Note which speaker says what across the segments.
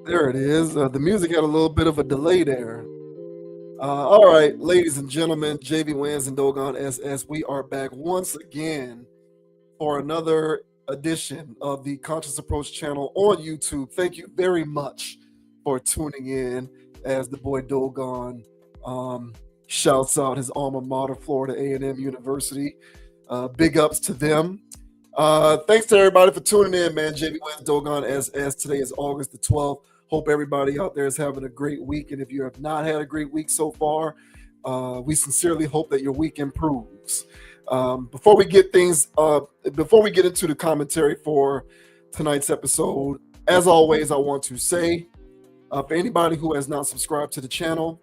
Speaker 1: There it is. The music had a little bit of a delay there. All right, ladies and gentlemen, JV Wins and Dogon SS, we are back once again for another edition of the Conscious Approach channel on YouTube. Thank you very much for tuning in as the boy Dogon um, shouts out his alma mater, Florida A&M University. Big ups to them. Thanks to everybody for tuning in, man. JV Wins Dogon SS. Today is August the 12th. Hope everybody out there is having a great week. And if you have not had a great week so far, we sincerely hope that your week improves. Before we get into the commentary for tonight's episode, as always, I want to say, for anybody who has not subscribed to the channel,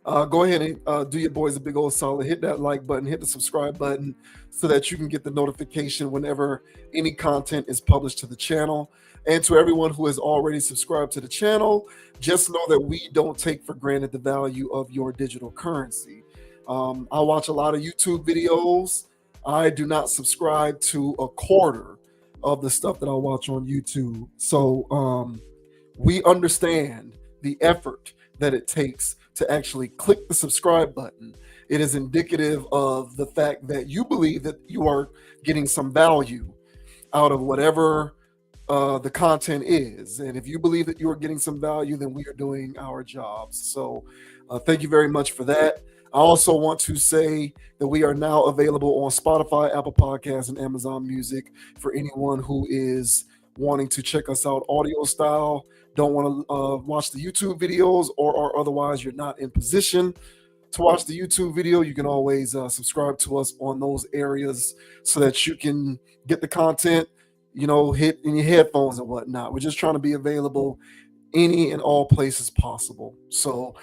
Speaker 1: go ahead and do your boys a big old solid. Hit that like button, hit the subscribe button so that you can get the notification whenever any content is published to the channel. And to everyone who has already subscribed to the channel, just know that we don't take for granted the value of your digital currency. I watch a lot of YouTube videos. I do not subscribe to a quarter of the stuff that I watch on YouTube. So we understand the effort that it takes to actually click the subscribe button. It is indicative of the fact that you believe that you are getting some value out of whatever the content is. And if you believe that you are getting some value, then we are doing our jobs. So thank you very much for that. I also want to say that we are now available on Spotify, Apple Podcasts, and Amazon Music for anyone who is wanting to check us out audio style, don't want to watch the YouTube videos, or otherwise you're not in position to watch the YouTube video, you can always subscribe to us on those areas so that you can get the content, hit in your headphones and whatnot. We're just trying to be available any and all places possible. So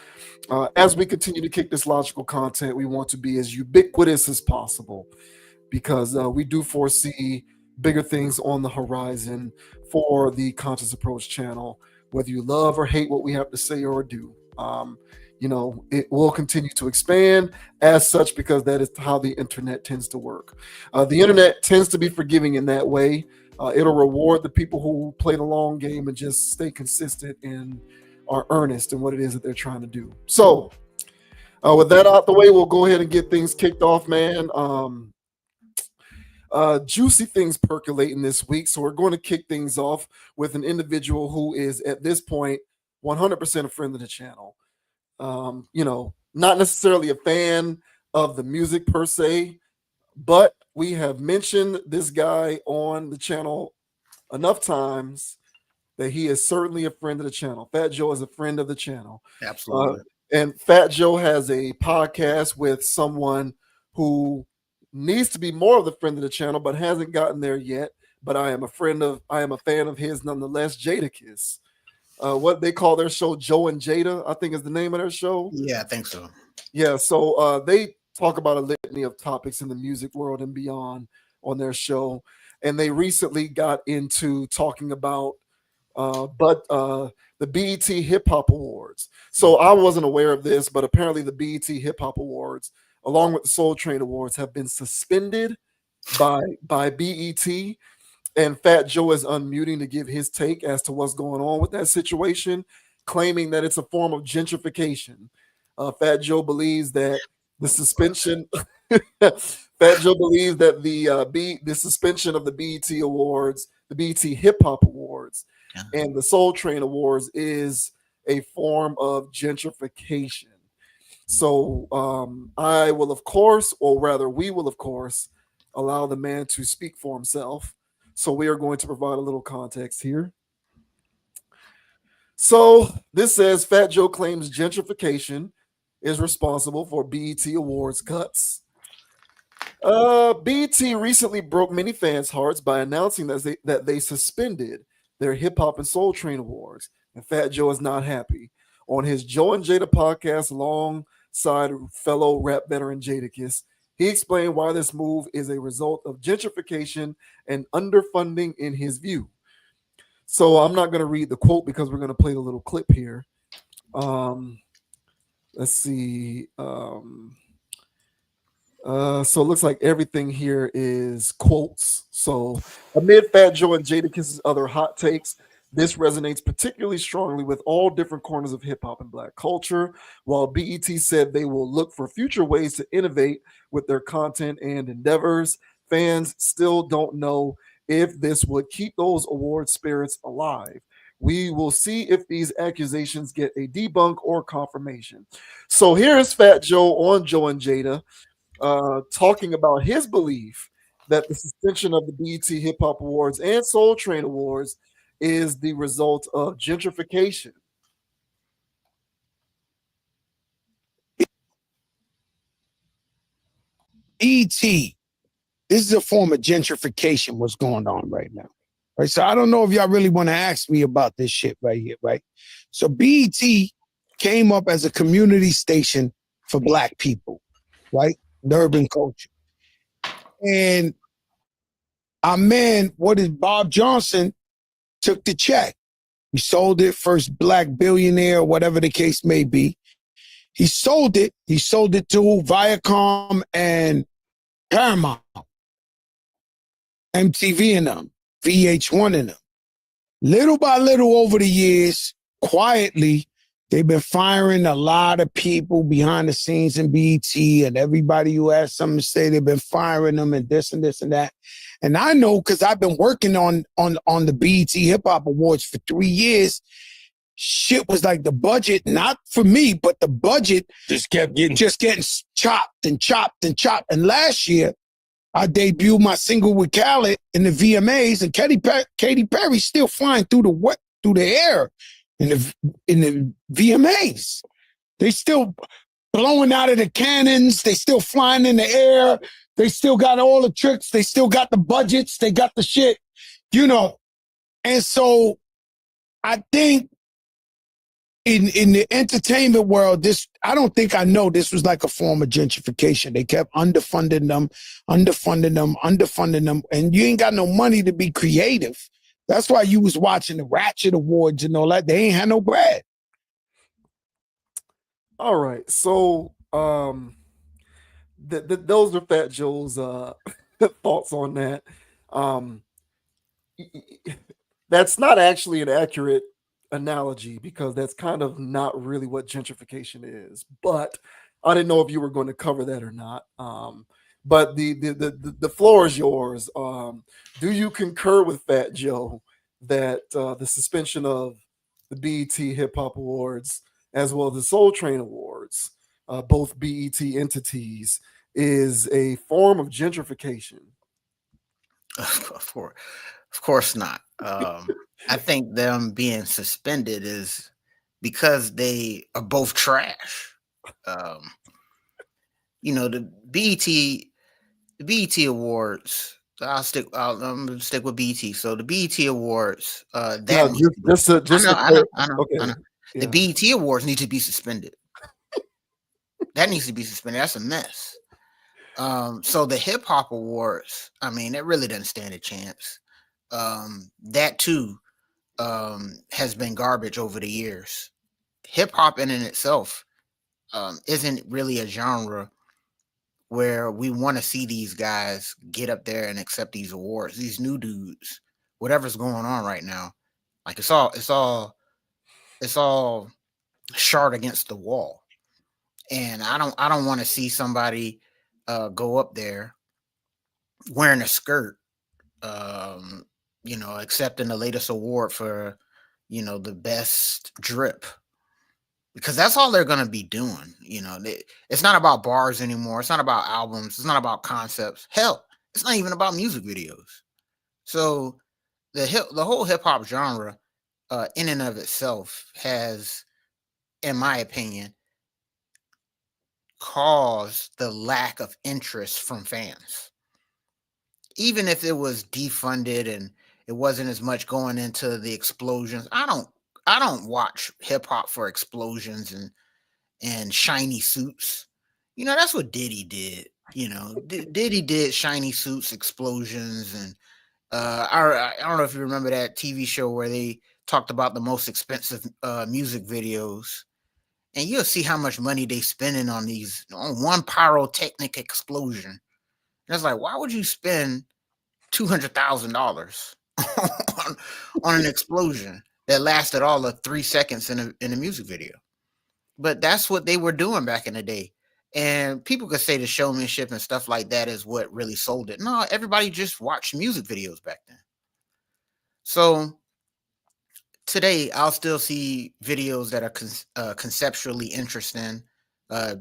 Speaker 1: as we continue to kick this logical content, we want to be as ubiquitous as possible because we do foresee bigger things on the horizon for the Conscious Approach channel, whether you love or hate what we have to say or do. It will continue to expand as such because that is how the internet tends to work. The internet tends to be forgiving in that way. It'll reward the people who play the long game and just stay consistent and are earnest in what it is that they're trying to do. So with that out the way, we'll go ahead and get things kicked off, man. Juicy things percolating this week. So we're going to kick things off with an individual who is at this point 100% a friend of the channel. Not necessarily a fan of the music per se, but we have mentioned this guy on the channel enough times that he is certainly a friend of the channel. Fat Joe is a friend of the channel.
Speaker 2: Absolutely.
Speaker 1: And Fat Joe has a podcast with someone who needs to be more of the friend of the channel, but hasn't gotten there yet. But I am a fan of his nonetheless, Jadakiss. What they call their show, Joe and Jada, I think is the name of their show.
Speaker 2: Yeah, I think so.
Speaker 1: Yeah, so they talk about a litany of topics in the music world and beyond on their show. And they recently got into talking about the BET Hip Hop Awards. So I wasn't aware of this, but apparently the BET Hip Hop Awards, along with the Soul Train Awards, have been suspended by BET. And Fat Joe is unmuting to give his take as to what's going on with that situation, claiming that it's a form of gentrification. Fat Joe believes that the suspension. Fat Joe believes that the suspension of the BET Awards, the BET Hip Hop Awards, and the Soul Train Awards is a form of gentrification. So I will, of course, or rather, we will, of course, allow the man to speak for himself. So we are going to provide a little context here. So this says Fat Joe claims gentrification is responsible for BET Awards cuts. BET recently broke many fans' hearts by announcing that they suspended their Hip Hop and Soul Train Awards, and Fat Joe is not happy. On his Joe and Jada podcast, alongside fellow rap veteran Jadakiss, he explained why this move is a result of gentrification and underfunding in his view. So I'm not going to read the quote because we're going to play the little clip here. Let's see. So it looks like everything here is quotes. So amid Fat Joe and Jadakiss's other hot takes, This resonates particularly strongly with all different corners of hip hop and black culture. While BET said they will look for future ways to innovate with their content and endeavors, fans still don't know if this would keep those award spirits alive. We will see if these accusations get a debunk or confirmation. So here's Fat Joe on Joe and Jada talking about his belief that the suspension of the BET Hip Hop Awards and Soul Train Awards is the result of gentrification.
Speaker 2: ET, this is a form of gentrification, what's going on right now. Right. So I don't know if y'all really want to ask me about this shit right here, right? So BET came up as a community station for black people, right? The urban culture. And our man, what is Bob Johnson, took the check. He sold it, first black billionaire, whatever the case may be. He sold it. He sold it to Viacom and Paramount, MTV and them, VH1 and them. Little by little over the years, quietly, they've been firing a lot of people behind the scenes in BET, and everybody who has something to say, they've been firing them and this and this and that. And I know because I've been working on the BET Hip Hop Awards for 3 years. Shit was like the budget, not for me, but the budget just getting chopped and chopped and chopped. And last year, I debuted my single with Khaled in the VMAs, and Katy Perry's still flying through the air in the VMAs. They still blowing out of the cannons. They still flying in the air. They still got all the tricks. They still got the budgets. They got the shit, you know. And so I think in the entertainment world, I don't think I know this was like a form of gentrification. They kept underfunding them, and you ain't got no money to be creative. That's why you was watching the Ratchet Awards and all that. They ain't had no bread.
Speaker 1: All right, so those are Fat Joe's thoughts on that. Um, that's not actually an accurate analogy because that's kind of not really what gentrification is. But I didn't know if you were going to cover that or not. But the floor is yours. Do you concur with Fat Joe that the suspension of the BET Hip Hop Awards as well as the Soul Train Awards, both BET entities, is a form of gentrification?
Speaker 3: Of course not. I think them being suspended is because they are both trash. The BET Awards. I'm gonna stick with BET. So the BET Awards, I know.
Speaker 1: Okay.
Speaker 3: The BET Awards need to be suspended. That needs to be suspended. That's a mess. So the Hip Hop Awards, I mean, it really doesn't stand a chance. That too has been garbage over the years. Hip hop in itself isn't really a genre where we want to see these guys get up there and accept these awards. These new dudes, whatever's going on right now, like it's all shard against the wall. And I don't want to see somebody go up there wearing a skirt, accepting the latest award for, the best drip, because that's all they're going to be doing. It's not about bars anymore. It's not about albums. It's not about concepts. Hell, it's not even about music videos. So the whole hip hop genre, in and of itself, has, in my opinion, caused the lack of interest from fans. Even if it was defunded and it wasn't as much going into the explosions, I don't watch hip hop for explosions and shiny suits. That's what Diddy did. Diddy did shiny suits, explosions, and I don't know if you remember that TV show where they talked about the most expensive music videos, and you'll see how much money they spending on one pyrotechnic explosion. And it's like, why would you spend $200,000 on, on an explosion that lasted all of 3 seconds in a music video. But that's what they were doing back in the day. And people could say the showmanship and stuff like that is what really sold it. No, everybody just watched music videos back then. So today, I'll still see videos that are conceptually interesting,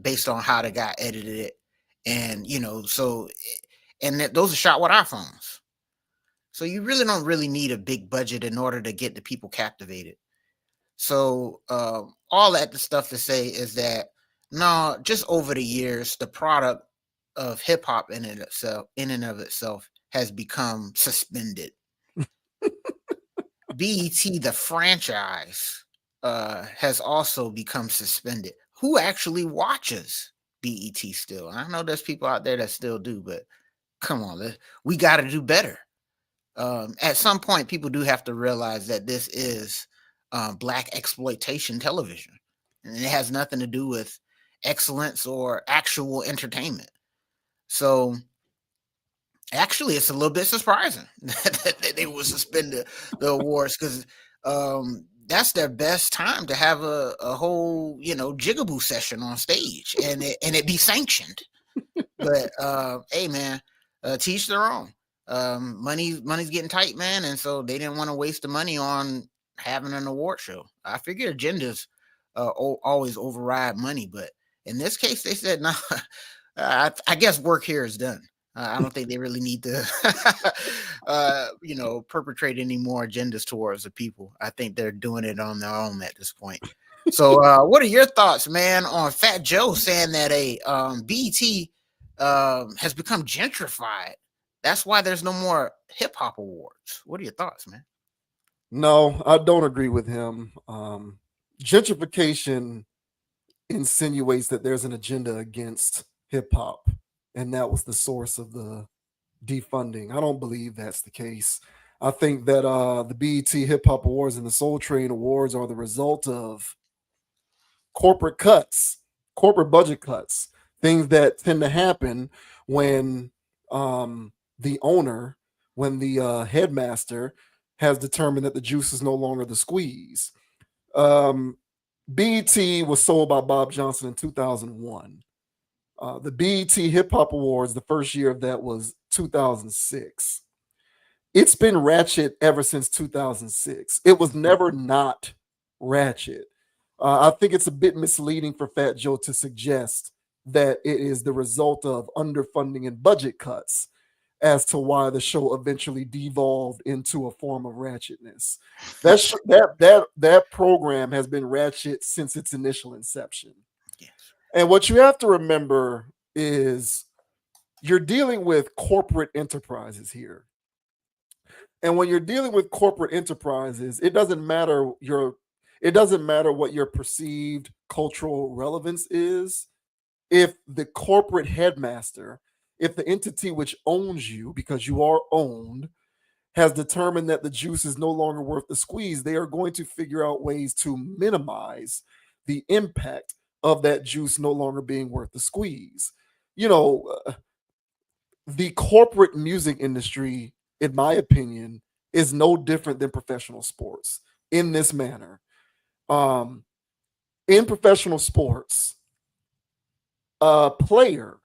Speaker 3: based on how the guy edited it, and those are shot with iPhones. So you really don't really need a big budget in order to get the people captivated. So all that the stuff to say is that no, just over the years, the product of hip hop in and of itself, has become suspended. BET, the franchise, has also become suspended. Who actually watches BET still? I know there's people out there that still do, but come on, we got to do better. At some point, people do have to realize that this is Black exploitation television, and it has nothing to do with excellence or actual entertainment. So actually, it's a little bit surprising that they would suspend the awards, because that's their best time to have a whole jigaboo session on stage, and it be sanctioned. But hey, man, teach their own. Money's getting tight, man, and so they didn't want to waste the money on having an award show. I figure agendas always override money, but in this case, they said no. I guess work here is done. I don't think they really need to, perpetrate any more agendas towards the people. I think they're doing it on their own at this point. So, what are your thoughts, man, on Fat Joe saying that BET has become gentrified? That's why there's no more hip hop awards. What are your thoughts, man?
Speaker 1: No, I don't agree with him. Gentrification insinuates that there's an agenda against hip hop, and that was the source of the defunding. I don't believe that's the case. I think that the BET Hip Hop Awards and the Soul Train Awards are the result of corporate cuts, corporate budget cuts, things that tend to happen when the owner, when the headmaster has determined that the juice is no longer the squeeze. BET was sold by Bob Johnson in 2001. The BET Hip Hop Awards, the first year of that was 2006. It's been ratchet ever since 2006. It was never not ratchet. I think it's a bit misleading for Fat Joe to suggest that it is the result of underfunding and budget cuts as to why the show eventually devolved into a form of ratchetness. That program has been ratchet since its initial inception.
Speaker 3: Yes.
Speaker 1: And what you have to remember is you're dealing with corporate enterprises here. And when you're dealing with corporate enterprises, it doesn't matter what your perceived cultural relevance is. If the corporate headmaster, if the entity which owns you, because you are owned, has determined that the juice is no longer worth the squeeze, they are going to figure out ways to minimize the impact of that juice no longer being worth the squeeze. The corporate music industry, in my opinion, is no different than professional sports in this manner. In professional sports, a player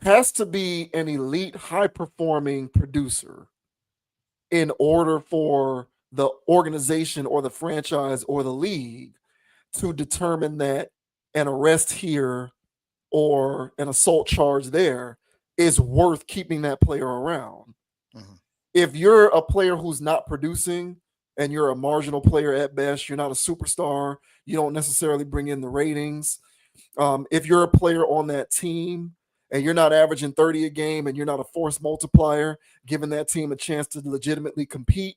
Speaker 1: has to be an elite, high performing producer in order for the organization or the franchise or the league to determine that an arrest here or an assault charge there is worth keeping that player around. Mm-hmm. If you're a player who's not producing and you're a marginal player at best, you're not a superstar, you don't necessarily bring in the ratings. If you're a player on that team and you're not averaging 30 a game and you're not a force multiplier, giving that team a chance to legitimately compete,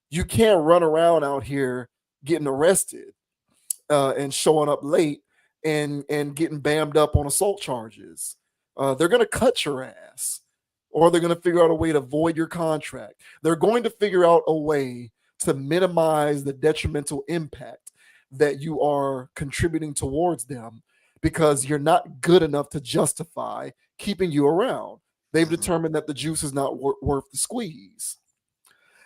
Speaker 1: you can't run around out here getting arrested and showing up late and getting bammed up on assault charges. They're going to cut your ass, or they're going to figure out a way to void your contract. They're going to figure out a way to minimize the detrimental impact that you are contributing towards them, because you're not good enough to justify keeping you around. They've determined that the juice is not worth the squeeze.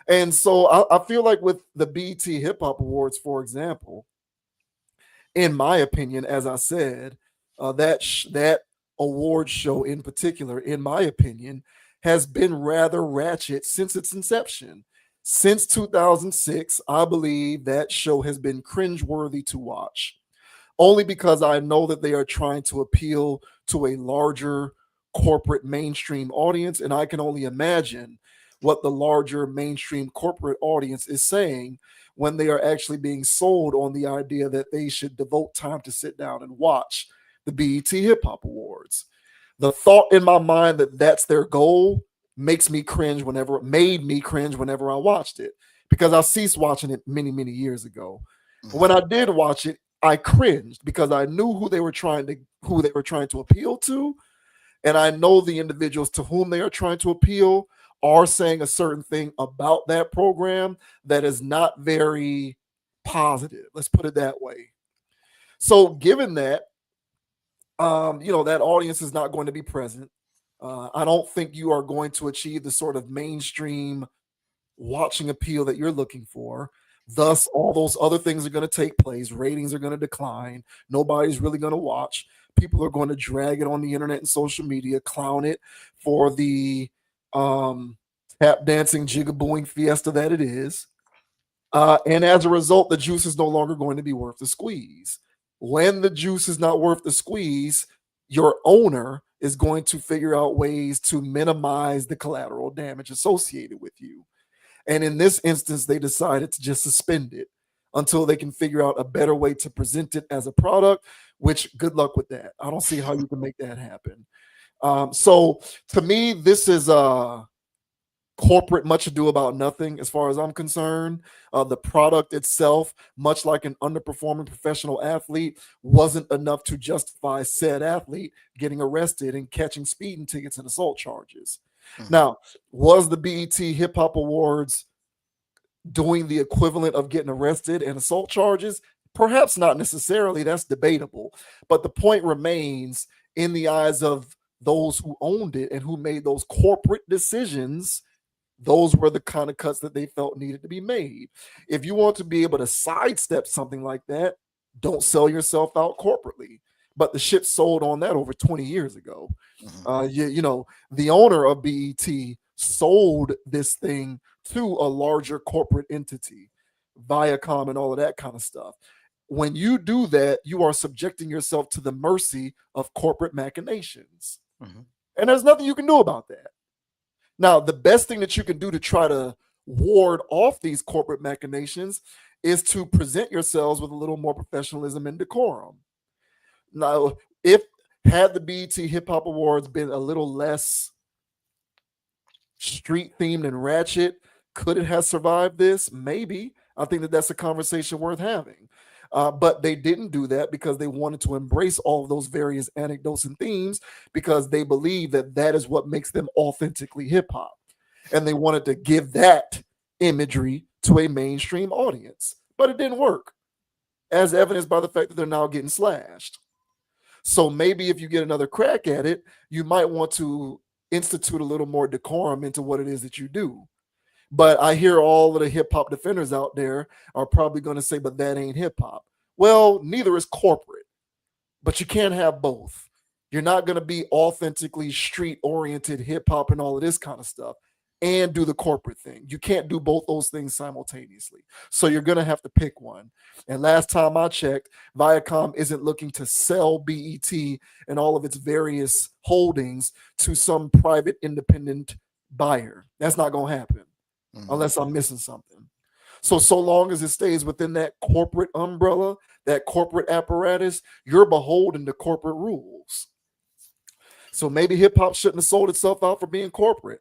Speaker 1: And so I feel like with the BET Hip Hop Awards, for example, in my opinion, as I said, that award show in particular, in my opinion, has been rather ratchet since its inception. Since 2006, I believe that show has been cringeworthy to watch, only because I know that they are trying to appeal to a larger corporate mainstream audience. And I can only imagine what the larger mainstream corporate audience is saying when they are actually being sold on the idea that they should devote time to sit down and watch the BET Hip Hop Awards. The thought in my mind that that's their goal made me cringe whenever I watched it, because I ceased watching it many, many years ago. When I did watch it, I cringed because I knew who they were trying to appeal to, and I know the individuals to whom they are trying to appeal are saying a certain thing about that program that is not very positive. Let's put it that way. So, given that, that audience is not going to be present. I don't think you are going to achieve the sort of mainstream watching appeal that you're looking for. Thus, all those other things are going to take place. Ratings are going to decline. Nobody's really going to watch. People are going to drag it on the internet and social media, clown it for the um, tap dancing, jigabooing fiesta that it is. And as a result, the juice is no longer going to be worth the squeeze. When the juice is not worth the squeeze, your owner is going to figure out ways to minimize the collateral damage associated with you. And in this instance, they decided to just suspend it until they can figure out a better way to present it as a product, which good luck with that. I don't see how you can make that happen. So to me, this is corporate much ado about nothing as far as I'm concerned. The product itself, much like an underperforming professional athlete, wasn't enough to justify said athlete getting arrested and catching speeding tickets and assault charges. Now, was the BET Hip Hop Awards doing the equivalent of getting arrested and assault charges? Perhaps not necessarily. That's debatable. But the point remains, in the eyes of those who owned it and who made those corporate decisions, those were the kind of cuts that they felt needed to be made. If you want to be able to sidestep something like that, don't sell yourself out corporately. But the ship sold on that over 20 years ago. The owner of BET sold this thing to a larger corporate entity, Viacom and all of that kind of stuff. When you do that, you are subjecting yourself to the mercy of corporate machinations. And there's nothing you can do about that. Now, the best thing that you can do to try to ward off these corporate machinations is to present yourselves with a little more professionalism and decorum. Now, if had the BET Hip Hop Awards been a little less street themed and ratchet, could it have survived this? Maybe. I think that that's a conversation worth having. But they didn't do that because they wanted to embrace all of those various anecdotes and themes because they believe that that is what makes them authentically hip hop. And they wanted to give that imagery to a mainstream audience. But it didn't work, as evidenced by the fact that they're now getting slashed. So maybe if you get another crack at it, you might want to institute a little more decorum into what it is that you do. But I hear all of the hip hop defenders out there are probably going to say, but that ain't hip hop. Well, neither is corporate, but you can't have both. You're not going to be authentically street oriented hip hop and all of this kind of stuff and do the corporate thing. You can't do both those things simultaneously. So you're going to have to pick one. And last time I checked, Viacom isn't looking to sell BET and all of its various holdings to some private independent buyer. That's not going to happen unless I'm missing something. So long as it stays within that corporate umbrella, that corporate apparatus, you're beholden to corporate rules. So maybe hip hop shouldn't have sold itself out for being corporate,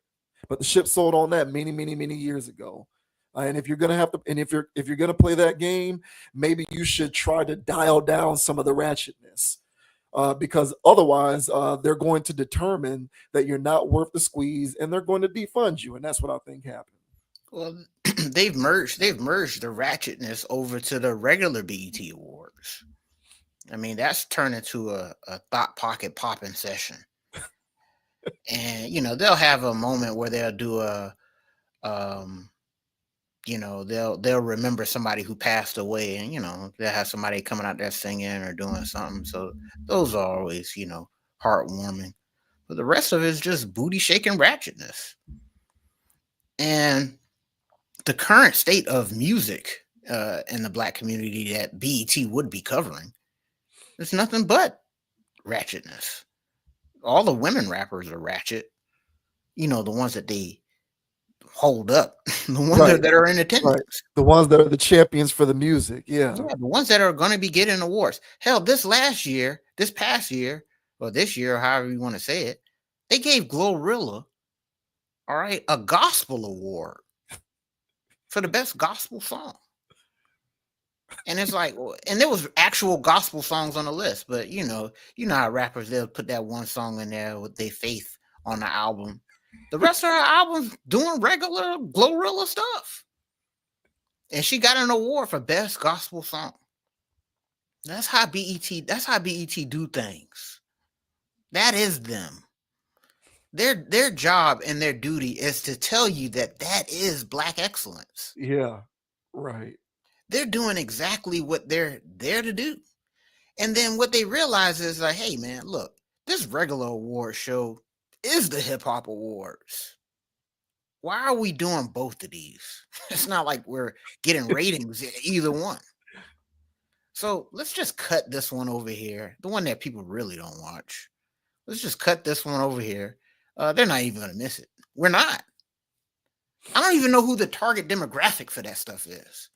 Speaker 1: but the ship sold on that many, many, many years ago. And if you're gonna if you're gonna play that game, maybe you should try to dial down some of the ratchetness. Because otherwise, they're going to determine that you're not worth the squeeze, and they're going to defund you, and that's what I think happened.
Speaker 3: Well, they've merged the ratchetness over to the regular BET Awards. I mean, that's turned into a thought pocket popping session. And they'll have a moment where they'll do a they'll remember somebody who passed away, and they'll have somebody coming out there singing or doing something. So those are always heartwarming. But the rest of it is just booty shaking ratchetness. And the current state of music in the Black community that BET would be covering, it's nothing but ratchetness. All the women rappers are ratchet. The ones that they hold up, the ones
Speaker 1: Right.
Speaker 3: that are in attendance.
Speaker 1: Right. The ones that are the champions for the music. Yeah.
Speaker 3: Yeah, the ones that are going to be getting awards. Hell, this past year, or this year, however you want to say it, they gave Glorilla, all right, a gospel award for the best gospel song. And it's like, and there was actual gospel songs on the list, but you know how rappers, they'll put that one song in there with their faith on the album. The rest of her album's doing regular Glorilla stuff. And she got an award for best gospel song. That's how BET do things. That is them. Their job and their duty is to tell you that is Black excellence.
Speaker 1: Yeah. Right.
Speaker 3: They're doing exactly what they're there to do. And then what they realize is like, hey man, look, this regular award show is the hip hop awards. Why are we doing both of these? It's not like we're getting ratings either one. So let's just cut this one over here, the one that people really don't watch. Let's just cut this one over here. They're not even going to miss it. We're not. I don't even know who the target demographic for that stuff is.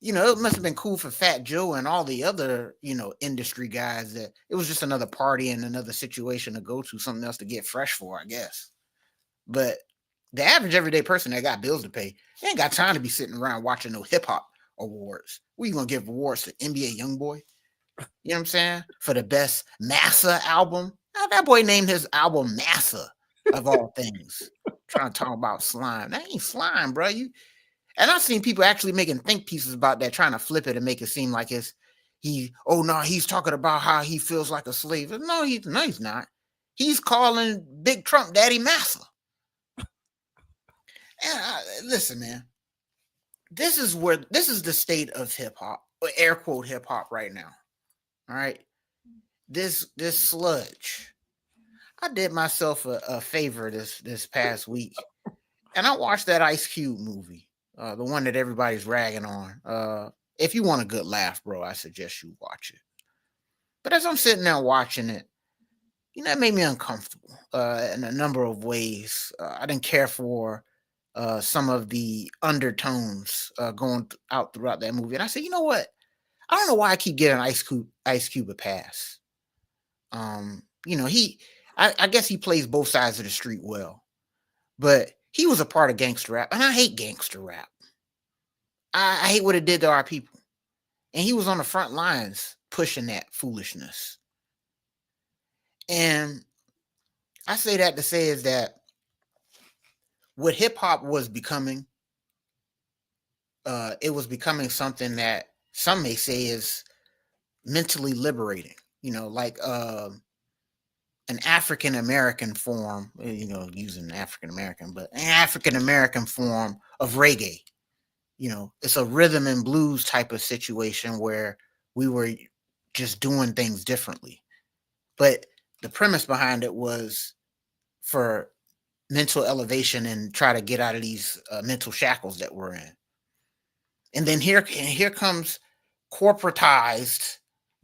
Speaker 3: It must have been cool for Fat Joe and all the other, industry guys that it was just another party and another situation to go to, something else to get fresh for, I guess. But the average everyday person that got bills to pay, they ain't got time to be sitting around watching no hip hop awards. What are you going to give awards to NBA Youngboy? You know what I'm saying? For the best Massa album. Now, that boy named his album Massa, of all things. Trying to talk about slime. That ain't slime, bro. And I've seen people actually making think pieces about that, trying to flip it and make it seem like he's talking about how he feels like a slave. No, he's not. He's calling Big Trump Daddy Massa. And listen, man, this is the state of hip hop, air quote hip hop right now. All right. This sludge. I did myself a favor this past week, and I watched that Ice Cube movie, the one that everybody's ragging on. If you want a good laugh, bro, I suggest you watch it. But as I'm sitting there watching it, it made me uncomfortable in a number of ways. I didn't care for some of the undertones going out throughout that movie, and I said, you know what? I don't know why I keep getting Ice Cube a pass. I guess he plays both sides of the street well, but he was a part of gangster rap, and I hate gangster rap. I hate what it did to our people, and he was on the front lines pushing that foolishness. And I say that to say is that what hip hop was becoming, it was becoming something that some may say is mentally liberating. Like an African American form, using African American, but an African American form of reggae. It's a rhythm and blues type of situation where we were just doing things differently. But the premise behind it was for mental elevation and try to get out of these mental shackles that we're in. And then here comes corporatized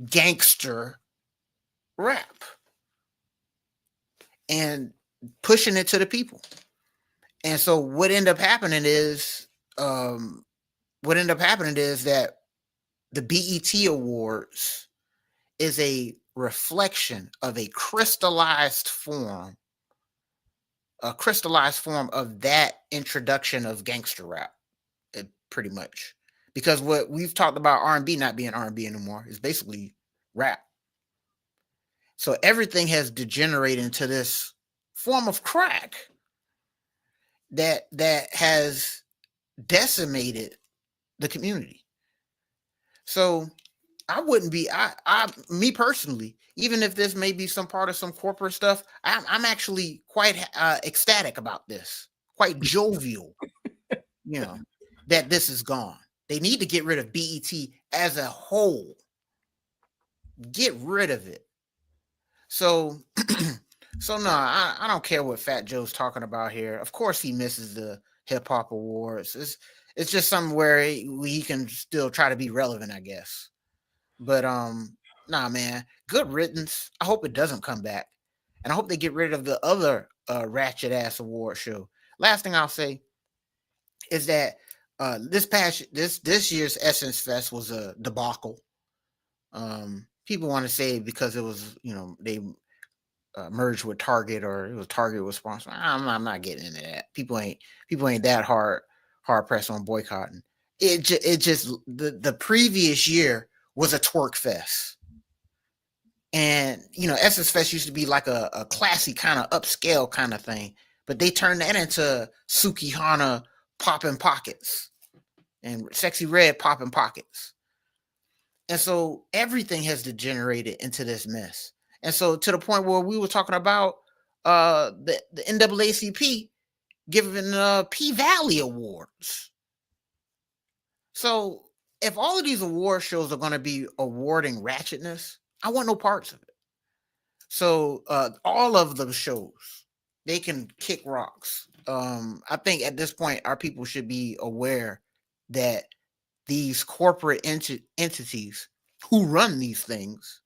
Speaker 3: gangster rap and pushing it to the people. And so what ended up happening is that the BET Awards is a reflection of a crystallized form of that introduction of gangster rap, pretty much. Because what we've talked about R&B not being R&B anymore is basically rap. So everything has degenerated into this form of crack that has decimated the community. So I wouldn't be, me personally, even if this may be some part of some corporate stuff, I'm actually quite ecstatic about this, quite jovial, that this is gone. They need to get rid of BET as a whole. Get rid of it. So, so no, I don't care what Fat Joe's talking about here. Of course, he misses the hip hop awards. It's just something where he can still try to be relevant, I guess. But nah, man, good riddance. I hope it doesn't come back, and I hope they get rid of the other ratchet ass award show. Last thing I'll say is that this year's Essence Fest was a debacle. People want to say because it was, they merged with Target, or it was Target was sponsored. I'm not getting into that. People ain't that hard pressed on boycotting. It just the previous year was a twerk fest, and Essence Fest used to be like a classy kind of upscale kind of thing, but they turned that into Sukihana popping pockets and Sexy Red popping pockets. And so everything has degenerated into this mess. And so to the point where we were talking about the NAACP giving P-Valley awards. So if all of these award shows are going to be awarding ratchetness, I want no parts of it. So all of the shows, they can kick rocks. I think at this point, our people should be aware that these corporate entities who run these things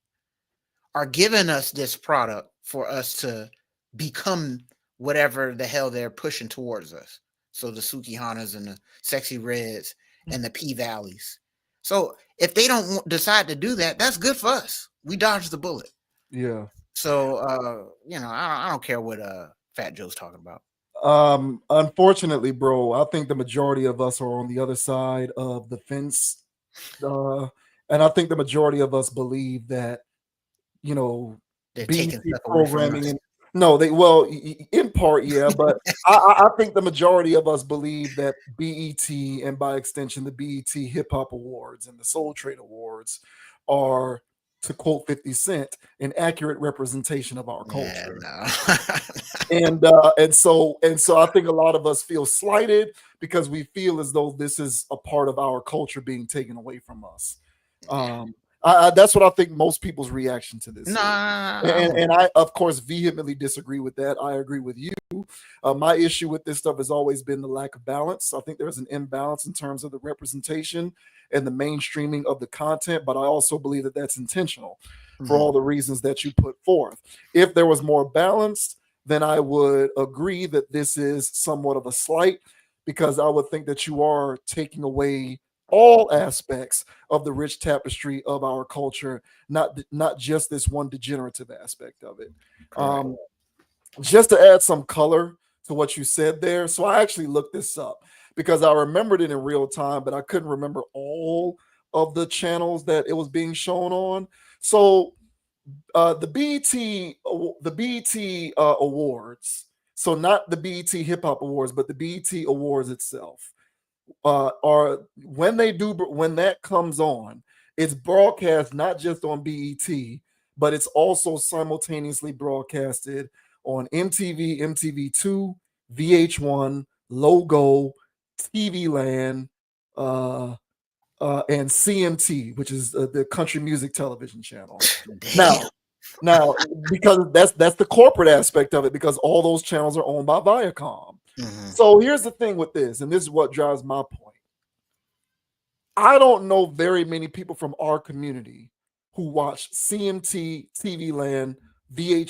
Speaker 3: are giving us this product for us to become whatever the hell they're pushing towards us. So the Sukihanas and the Sexy Reds and the P-Valleys. So if they don't decide to do that, that's good for us. We dodged the bullet.
Speaker 1: Yeah.
Speaker 3: So I don't care what Fat Joe's talking about.
Speaker 1: Unfortunately, bro, I think the majority of us are on the other side of the fence. And I think the majority of us believe that,
Speaker 3: They're
Speaker 1: BET
Speaker 3: taking stuff away from
Speaker 1: programming
Speaker 3: us.
Speaker 1: and no, in part, yeah, but I think the majority of us believe that BET, and by extension the BET Hip Hop Awards and the Soul Trade Awards, are, to quote 50 Cent, an accurate representation of our
Speaker 3: Yeah,
Speaker 1: culture.
Speaker 3: no.
Speaker 1: And so I think a lot of us feel slighted because we feel as though this is a part of our culture being taken away from us. That's what I think most people's reaction to this is. And I, of course, vehemently disagree with that. I agree with you. My issue with this stuff has always been the lack of balance. I think there's an imbalance in terms of the representation and the mainstreaming of the content, but I also believe that that's intentional for all the reasons that you put forth. If there was more balance, then I would agree that this is somewhat of a slight, because I would think that you are taking away all aspects of the rich tapestry of our culture, not just this one degenerative aspect of it. Just to add some color to what you said there, so I actually looked this up because I remembered it in real time, but I couldn't remember all of the channels that it was being shown on. So the BET awards, so not the BET Hip Hop Awards, but the BET Awards itself, are when that comes on, it's broadcast not just on BET, but it's also simultaneously broadcasted on MTV, MTV2, VH1, Logo, TV Land, and CMT, which is the Country Music Television Channel. Now, because that's the corporate aspect of it, because all those channels are owned by Viacom. So here's the thing with this, and this is what drives my point. I don't know very many people from our community who watch CMT, TV Land, maybe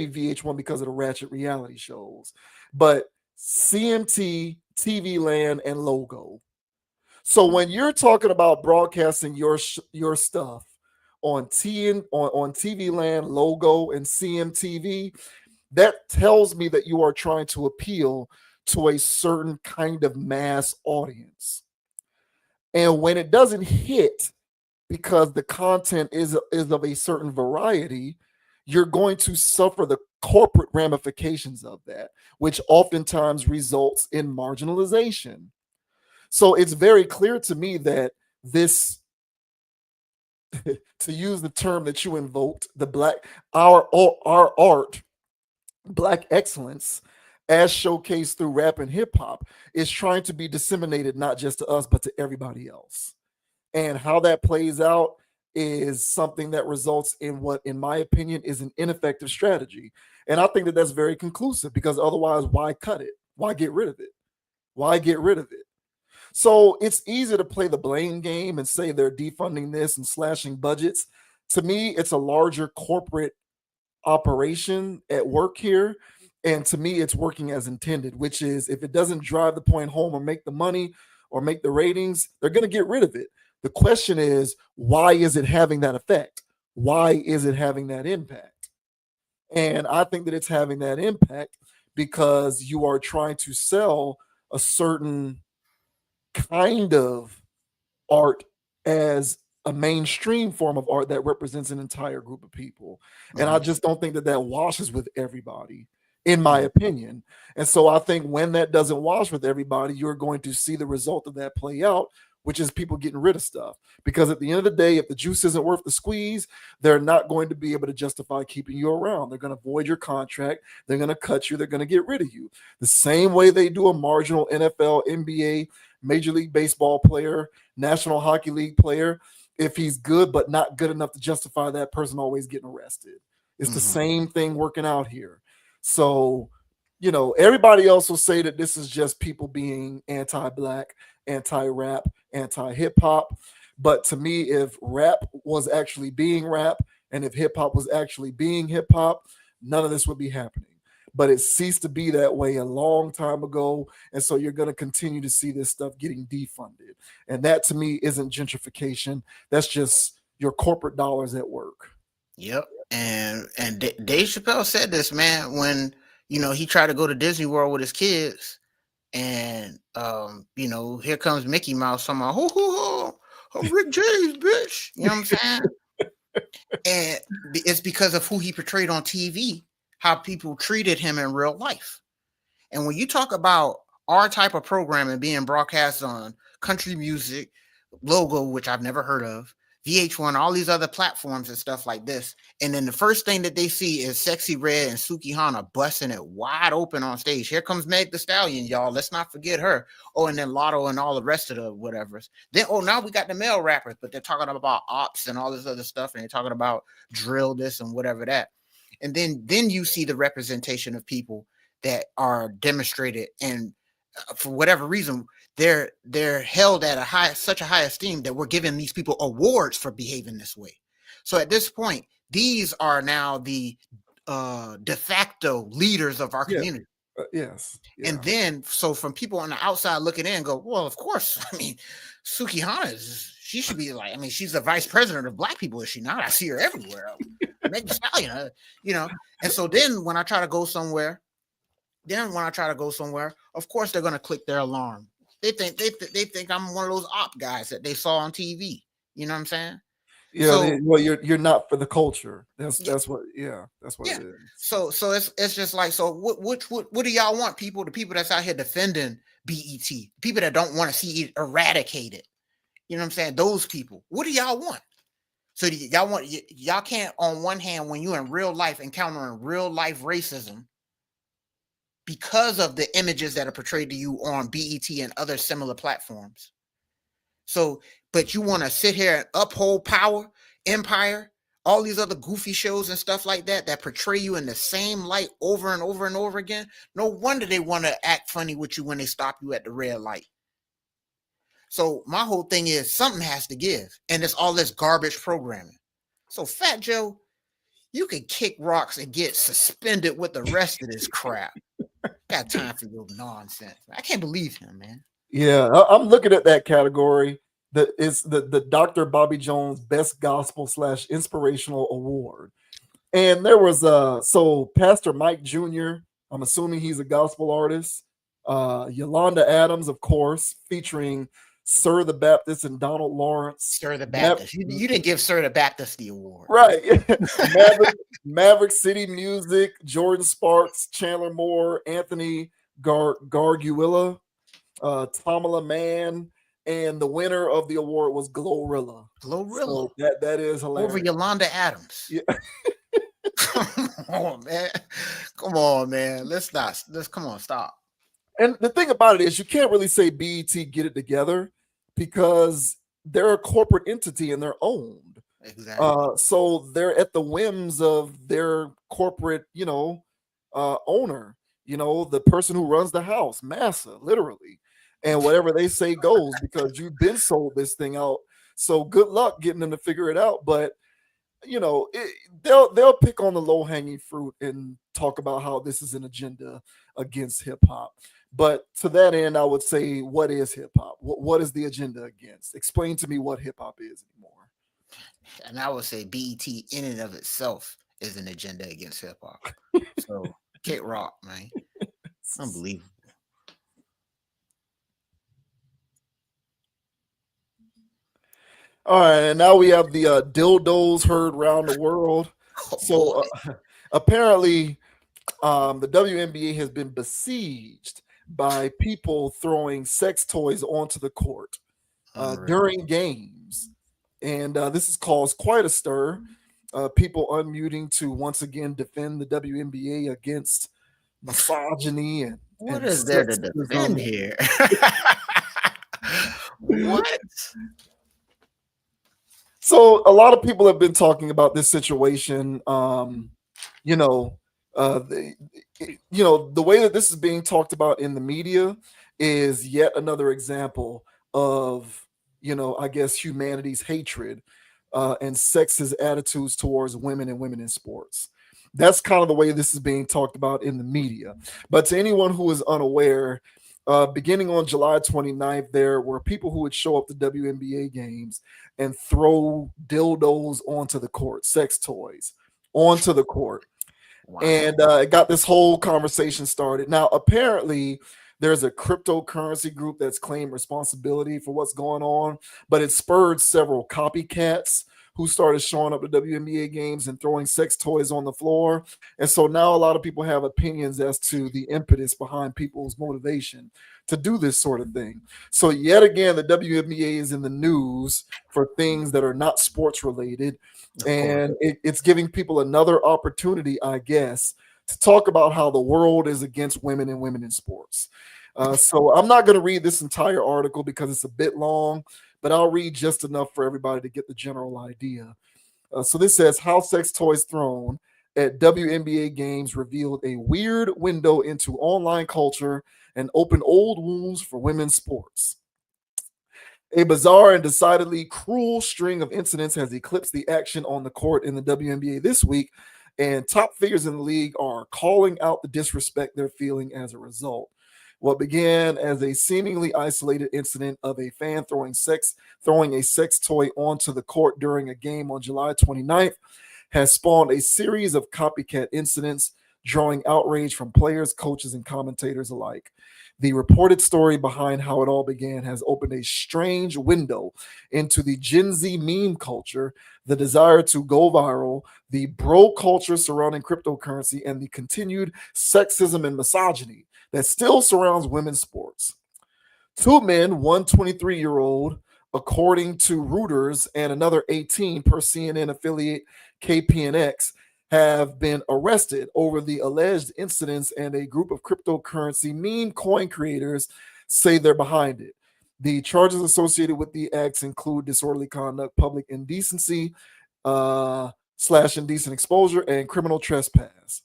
Speaker 1: VH1 because of the ratchet reality shows, but CMT, TV Land, and Logo. So when you're talking about broadcasting your stuff on TV Land, Logo, and CMTV, that tells me that you are trying to appeal to a certain kind of mass audience. And when it doesn't hit because the content is of a certain variety, you're going to suffer the corporate ramifications of that, which oftentimes results in marginalization. So it's very clear to me that this, to use the term that you invoked, our art, Black excellence, as showcased through rap and hip hop, is trying to be disseminated not just to us, but to everybody else. And how that plays out is something that results in what, in my opinion, is an ineffective strategy. And I think that that's very conclusive, because otherwise, why cut it? Why get rid of it? Why get rid of it? So it's easy to play the blame game and say they're defunding this and slashing budgets. To me, it's a larger corporate operation at work here. And to me, it's working as intended, which is, if it doesn't drive the point home or make the money or make the ratings, they're going to get rid of it. The question is, why is it having that effect? Why is it having that impact? And I think that it's having that impact because you are trying to sell a certain kind of art as a mainstream form of art that represents an entire group of people. And I
Speaker 3: Mhm.
Speaker 1: just don't think that that washes with everybody, in my
Speaker 3: Mhm.
Speaker 1: opinion. And so I think when that doesn't wash with everybody, you're going to see the result of that play out, which is people getting rid of stuff. Because at the end of the day, if the juice isn't worth the squeeze, they're not going to be able to justify keeping you around. They're going to void your contract. They're going to cut you. They're going to get rid of you. The same way they do a marginal NFL, NBA, Major League Baseball player, National Hockey League player, if he's good but not good enough to justify that person always getting arrested. It's the
Speaker 3: Mhm.
Speaker 1: same thing working out here. So, everybody else will say that this is just people being anti-black, anti-rap, anti-hip hop. But to me, if rap was actually being rap and if hip hop was actually being hip hop, none of this would be happening. But it ceased to be that way a long time ago. And so you're going to continue to see this stuff getting defunded. And that to me isn't gentrification. That's just your corporate dollars at work.
Speaker 3: Yep. And Dave Chappelle said this, man, when he tried to go to Disney World with his kids, and here comes Mickey Mouse talking about, ho ho ho, I'm Rick James, bitch. You know what I'm saying? And it's because of who he portrayed on TV, how people treated him in real life. And when you talk about our type of programming being broadcast on country music, Logo, which I've never heard of, VH1, all these other platforms and stuff like this, and then the first thing that they see is Sexy Red and Suki Hana busting it wide open on stage. Here comes Meg the Stallion, y'all. Let's not forget her. Oh, and then Lotto and all the rest of the whatevers. Then, now we got the male rappers, but they're talking about ops and all this other stuff, and they're talking about drill this and whatever that. And then you see the representation of people that are demonstrated, and for whatever reason they're held at such a high esteem that we're giving these people awards for behaving this way. So at this point, these are now the de facto leaders of our
Speaker 1: Yeah.
Speaker 3: community.
Speaker 1: Yes. Yeah.
Speaker 3: And then, so from people on the outside looking in, go, well, of course. I mean, Suki Hana she should be like, I mean, she's the vice president of Black people, is she not? I see her everywhere. Meg Thee Stallion, And so then when I try to go somewhere, of course they're gonna click their alarm. They think I'm one of those op guys that they saw on TV. You know what I'm saying?
Speaker 1: Yeah.
Speaker 3: So
Speaker 1: Well, you're not for the culture. That's what. Yeah. That's what
Speaker 3: yeah.
Speaker 1: it is.
Speaker 3: So it's just like, so what do y'all want, people? The people that's out here defending BET, people that don't want to see it eradicated. You know what I'm saying? Those people. What do y'all want? So y'all can't, on one hand, when you're in real life encountering real life racism, because of the images that are portrayed to you on BET and other similar platforms. So, but you want to sit here and uphold power, empire, all these other goofy shows and stuff like that portray you in the same light over and over and over again. No wonder they want to act funny with you when they stop you at the red light. So my whole thing is, something has to give. And it's all this garbage programming. So Fat Joe, you can kick rocks and get suspended with the rest of this crap. Got time for your nonsense. I can't believe him, man.
Speaker 1: Yeah. I'm looking at that category. That is the Dr. Bobby Jones Best Gospel / Inspirational Award. And there was so Pastor Mike Jr., I'm assuming he's a gospel artist. Yolanda Adams, of course, featuring Sir the Baptist and Donald Lawrence.
Speaker 3: Sir the Baptist. You didn't give Sir the Baptist the award.
Speaker 1: Right. Maverick City Music, Jordan Sparks, Chandler Moore, Anthony Garguilla, Tamala Mann, and the winner of the award was Glorilla.
Speaker 3: Glorilla.
Speaker 1: So that is hilarious.
Speaker 3: Over Yolanda Adams.
Speaker 1: Yeah.
Speaker 3: Come on, man. Come on, man. Let's not. Let's come on. Stop.
Speaker 1: And the thing about it is, you can't really say BET get it together because they're a corporate entity and they're owned.
Speaker 3: Exactly.
Speaker 1: So they're at the whims of their corporate, owner. The person who runs the house, massa, literally, and whatever they say goes because you've been sold this thing out. So good luck getting them to figure it out. But they'll pick on the low hanging fruit and talk about how this is an agenda against hip hop. But to that end, I would say, what is hip hop? What is the agenda against? Explain to me what hip hop is anymore.
Speaker 3: And I would say BET in and of itself is an agenda against hip hop. So Kid Rock, man, unbelievable.
Speaker 1: All right, and now we have the dildos heard around the world.
Speaker 3: Oh,
Speaker 1: So apparently, the WNBA has been besieged by people throwing sex toys onto the court
Speaker 3: unreal.
Speaker 1: during games, and this has caused quite a stir. People unmuting to once again defend the WNBA against misogyny
Speaker 3: What
Speaker 1: and
Speaker 3: is there to defend
Speaker 1: sexism.
Speaker 3: here? What?
Speaker 1: So a lot of people have been talking about this situation. You know, the, the way that this is being talked about in the media is yet another example of, I guess humanity's hatred and sexist attitudes towards women and women in sports. That's kind of the way this is being talked about in the media. But to anyone who is unaware, beginning on July 29th, there were people who would show up to WNBA games and throw dildos onto the court, sex toys onto the court.
Speaker 3: Wow.
Speaker 1: And it got this whole conversation started. Now, apparently, there's a cryptocurrency group that's claimed responsibility for what's going on, but it spurred several copycats who started showing up at WNBA games and throwing sex toys on the floor. And so now a lot of people have opinions as to the impetus behind people's motivation to do this sort of thing. So yet again, the WNBA is in the news for things that are not sports related. And it's giving people another opportunity, I guess, to talk about how the world is against women and women in sports. So I'm not going to read this entire article because it's a bit long, but I'll read just enough for everybody to get the general idea. So this says, how sex toys thrown at WNBA games revealed a weird window into online culture and opened old wounds for women's sports. A bizarre and decidedly cruel string of incidents has eclipsed the action on the court in the WNBA this week, and top figures in the league are calling out the disrespect they're feeling as a result. What began as a seemingly isolated incident of a fan throwing a sex toy onto the court during a game on July 29th has spawned a series of copycat incidents, drawing outrage from players, coaches, and commentators alike. The reported story behind how it all began has opened a strange window into the Gen Z meme culture, the desire to go viral, the bro culture surrounding cryptocurrency, and the continued sexism and misogyny that still surrounds women's sports. Two men, one 23-year-old, according to Reuters, and another 18 per CNN affiliate KPNX, have been arrested over the alleged incidents, and a group of cryptocurrency meme coin creators say they're behind it. The charges associated with the acts include disorderly conduct, public indecency, slash indecent exposure, and criminal trespass.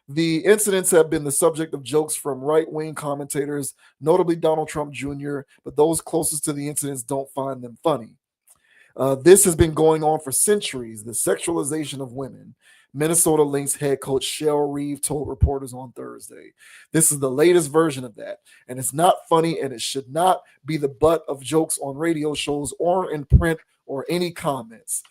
Speaker 1: The incidents have been the subject of jokes from right-wing commentators, notably Donald Trump Jr., but those closest to the incidents don't find them funny. This has been going on for centuries, the sexualization of women. Minnesota Lynx head coach Shell Reeve told reporters on Thursday. This is the latest version of that, and it's not funny, and it should not be the butt of jokes on radio shows or in print or any comments.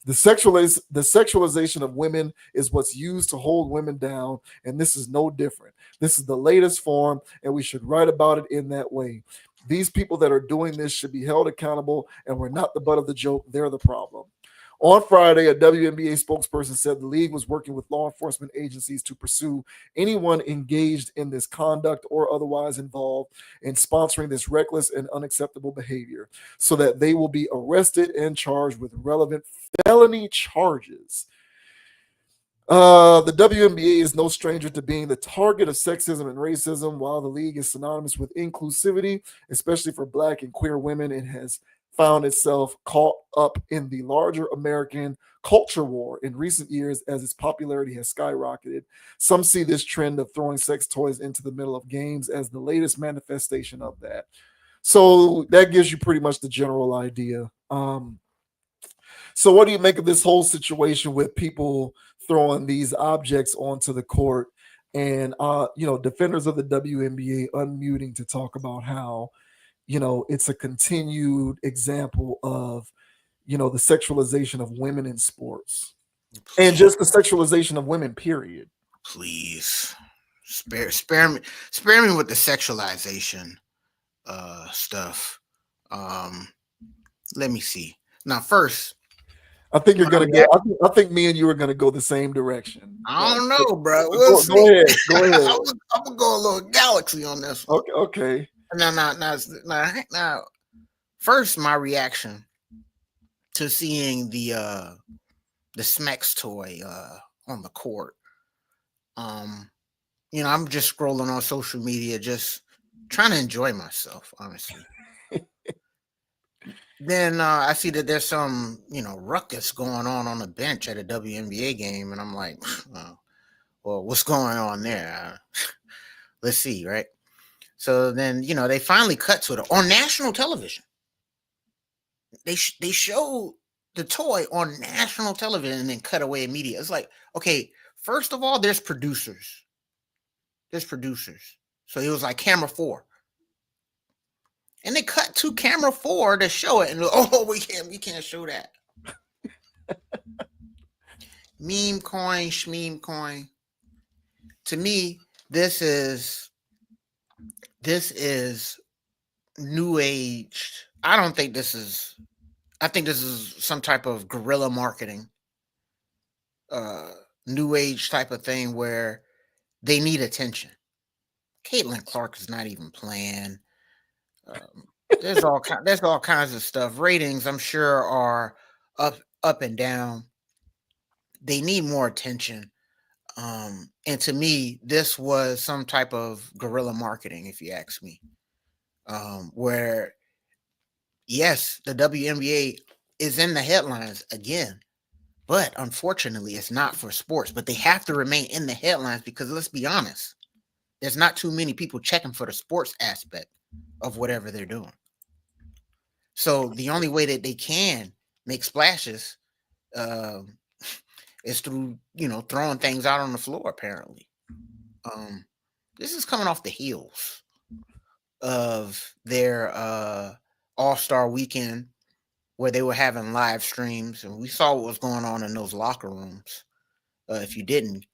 Speaker 1: The sexualization of women is what's used to hold women down, and this is no different. This is the latest form, and we should write about it in that way. These people that are doing this should be held accountable, and we're not the butt of the joke. They're the problem. On Friday, a WNBA spokesperson said the league was working with law enforcement agencies to pursue anyone engaged in this conduct or otherwise involved in sponsoring this reckless and unacceptable behavior so that they will be arrested and charged with relevant felony charges. The WNBA is no stranger to being the target of sexism and racism. While the league is synonymous with inclusivity, especially for Black and queer women, it has found itself caught up in the larger American culture war in recent years as its popularity has skyrocketed. Some see this trend of throwing sex toys into the middle of games as the latest manifestation of that. So that gives you pretty much the general idea. So what do you make of this whole situation with people throwing these objects onto the court and defenders of the WNBA unmuting to talk about how, it's a continued example of, the sexualization of women in sports and
Speaker 3: Please,
Speaker 1: just the sexualization of women, period.
Speaker 3: please spare me with the sexualization stuff. Let me see. Now, first,
Speaker 1: I think you're
Speaker 3: my
Speaker 1: gonna go.
Speaker 3: reaction.
Speaker 1: I think me and you are gonna go the same direction.
Speaker 3: I
Speaker 1: But,
Speaker 3: don't know, bro.
Speaker 1: but
Speaker 3: We'll
Speaker 1: go
Speaker 3: see.
Speaker 1: ahead. Go ahead.
Speaker 3: I'm gonna go a little galaxy on this one.
Speaker 1: Okay. Okay.
Speaker 3: Now, first, my reaction to seeing the Smex toy on the court. I'm just scrolling on social media, just trying to enjoy myself, honestly. Then I see that there's some, ruckus going on the bench at a WNBA game, and I'm like, well, what's going on there? Let's see, right? So then, they finally cut to it on national television. They showed the toy on national television and then cut away immediately. It's like, okay, first of all, there's producers. So it was like camera 4. And they cut to camera 4 to show it, and we can't show that. Meme coin, shmeme coin. To me, this is new age. I think this is some type of guerrilla marketing, new age type of thing where they need attention. Caitlin Clark is not even playing. There's all kinds of stuff. Ratings, I'm sure, are up and down. They need more attention. And to me, this was some type of guerrilla marketing, if you ask me. Where yes, the WNBA is in the headlines again, but unfortunately, it's not for sports. But they have to remain in the headlines because let's be honest, there's not too many people checking for the sports aspect of whatever they're doing. So the only way that they can make splashes is through, throwing things out on the floor, apparently. This is coming off the heels of their All-Star weekend where they were having live streams, and we saw what was going on in those locker rooms. If you didn't,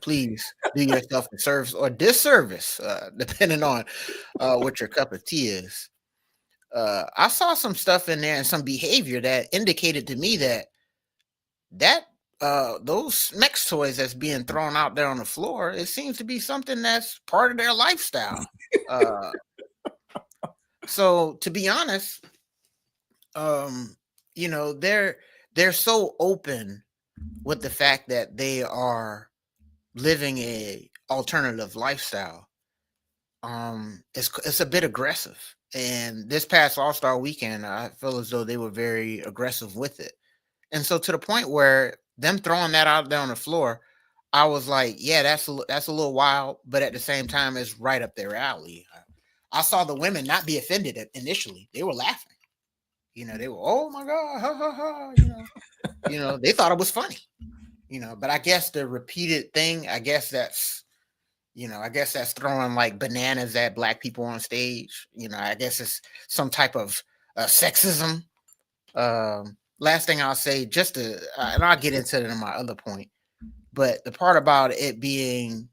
Speaker 3: please do yourself a service or disservice, depending on what your cup of tea is. I saw some stuff in there and some behavior that indicated to me that those Mex toys that's being thrown out there on the floor, it seems to be something that's part of their lifestyle. So to be honest, they're so open with the fact that they are living a alternative lifestyle. It's a bit aggressive. And this past All-Star weekend, I feel as though they were very aggressive with it. And so to the point where them throwing that out there on the floor, I was like, yeah, that's a little wild, but at the same time, it's right up their alley. I saw the women not be offended initially. They were laughing. They were, oh my God, ha ha ha, they thought it was funny. But I guess the repeated thing, I guess that's throwing like bananas at Black people on stage. I guess it's some type of sexism. Last thing I'll say, just to, and I'll get into it in my other point, but the part about it being,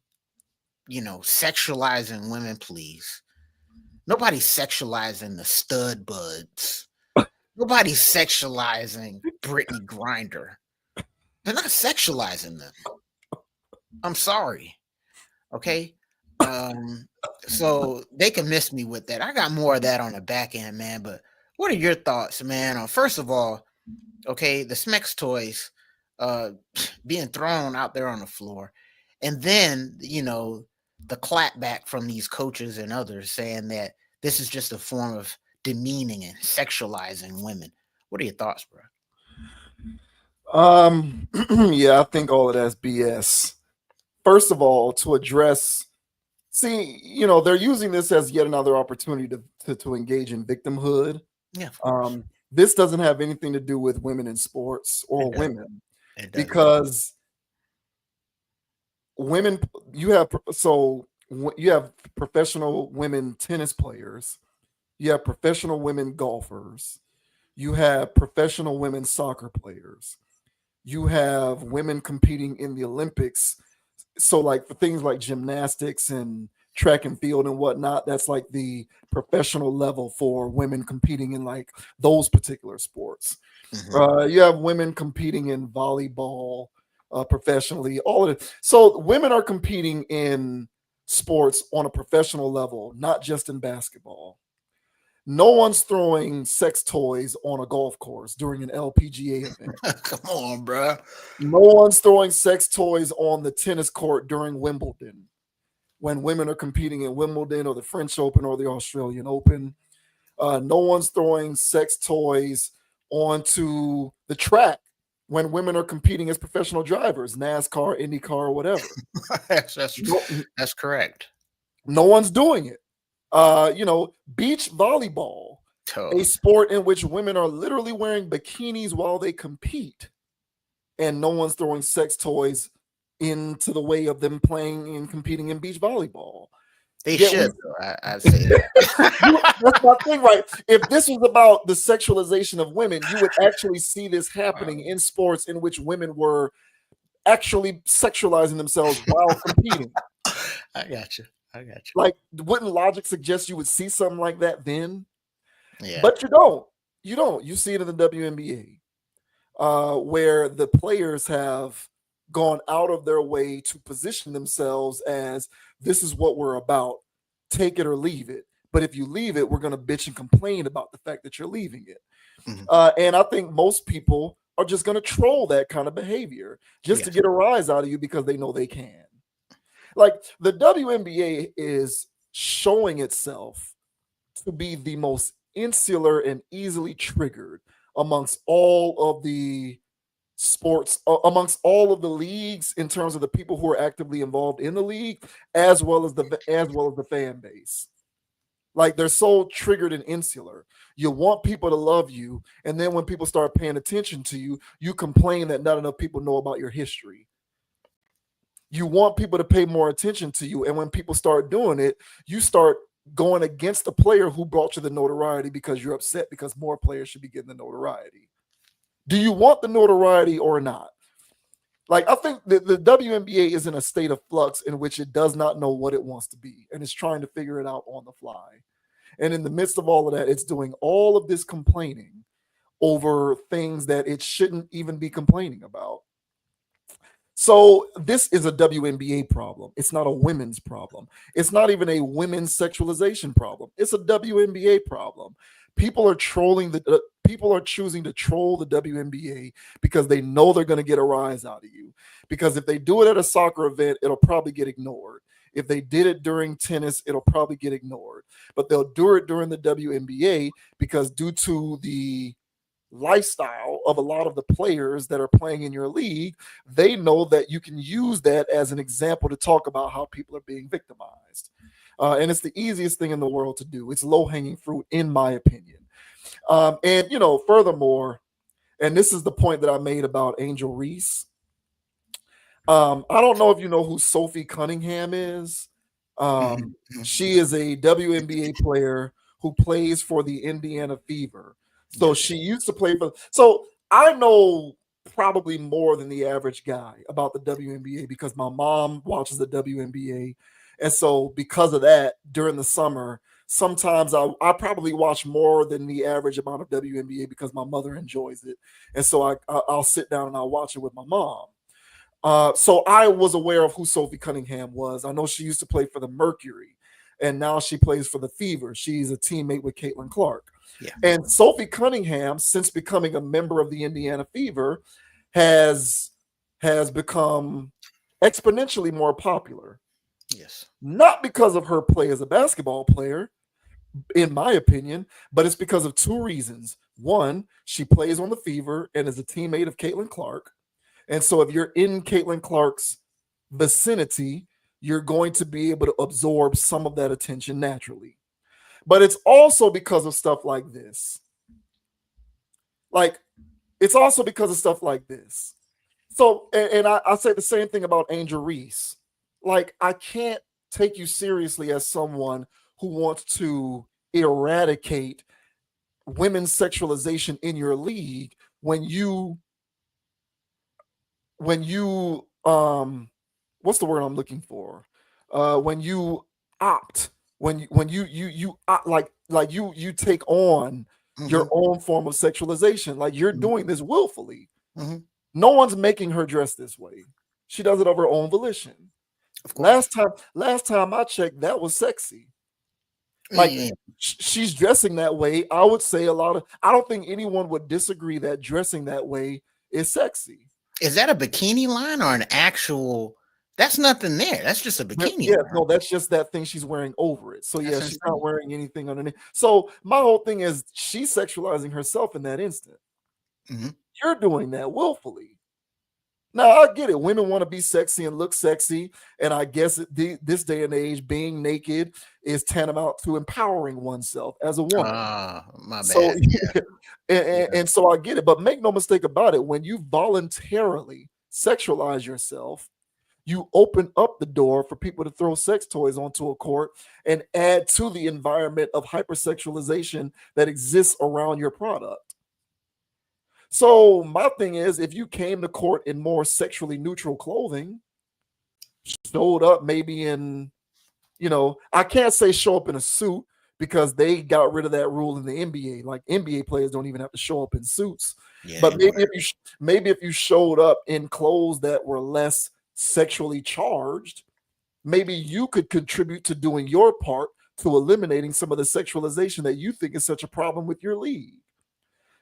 Speaker 3: sexualizing women, please. Nobody's sexualizing the stud buds. Nobody's sexualizing Brittany Griner. They're not sexualizing them. I'm sorry. Okay. So they can miss me with that. I got more of that on the back end, man. But what are your thoughts, man? First of all, okay, the Smex toys. being thrown out there on the floor, and then the clapback from these coaches and others saying that this is just a form of demeaning and sexualizing women. What are your thoughts, bro?
Speaker 1: Yeah, I think all of that's BS. First of all, to address, they're using this as yet another opportunity to engage in victimhood.
Speaker 3: Yeah, of course.
Speaker 1: This doesn't have anything to do with women in sports or
Speaker 3: It does.
Speaker 1: women,
Speaker 3: It does.
Speaker 1: because women, you have professional women tennis players, you have professional women golfers, you have professional women soccer players, you have women competing in the Olympics. So, like, for things like gymnastics and track and field and whatnot, that's like the professional level for women competing in like those particular sports. You have women competing in volleyball professionally, all of it. So women are competing in sports on a professional level, not just in basketball. No one's throwing sex toys on a golf course during an LPGA event.
Speaker 3: Come on, bro.
Speaker 1: No one's throwing sex toys on the tennis court during Wimbledon when women are competing in Wimbledon or the French Open or the Australian Open. No one's throwing sex toys onto the track when women are competing as professional drivers, NASCAR, IndyCar, or whatever.
Speaker 3: That's correct.
Speaker 1: No one's doing it. Beach volleyball, a sport in which women are literally wearing bikinis while they compete, and no one's throwing sex toys into the way of them playing and competing in beach volleyball.
Speaker 3: They should. I'd say that.
Speaker 1: That's my thing, right? If this was about the sexualization of women, you would actually see this happening in sports in which women were actually sexualizing themselves while competing.
Speaker 3: I got you.
Speaker 1: Like, wouldn't logic suggest you would see something like that then?
Speaker 3: Yeah.
Speaker 1: But you don't. You see it in the WNBA, where the players have gone out of their way to position themselves as, this is what we're about. Take it or leave it. But if you leave it, we're going to bitch and complain about the fact that you're leaving it. And I think most people are just going to troll that kind of behavior just to get a rise out of you because they know they can. Like, the WNBA is showing itself to be the most insular and easily triggered amongst all of the sports, amongst all of the leagues, in terms of the people who are actively involved in the league, as well as the fan base. Like, they're so triggered and insular. You want people to love you, and then when people start paying attention to you, you complain that not enough people know about your history. You want people to pay more attention to you, and when people start doing it, you start going against the player who brought you the notoriety because you're upset because more players should be getting the notoriety. Do you want the notoriety or not? Like, I think the WNBA is in a state of flux in which it does not know what it wants to be, and it's trying to figure it out on the fly. And in the midst of all of that, it's doing all of this complaining over things that it shouldn't even be complaining about. So this is a WNBA problem. It's not a women's problem. It's not even a women's sexualization problem. It's a WNBA problem. People are choosing to troll the WNBA because they know they're going to get a rise out of you. Because if they do it at a soccer event, it'll probably get ignored. If they did it during tennis, it'll probably get ignored. But they'll do it during the WNBA because, due to the lifestyle of a lot of the players that are playing in your league, they know that you can use that as an example to talk about how people are being victimized. And it's the easiest thing in the world to do. It's low-hanging fruit, in my opinion. And furthermore, and this is the point that I made about Angel Reese. I don't know if you know who Sophie Cunningham is. She is a WNBA player who plays for the Indiana Fever. So she used to play for. So I know probably more than the average guy about the WNBA because my mom watches the WNBA. And so because of that, during the summer, sometimes I probably watch more than the average amount of WNBA because my mother enjoys it. And so I'll sit down and I'll watch it with my mom. So I was aware of who Sophie Cunningham was. I know she used to play for the Mercury, and now she plays for the Fever. She's a teammate with Caitlin Clark.
Speaker 3: Yeah.
Speaker 1: And Sophie Cunningham, since becoming a member of the Indiana Fever, has has become exponentially more popular.
Speaker 3: Yes.
Speaker 1: Not because of her play as a basketball player, in my opinion, but it's because of two reasons. One, she plays on the Fever and is a teammate of Caitlin Clark. And so if you're in Caitlin Clark's vicinity, you're going to be able to absorb some of that attention naturally. But it's also because of stuff like this. Like, it's also because of stuff like this. So, and I say the same thing about Angel Reese. Like, I can't take you seriously as someone who wants to eradicate women's sexualization in your league when you what's the word I'm looking for? When you opt, when you opt, like you take on your
Speaker 3: Mm-hmm.
Speaker 1: own form of sexualization, like you're
Speaker 3: Mm-hmm.
Speaker 1: doing this willfully.
Speaker 3: Mm-hmm.
Speaker 1: No one's making her dress this way. She does it of her own volition.
Speaker 3: Of course.
Speaker 1: Last time I checked, that was sexy. Like
Speaker 3: Yeah.
Speaker 1: she's dressing that way. I would say I don't think anyone would disagree that dressing that way is sexy.
Speaker 3: Is that a bikini line or an actual? That's nothing there. That's just a bikini
Speaker 1: Yeah,
Speaker 3: line.
Speaker 1: no, that's just that thing she's wearing over it. So yeah,
Speaker 3: That's
Speaker 1: she's not
Speaker 3: insane.
Speaker 1: wearing anything underneath. So my whole thing is she's sexualizing herself in that instant.
Speaker 3: Mm-hmm.
Speaker 1: You're doing that willfully. Now I get it. Women want to be sexy and look sexy, and I guess this day and age, being naked is tantamount to empowering oneself as a woman.
Speaker 3: Ah, my
Speaker 1: So,
Speaker 3: bad. Yeah. Yeah.
Speaker 1: and so I get it, but make no mistake about it. When you voluntarily sexualize yourself, you open up the door for people to throw sex toys onto a court and add to the environment of hypersexualization that exists around your product. So my thing is, if you came to court in more sexually neutral clothing, showed up maybe in, I can't say show up in a suit because they got rid of that rule in the NBA. Like NBA players don't even have to show up in suits.
Speaker 3: Yeah.
Speaker 1: But maybe
Speaker 3: Anywhere.
Speaker 1: maybe if you showed up in clothes that were less sexually charged, maybe you could contribute to doing your part to eliminating some of the sexualization that you think is such a problem with your league.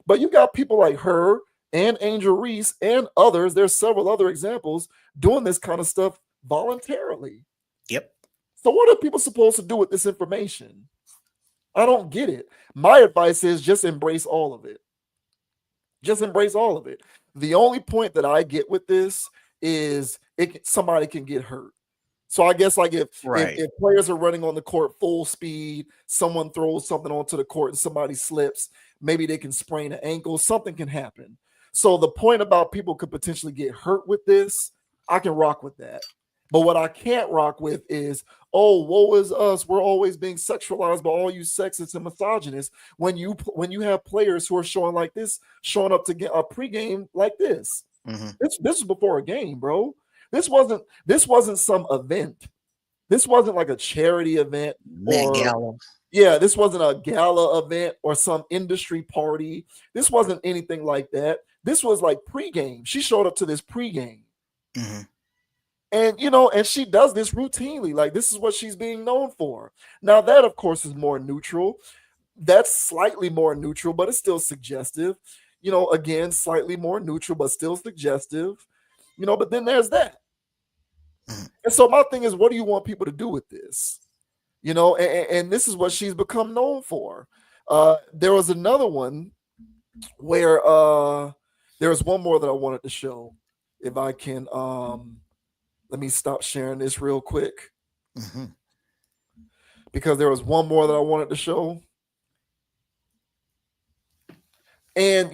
Speaker 1: But you got people like her and Angel Reese and others. There's several other examples doing this kind of stuff voluntarily.
Speaker 3: Yep.
Speaker 1: So what are people supposed to do with this information? I don't get it. My advice is just embrace all of it. Just embrace all of it. The only point that I get with this is somebody can get hurt. So I guess like if, if
Speaker 3: Right.
Speaker 1: if players are running on the court full speed, someone throws something onto the court and somebody slips, maybe they can sprain an ankle, something can happen. So the point about people could potentially get hurt with this, I can rock with that. But what I can't rock with is, oh, woe is us. We're always being sexualized by all you sexists and misogynists. When you have players who are showing like this, showing up to get a pregame like this.
Speaker 3: Mm-hmm.
Speaker 1: This is before a game, bro. This wasn't some event. This wasn't like a charity event
Speaker 3: Met
Speaker 1: or
Speaker 3: Gala.
Speaker 1: yeah, this wasn't a gala event or some industry party. This wasn't anything like that. This was like pregame. She showed up to this pregame.
Speaker 3: Mm-hmm.
Speaker 1: And and she does this routinely. Like this is what she's being known for. Now that of course is more neutral. That's slightly more neutral, but it's still suggestive. Again, slightly more neutral, but still suggestive. But then there's that.
Speaker 3: Mm-hmm.
Speaker 1: And so my thing is, what do you want people to do with this? And this is what she's become known for. There was another one where there was one more that I wanted to show. If I can let me stop sharing this real quick
Speaker 3: Mm-hmm.
Speaker 1: because there was one more that I wanted to show. And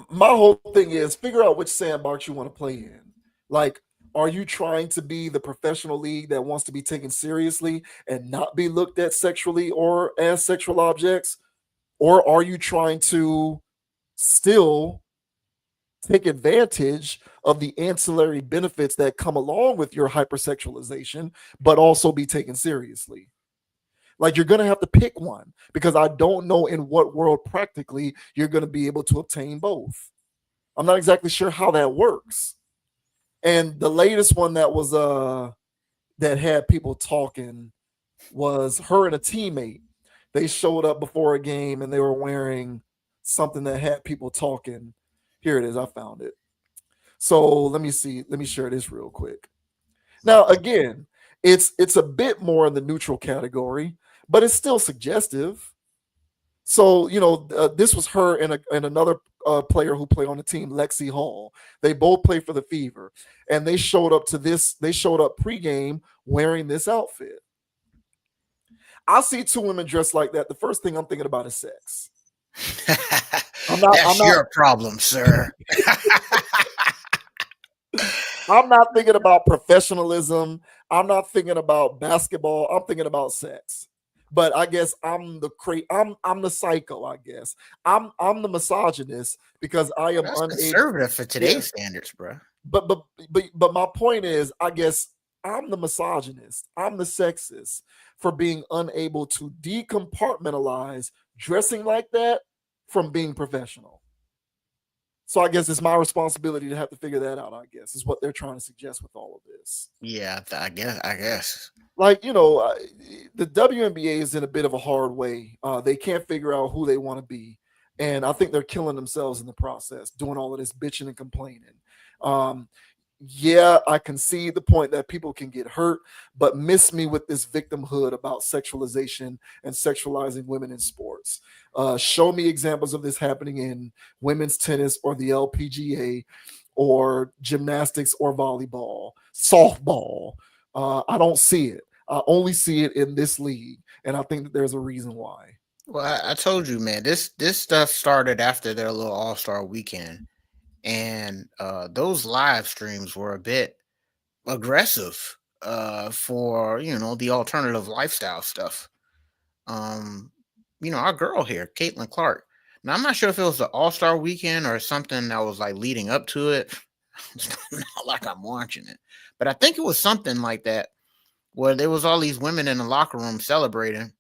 Speaker 1: my whole thing is figure out which sandbox you want to play in. Like, are you trying to be the professional league that wants to be taken seriously and not be looked at sexually or as sexual objects? Or are you trying to still take advantage of the ancillary benefits that come along with your hypersexualization, but also be taken seriously? Like you're going to have to pick one because I don't know in what world practically you're going to be able to obtain both. I'm not exactly sure how that works. And the latest one that was that had people talking was her and a teammate. They showed up before a game and they were wearing something that had people talking. Here it is. I found it. So let me see. Let me share this real quick. Now, again, it's a bit more in the neutral category, but it's still suggestive. So this was her and another player who played on the team, Lexi Hall. They both played for the Fever, and they showed up to this. They showed up pregame wearing this outfit. I see two women dressed like that. The first thing I'm thinking about is sex. I'm not. I'm
Speaker 3: That's
Speaker 1: not.
Speaker 3: your problem, sir.
Speaker 1: I'm not thinking about professionalism. I'm not thinking about basketball. I'm thinking about sex. But I guess I'm the psycho. I guess I'm the misogynist because I am
Speaker 3: That's
Speaker 1: unable.
Speaker 3: conservative for today's
Speaker 1: Yes,
Speaker 3: standards, bro.
Speaker 1: but my point is, I guess I'm the misogynist. I'm the sexist for being unable to decompartmentalize dressing like that from being professional. So I guess it's my responsibility to have to figure that out. I guess is what they're trying to suggest with all of this.
Speaker 3: Yeah, I guess. I guess.
Speaker 1: Like the WNBA is in a bit of a hard way. They can't figure out who they want to be, and I think they're killing themselves in the process, doing all of this bitching and complaining. Um, yeah, I can see the point that people can get hurt, but miss me with this victimhood about sexualization and sexualizing women in sports. Show me examples of this happening in women's tennis or the LPGA or gymnastics or volleyball, softball. I don't see it. I only see it in this league, and I think that there's a reason why.
Speaker 3: Well, I told you, man. This stuff started after their little All-Star weekend, and those live streams were a bit aggressive for the alternative lifestyle stuff. Our girl here, Caitlin Clark. Now I'm not sure if it was the All-Star weekend or something that was like leading up to it. It's not like I'm watching it, but I think it was something like that where there was all these women in the locker room celebrating,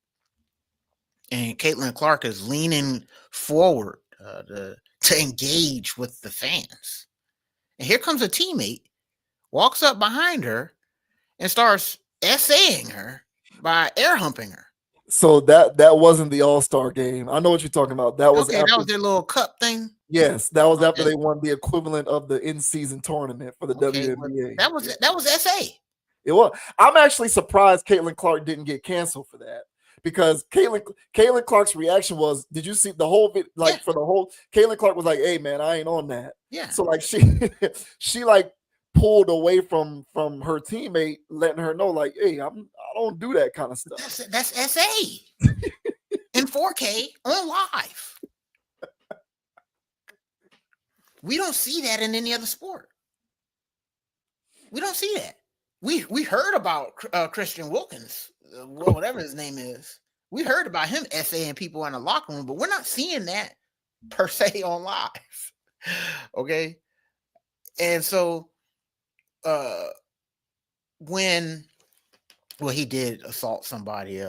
Speaker 3: and Caitlin Clark is leaning forward to engage with the fans. And here comes a teammate, walks up behind her, and starts essaying her by air humping her.
Speaker 1: So that wasn't the All-Star game. I know what you're talking about. That was
Speaker 3: Okay, that
Speaker 1: after.
Speaker 3: was their little cup thing.
Speaker 1: Yes, that was after
Speaker 3: Okay,
Speaker 1: they won the equivalent of the in-season tournament for the
Speaker 3: okay, but
Speaker 1: WNBA.
Speaker 3: that was SA.
Speaker 1: It was. I'm actually surprised Caitlin Clark didn't get canceled for that because Caitlin Clark's reaction was, "Did you see the whole bit? Like
Speaker 3: Yeah,
Speaker 1: for the whole?" Caitlin Clark was like, "Hey man, I ain't on that."
Speaker 3: yeah.
Speaker 1: So like she like pulled away from her teammate, letting her know like, "Hey, I don't do that kind of stuff."
Speaker 3: That's SA in 4K on live. We don't see that in any other sport. We don't see that. We heard about Christian Wilkins, whatever his name is. We heard about him essaying people in the locker room, but we're not seeing that per se on live. Okay, and so when he did assault somebody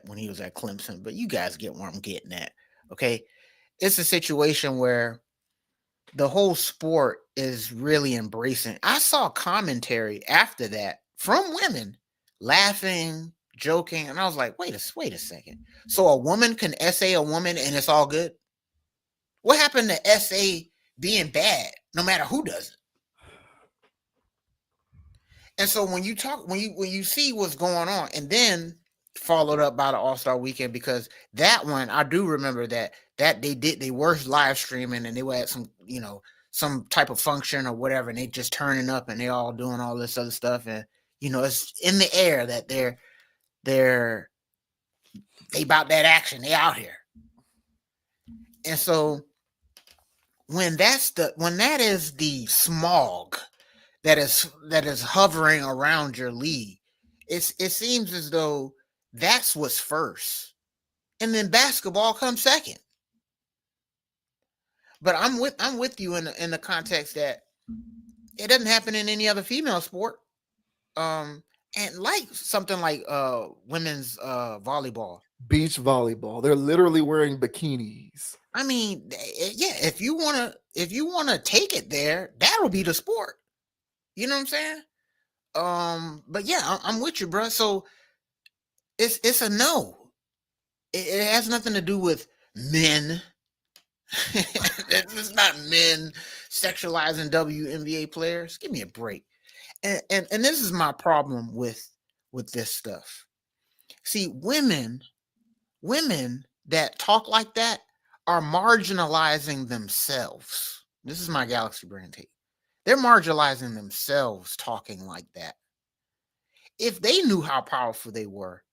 Speaker 3: when he was at Clemson, but you guys get where I'm getting at. Okay, it's a situation where the whole sport is really embracing. I saw commentary after that from women laughing, joking, and I was like, wait a second. So a woman can essay a woman and it's all good? What happened to essay being bad no matter who does it? And so when you see what's going on, and then followed up by the All-Star weekend, because that one I do remember that they were live streaming and they were at some type of function or whatever, and they just turning up and they all doing all this other stuff, and it's in the air that they about that action, they out here. And so when that is the smog that is hovering around your league, it seems as though that's what's first, and then basketball comes second. But I'm with you in the context that it doesn't happen in any other female sport. And like something like women's volleyball,
Speaker 1: Beach volleyball. They're literally wearing bikinis.
Speaker 3: I mean, yeah, if you wanna take it there, that'll be the sport. You know what I'm saying? But yeah, I'm with you, bro. So it's a no. It has nothing to do with men. It's not men sexualizing WNBA players. Give me a break. And this is my problem with this stuff. See, women that talk like that are marginalizing themselves. This is my Galaxy Brand take. They're marginalizing themselves talking like that. If they knew how powerful they were,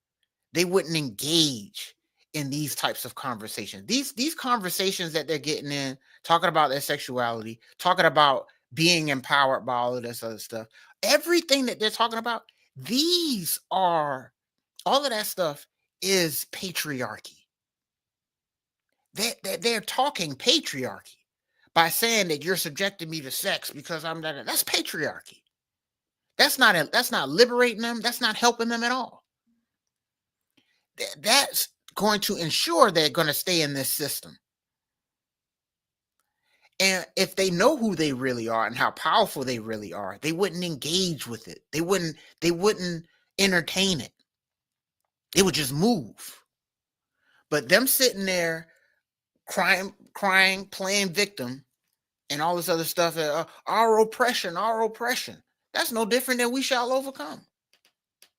Speaker 3: they wouldn't engage in these types of conversations. These conversations that they're getting in, talking about their sexuality, talking about being empowered by all of this other stuff, everything that they're talking about, all of that stuff is patriarchy. They're talking patriarchy by saying that you're subjecting me to sex because I'm not. That's patriarchy. That's not liberating them. That's not helping them at all. That's going to ensure they're going to stay in this system. And if they know who they really are and how powerful they really are, they wouldn't engage with it. They wouldn't entertain it. They would just move. But them sitting there crying, playing victim, and all this other stuff, our oppression. That's no different than we shall overcome.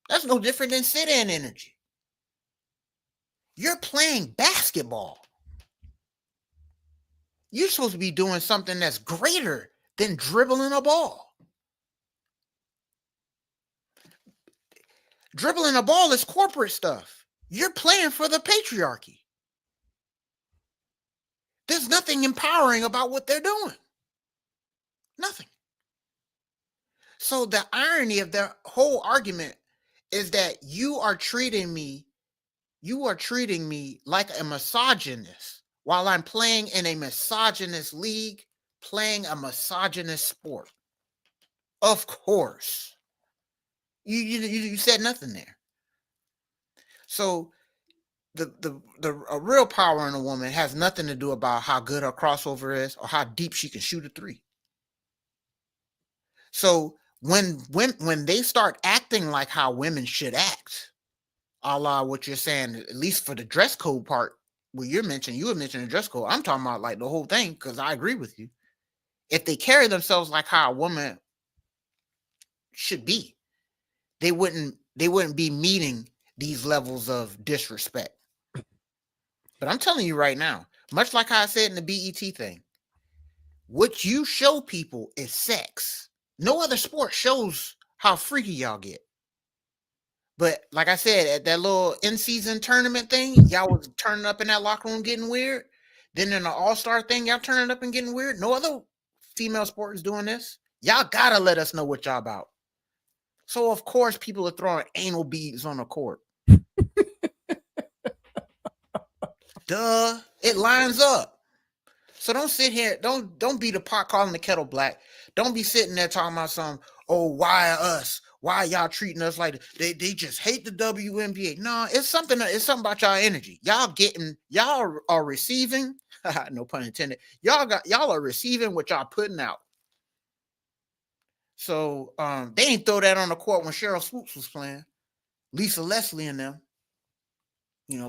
Speaker 3: That's no different than sit-in energy. You're playing basketball. You're supposed to be doing something that's greater than dribbling a ball. Dribbling a ball is corporate stuff. You're playing for the patriarchy. There's nothing empowering about what they're doing. Nothing. So the irony of their whole argument is that you are treating me like a misogynist while I'm playing in a misogynist league, playing a misogynist sport. Of course. You said nothing there. So a real power in a woman has nothing to do about how good her crossover is or how deep she can shoot a three. So when they start acting like how women should act, a la what you're saying, at least for the dress code part, where you were mentioning the dress code, I'm talking about like the whole thing, because I agree with you. If they carry themselves like how a woman should be, they wouldn't be meeting these levels of disrespect. But I'm telling you right now, much like how I said in the BET thing, what you show people is sex. No other sport shows how freaky y'all get. But like I said, at that little in-season tournament thing, y'all was turning up in that locker room getting weird. Then in the all-star thing, y'all turning up and getting weird. No other female sport is doing this. Y'all gotta let us know what y'all about. So of course people are throwing anal beads on the court. Duh, it lines up. So don't sit here, don't be the pot calling the kettle black. Don't be sitting there talking about something, oh, why us? Why y'all treating us like they just hate the WNBA? No, it's something about y'all energy. Y'all are receiving, no pun intended. Y'all are receiving what y'all putting out. So they ain't throw that on the court when Cheryl Swoops was playing. Lisa Leslie and them.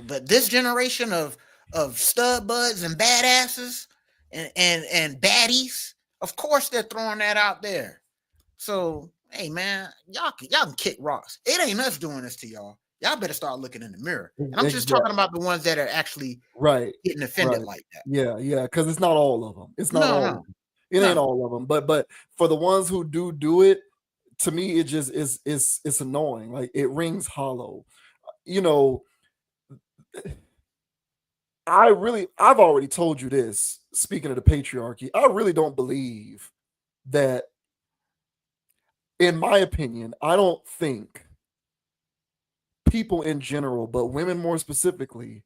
Speaker 3: But this generation of stud buds and badasses and baddies, of course they're throwing that out there. So hey man, y'all can kick rocks. It ain't us doing this to y'all. Y'all better start looking in the mirror. And I'm just talking about the ones that are actually getting offended like that.
Speaker 1: Yeah, because it's not all of them. It's not all of them. It ain't all of them. But for the ones who do it, to me, it just it's annoying. Like it rings hollow. I've already told you this, speaking of the patriarchy, I really don't believe that, in my opinion, I don't think people in general, but women more specifically,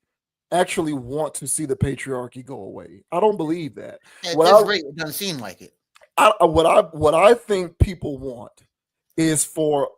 Speaker 1: actually want to see the patriarchy go away. I don't believe that.
Speaker 3: At this rate, it doesn't seem like it.
Speaker 1: What I think people want is for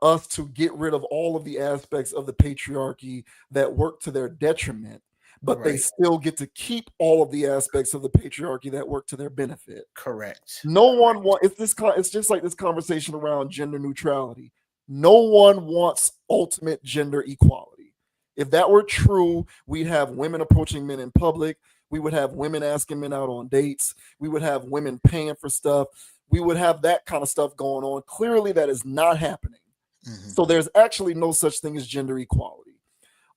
Speaker 1: us to get rid of all of the aspects of the patriarchy that work to their detriment, but they still get to keep all of the aspects of the patriarchy that work to their benefit.
Speaker 3: Correct.
Speaker 1: No one wants it's just like this conversation around gender neutrality. No one wants ultimate gender equality. If that were true, we'd have women approaching men in public. We would have women asking men out on dates. We would have women paying for stuff. We would have that kind of stuff going on. Clearly, that is not happening.
Speaker 3: Mhm.
Speaker 1: So there's actually no such thing as gender equality.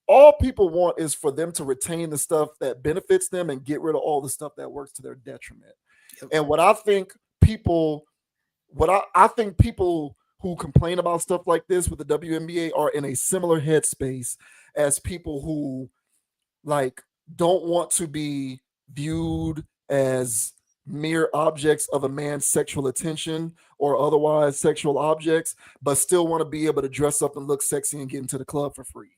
Speaker 1: All people want is for them to retain the stuff that benefits them and get rid of all the stuff that works to their detriment.
Speaker 3: Yep.
Speaker 1: And what I think people who complain about stuff like this with the WNBA are in a similar headspace as people who like don't want to be viewed as mere objects of a man's sexual attention or otherwise sexual objects, but still want to be able to dress up and look sexy and get into the club for free.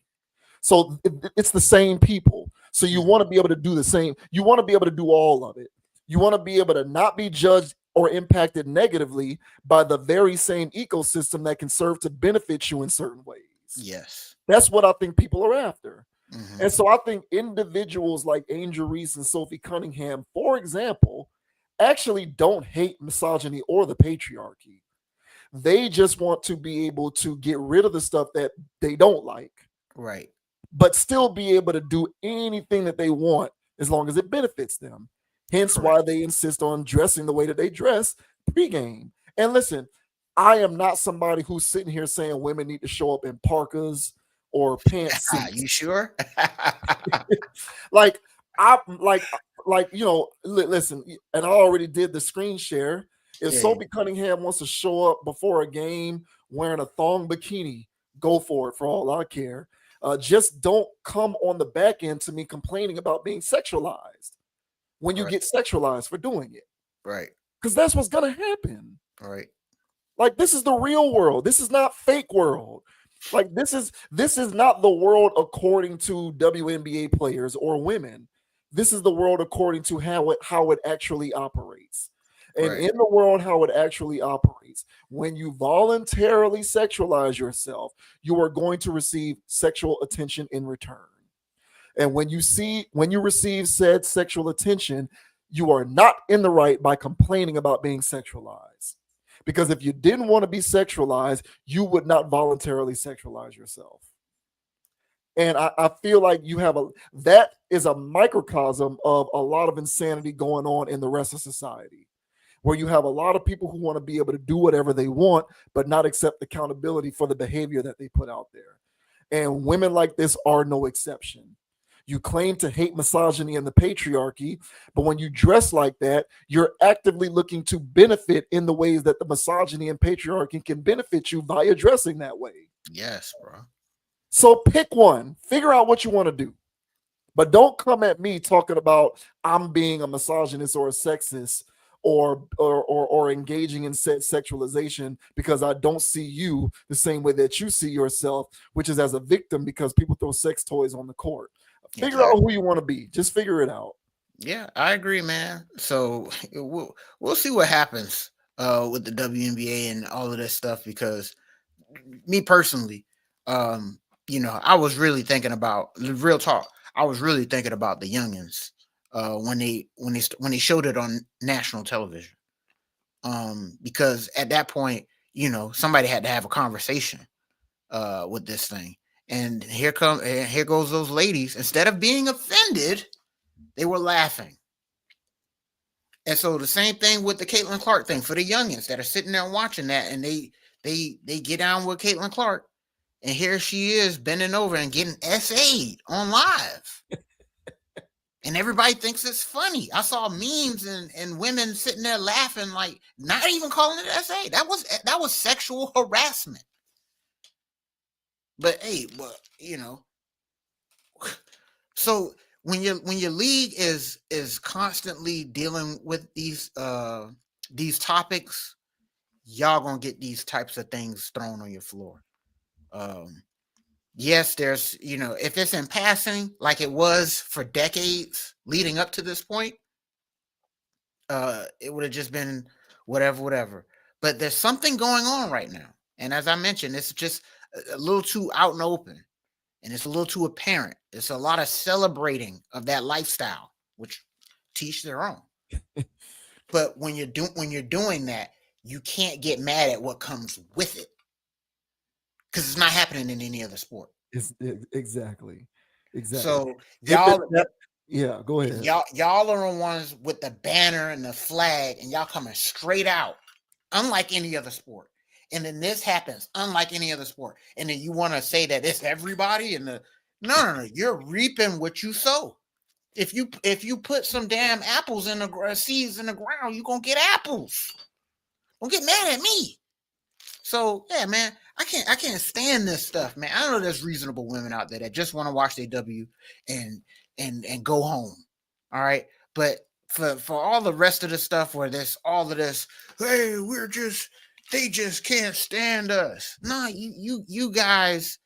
Speaker 1: So it's the same people. So you
Speaker 3: Mhm.
Speaker 1: want to be able to do the same. You want to be able to do all of it. You want to be able to not be judged or impacted negatively by the very same ecosystem that can serve to benefit you in certain ways.
Speaker 3: Yes.
Speaker 1: That's what I think people are after.
Speaker 3: Mhm.
Speaker 1: And so I think individuals like Angel Reese and Sophie Cunningham, for example, actually don't hate misogyny or the patriarchy. They just want to be able to get rid of the stuff that they don't like,
Speaker 3: Right.
Speaker 1: but still be able to do anything that they want as long as it benefits them. Hence why
Speaker 3: Correct.
Speaker 1: they insist on dressing the way that they dress pregame. And listen, I am not somebody who's sitting here saying women need to show up in parkas or pantsuits.
Speaker 3: You sure?
Speaker 1: like I listen, and I already did the screen share. If
Speaker 3: Yeah.
Speaker 1: Sophie Cunningham wants to show up before a game wearing a thong bikini, go for it for all I care. Just don't come on the back end to me complaining about being sexualized when you
Speaker 3: Right.
Speaker 1: get sexualized for doing it.
Speaker 3: Right.
Speaker 1: Because that's what's gonna happen.
Speaker 3: Right.
Speaker 1: Like this is the real world. This is not fake world. Like this is not the world according to WNBA players or women. This is the world according to how it actually operates. And
Speaker 3: Right.
Speaker 1: in the world how it actually operates, when you voluntarily sexualize yourself, you are going to receive sexual attention in return. And when you receive said sexual attention, you are not in the right by complaining about being sexualized. Because if you didn't want to be sexualized, you would not voluntarily sexualize yourself. And I feel like that is a microcosm of a lot of insanity going on in the rest of society, where you have a lot of people who want to be able to do whatever they want, but not accept accountability for the behavior that they put out there. And women like this are no exception. You claim to hate misogyny and the patriarchy, but when you dress like that, you're actively looking to benefit in the ways that the misogyny and patriarchy can benefit you via dressing that way.
Speaker 3: Yes, bro.
Speaker 1: So pick one, figure out what you want to do. But don't come at me talking about I'm being a misogynist or a sexist or engaging in sexualization because I don't see you the same way that you see yourself, which is as a victim because people throw sex toys on the court. Figure out who you want to be. Just figure it out.
Speaker 3: Yeah, I agree, man. So we'll see what happens with the WNBA and all of this stuff because me personally, I was really thinking about real talk. I was really thinking about the youngins when they showed it on national television. Because at that point, somebody had to have a conversation with this thing. And here goes those ladies. Instead of being offended, they were laughing. And so the same thing with the Caitlin Clark thing for the youngins that are sitting there watching that, and they get down with Caitlin Clark, and here she is bending over and getting SA'd on live. And everybody thinks it's funny. I saw memes and women sitting there laughing, like not even calling it SA. That was sexual harassment. But hey, so when your league is constantly dealing with these topics, y'all gonna get these types of things thrown on your floor. Yes, there's if it's in passing like it was for decades leading up to this point, it would have just been whatever. But there's something going on right now, and as I mentioned, it's just a little too out and open. And it's a little too apparent. It's a lot of celebrating of that lifestyle, which teach their own. But when you're doing that, you can't get mad at what comes with it because it's not happening in any other sport.
Speaker 1: Exactly.
Speaker 3: So
Speaker 1: If it,
Speaker 3: y'all,
Speaker 1: Yeah, go ahead.
Speaker 3: Y'all are the ones with the banner and the flag, and y'all coming straight out, unlike any other sport. And then this happens, unlike any other sport. And then you want to say that it's everybody and the no, you're reaping what you sow. If you put some damn apples in the seeds in the ground, you're gonna get apples. Don't get mad at me. So yeah, man, I can't stand this stuff, man. I know there's reasonable women out there that just want to watch their W and go home. All right. But for all the rest of the stuff where there's all of this, hey, they just can't stand us. No, you guys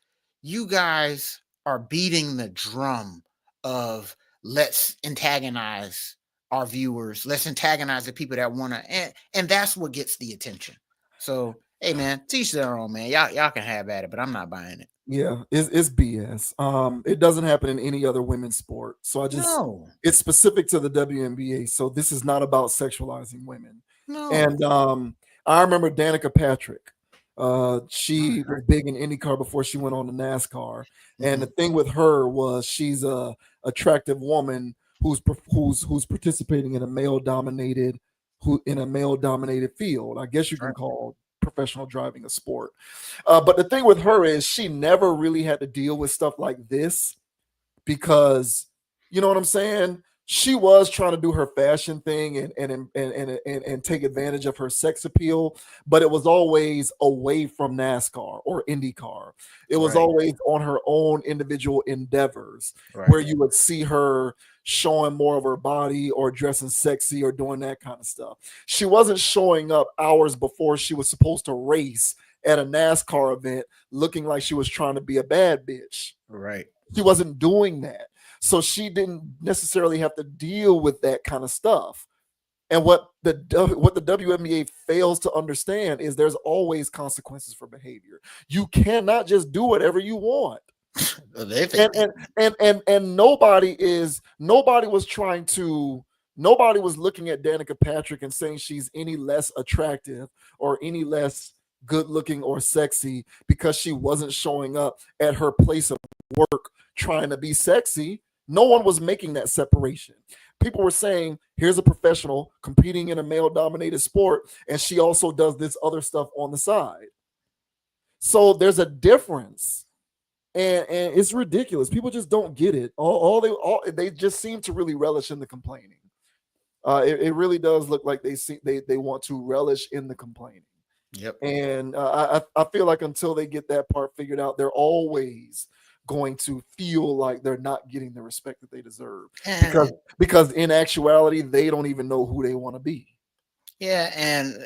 Speaker 3: are beating the drum of let's antagonize our viewers, let's antagonize the people that want to, and that's what gets the attention. So hey man, teach their own, man. Y'all can have at it, but I'm not buying it.
Speaker 1: Yeah, it's BS. It doesn't happen in any other women's sport. So
Speaker 3: No.
Speaker 1: it's specific to the WNBA. So this is not about sexualizing women.
Speaker 3: No.
Speaker 1: And I remember Danica Patrick. She was big in IndyCar before she went on to NASCAR. And the thing with her was she's a attractive woman who's participating in a male dominated field. I guess you can call professional driving a sport. But the thing with her is she never really had to deal with stuff like this because, you know what I'm saying? She was trying to do her fashion thing and take advantage of her sex appeal, but it was always away from NASCAR or IndyCar. It was always on her own individual endeavors where you would see her showing more of her body or dressing sexy or doing that kind of stuff. She wasn't showing up hours before she was supposed to race at a NASCAR event looking like she was trying to be a bad bitch.
Speaker 3: Right.
Speaker 1: She wasn't doing that. So she didn't necessarily have to deal with that kind of stuff. And what the WNBA fails to understand is there's always consequences for behavior. You cannot just do whatever you want. And nobody was looking at Danica Patrick and saying she's any less attractive or any less good looking or sexy because she wasn't showing up at her place of work trying to be sexy. No one was making that separation. People were saying, here's a professional competing in a male dominated sport, and she also does this other stuff on the side. So there's a difference. And it's ridiculous. People just don't get it. They just seem to really relish in the complaining. It really does look like they want to relish in the complaining.
Speaker 3: Yep.
Speaker 1: And I feel like until they get that part figured out, they're always going to feel like they're not getting the respect that they deserve because in actuality they don't even know who they want to be.
Speaker 3: Yeah, and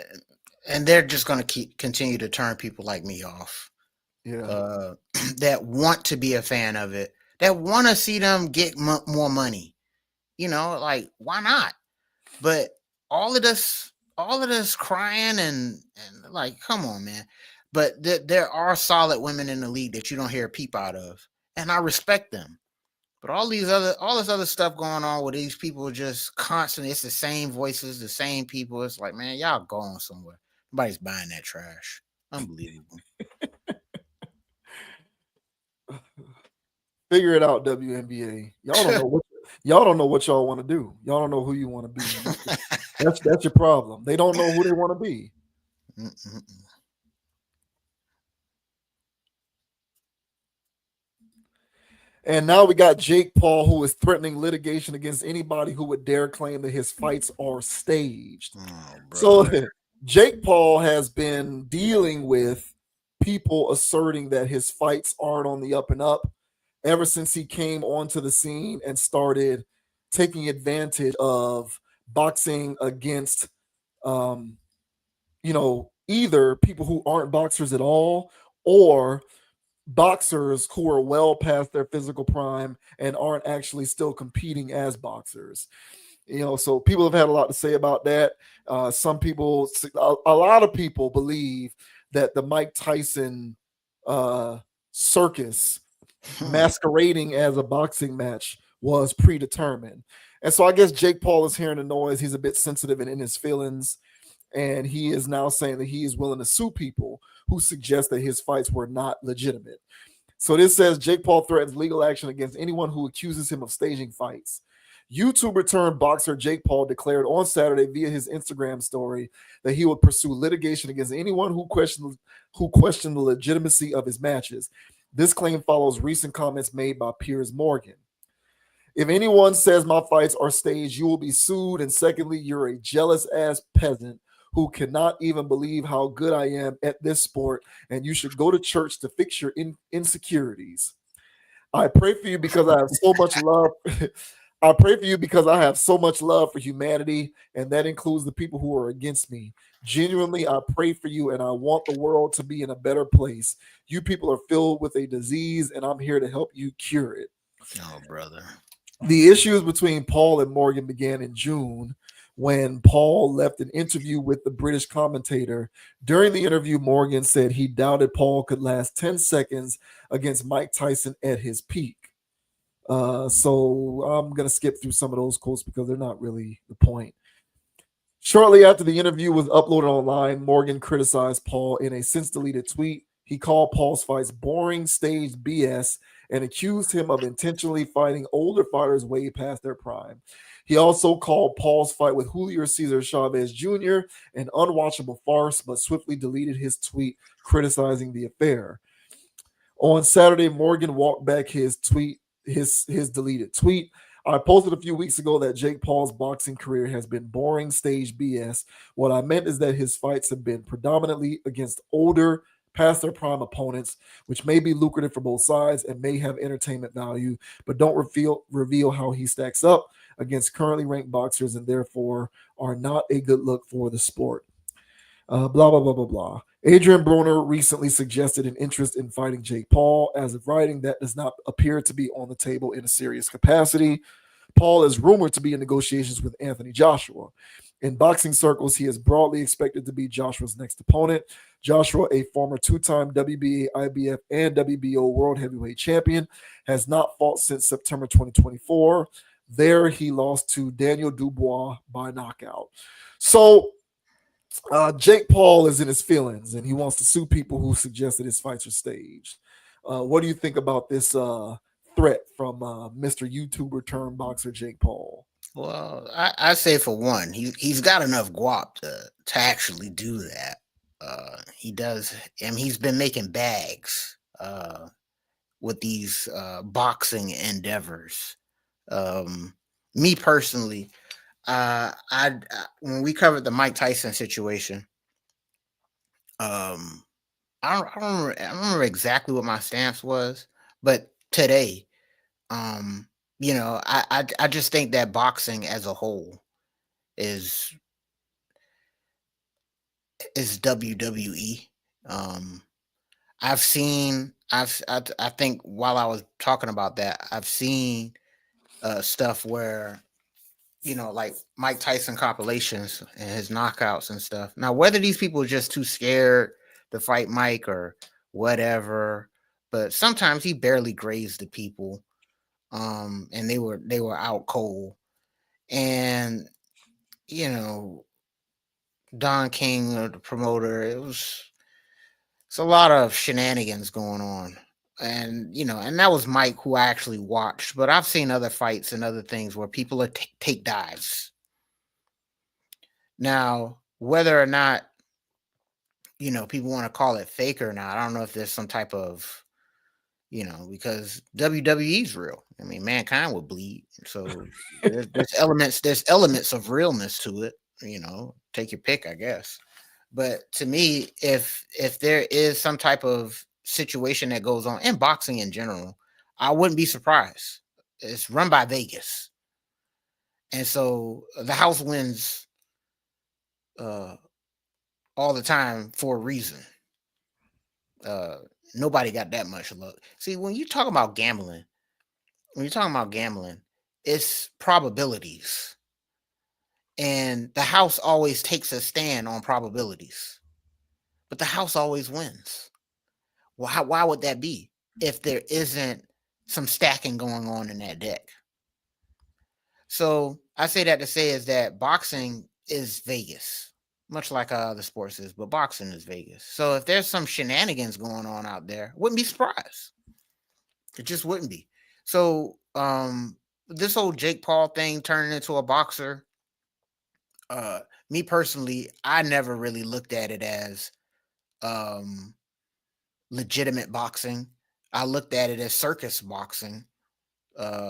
Speaker 3: they're just going to continue to turn people like me off.
Speaker 1: Yeah,
Speaker 3: that want to be a fan of it, that want to see them get more money. You know, like why not? But all of this crying and like, come on, man. But there are solid women in the league that you don't hear a peep out of, and I respect them. But all this other stuff going on with these people just constantly, it's the same voices, the same people. It's like, man, y'all going somewhere. Nobody's buying that trash. Unbelievable.
Speaker 1: Figure it out, WNBA. Y'all don't know what y'all want to do. Y'all don't know who you want to be. That's your problem. They don't know who they want to be. And now we got Jake Paul, who is threatening litigation against anybody who would dare claim that his fights are staged. So Jake Paul has been dealing with people asserting that his fights aren't on the up and up ever since he came onto the scene and started taking advantage of boxing against, either people who aren't boxers at all or boxers who are well past their physical prime and aren't actually still competing as boxers. So people have had a lot to say about that. A lot of people believe that the Mike Tyson circus masquerading as a boxing match was predetermined. And so I guess Jake Paul is hearing the noise. He's a bit sensitive and in his feelings. And he is now saying that he is willing to sue people who suggest that his fights were not legitimate. So this says Jake Paul threatens legal action against anyone who accuses him of staging fights. YouTuber turned boxer Jake Paul declared on Saturday via his Instagram story that he would pursue litigation against anyone who questioned the legitimacy of his matches. This claim follows recent comments made by Piers Morgan. If anyone says my fights are staged, you will be sued. And secondly, you're a jealous ass peasant who cannot even believe how good I am at this sport, and you should go to church to fix your insecurities. I pray for you because I have so much love. I pray for you because I have so much love for humanity, and that includes the people who are against me. Genuinely, I pray for you, and I want the world to be in a better place. You people are filled with a disease, and I'm here to help you cure it.
Speaker 3: Oh, brother.
Speaker 1: The issues between Paul and Morgan began in June when Paul left an interview with the British commentator. During the interview, Morgan said he doubted Paul could last 10 seconds against Mike Tyson at his peak. So I'm going to skip through some of those quotes because they're not really the point. Shortly after the interview was uploaded online, Morgan criticized Paul in a since deleted tweet. He called Paul's fights boring, staged BS and accused him of intentionally fighting older fighters way past their prime. He also called Paul's fight with Julio Cesar Chavez Jr. an unwatchable farce, but swiftly deleted his tweet criticizing the affair. On Saturday, Morgan walked back his tweet, his deleted tweet. I posted a few weeks ago that Jake Paul's boxing career has been boring stage BS. What I meant is that his fights have been predominantly against older, past their prime opponents, which may be lucrative for both sides and may have entertainment value, but don't reveal how he stacks up against currently ranked boxers and therefore are not a good look for the sport. Blah, blah, blah, blah, blah. Adrian Broner recently suggested an interest in fighting Jake Paul. As of writing, that does not appear to be on the table in a serious capacity. Paul is rumored to be in negotiations with Anthony Joshua. In boxing circles, he is broadly expected to be Joshua's next opponent. Joshua, a former two-time WBA, IBF, and WBO world heavyweight champion, has not fought since September 2024. There, he lost to Daniel Dubois by knockout. So, Jake Paul is in his feelings, and he wants to sue people who suggested his fights are staged. What do you think about this threat from Mr. YouTuber turned boxer Jake Paul?
Speaker 3: Well, I say for one, he's got enough guap to actually do that. He does, and he's been making bags with these boxing endeavors. Me personally, I when we covered the Mike Tyson situation, I don't remember exactly what my stance was, but today, I just think that boxing as a whole is WWE. I've seen I think while I was talking about that, I've seen stuff where like Mike Tyson compilations and his knockouts and stuff. Now, whether these people are just too scared to fight Mike or whatever, but sometimes he barely grazed the people, and they were out cold. And you know, Don King, the promoter, it's a lot of shenanigans going on. And and that was Mike, who I actually watched, but I've seen other fights and other things where people are take dives. Now, whether or not people want to call it fake or not, I don't know if there's some type of because WWE's real. I mean, mankind would bleed, so there's elements of realness to it. Take your pick, I guess. But to me, if there is some type of situation that goes on in boxing in general, I wouldn't be surprised. It's run by Vegas, and so the house wins all the time for a reason. Uh, Nobody got that much luck. See, when you're talking about gambling, it's probabilities, and the house always takes a stand on probabilities, but the house always wins. Well, why would that be if there isn't some stacking going on in that deck? So I say that to say is that boxing is Vegas, much like other sports is, but boxing is Vegas. So if there's some shenanigans going on out there, wouldn't be surprised. It just wouldn't be. So this whole Jake Paul thing turning into a boxer, uh me personally, I never really looked at it as um legitimate boxing. I looked at it as circus boxing,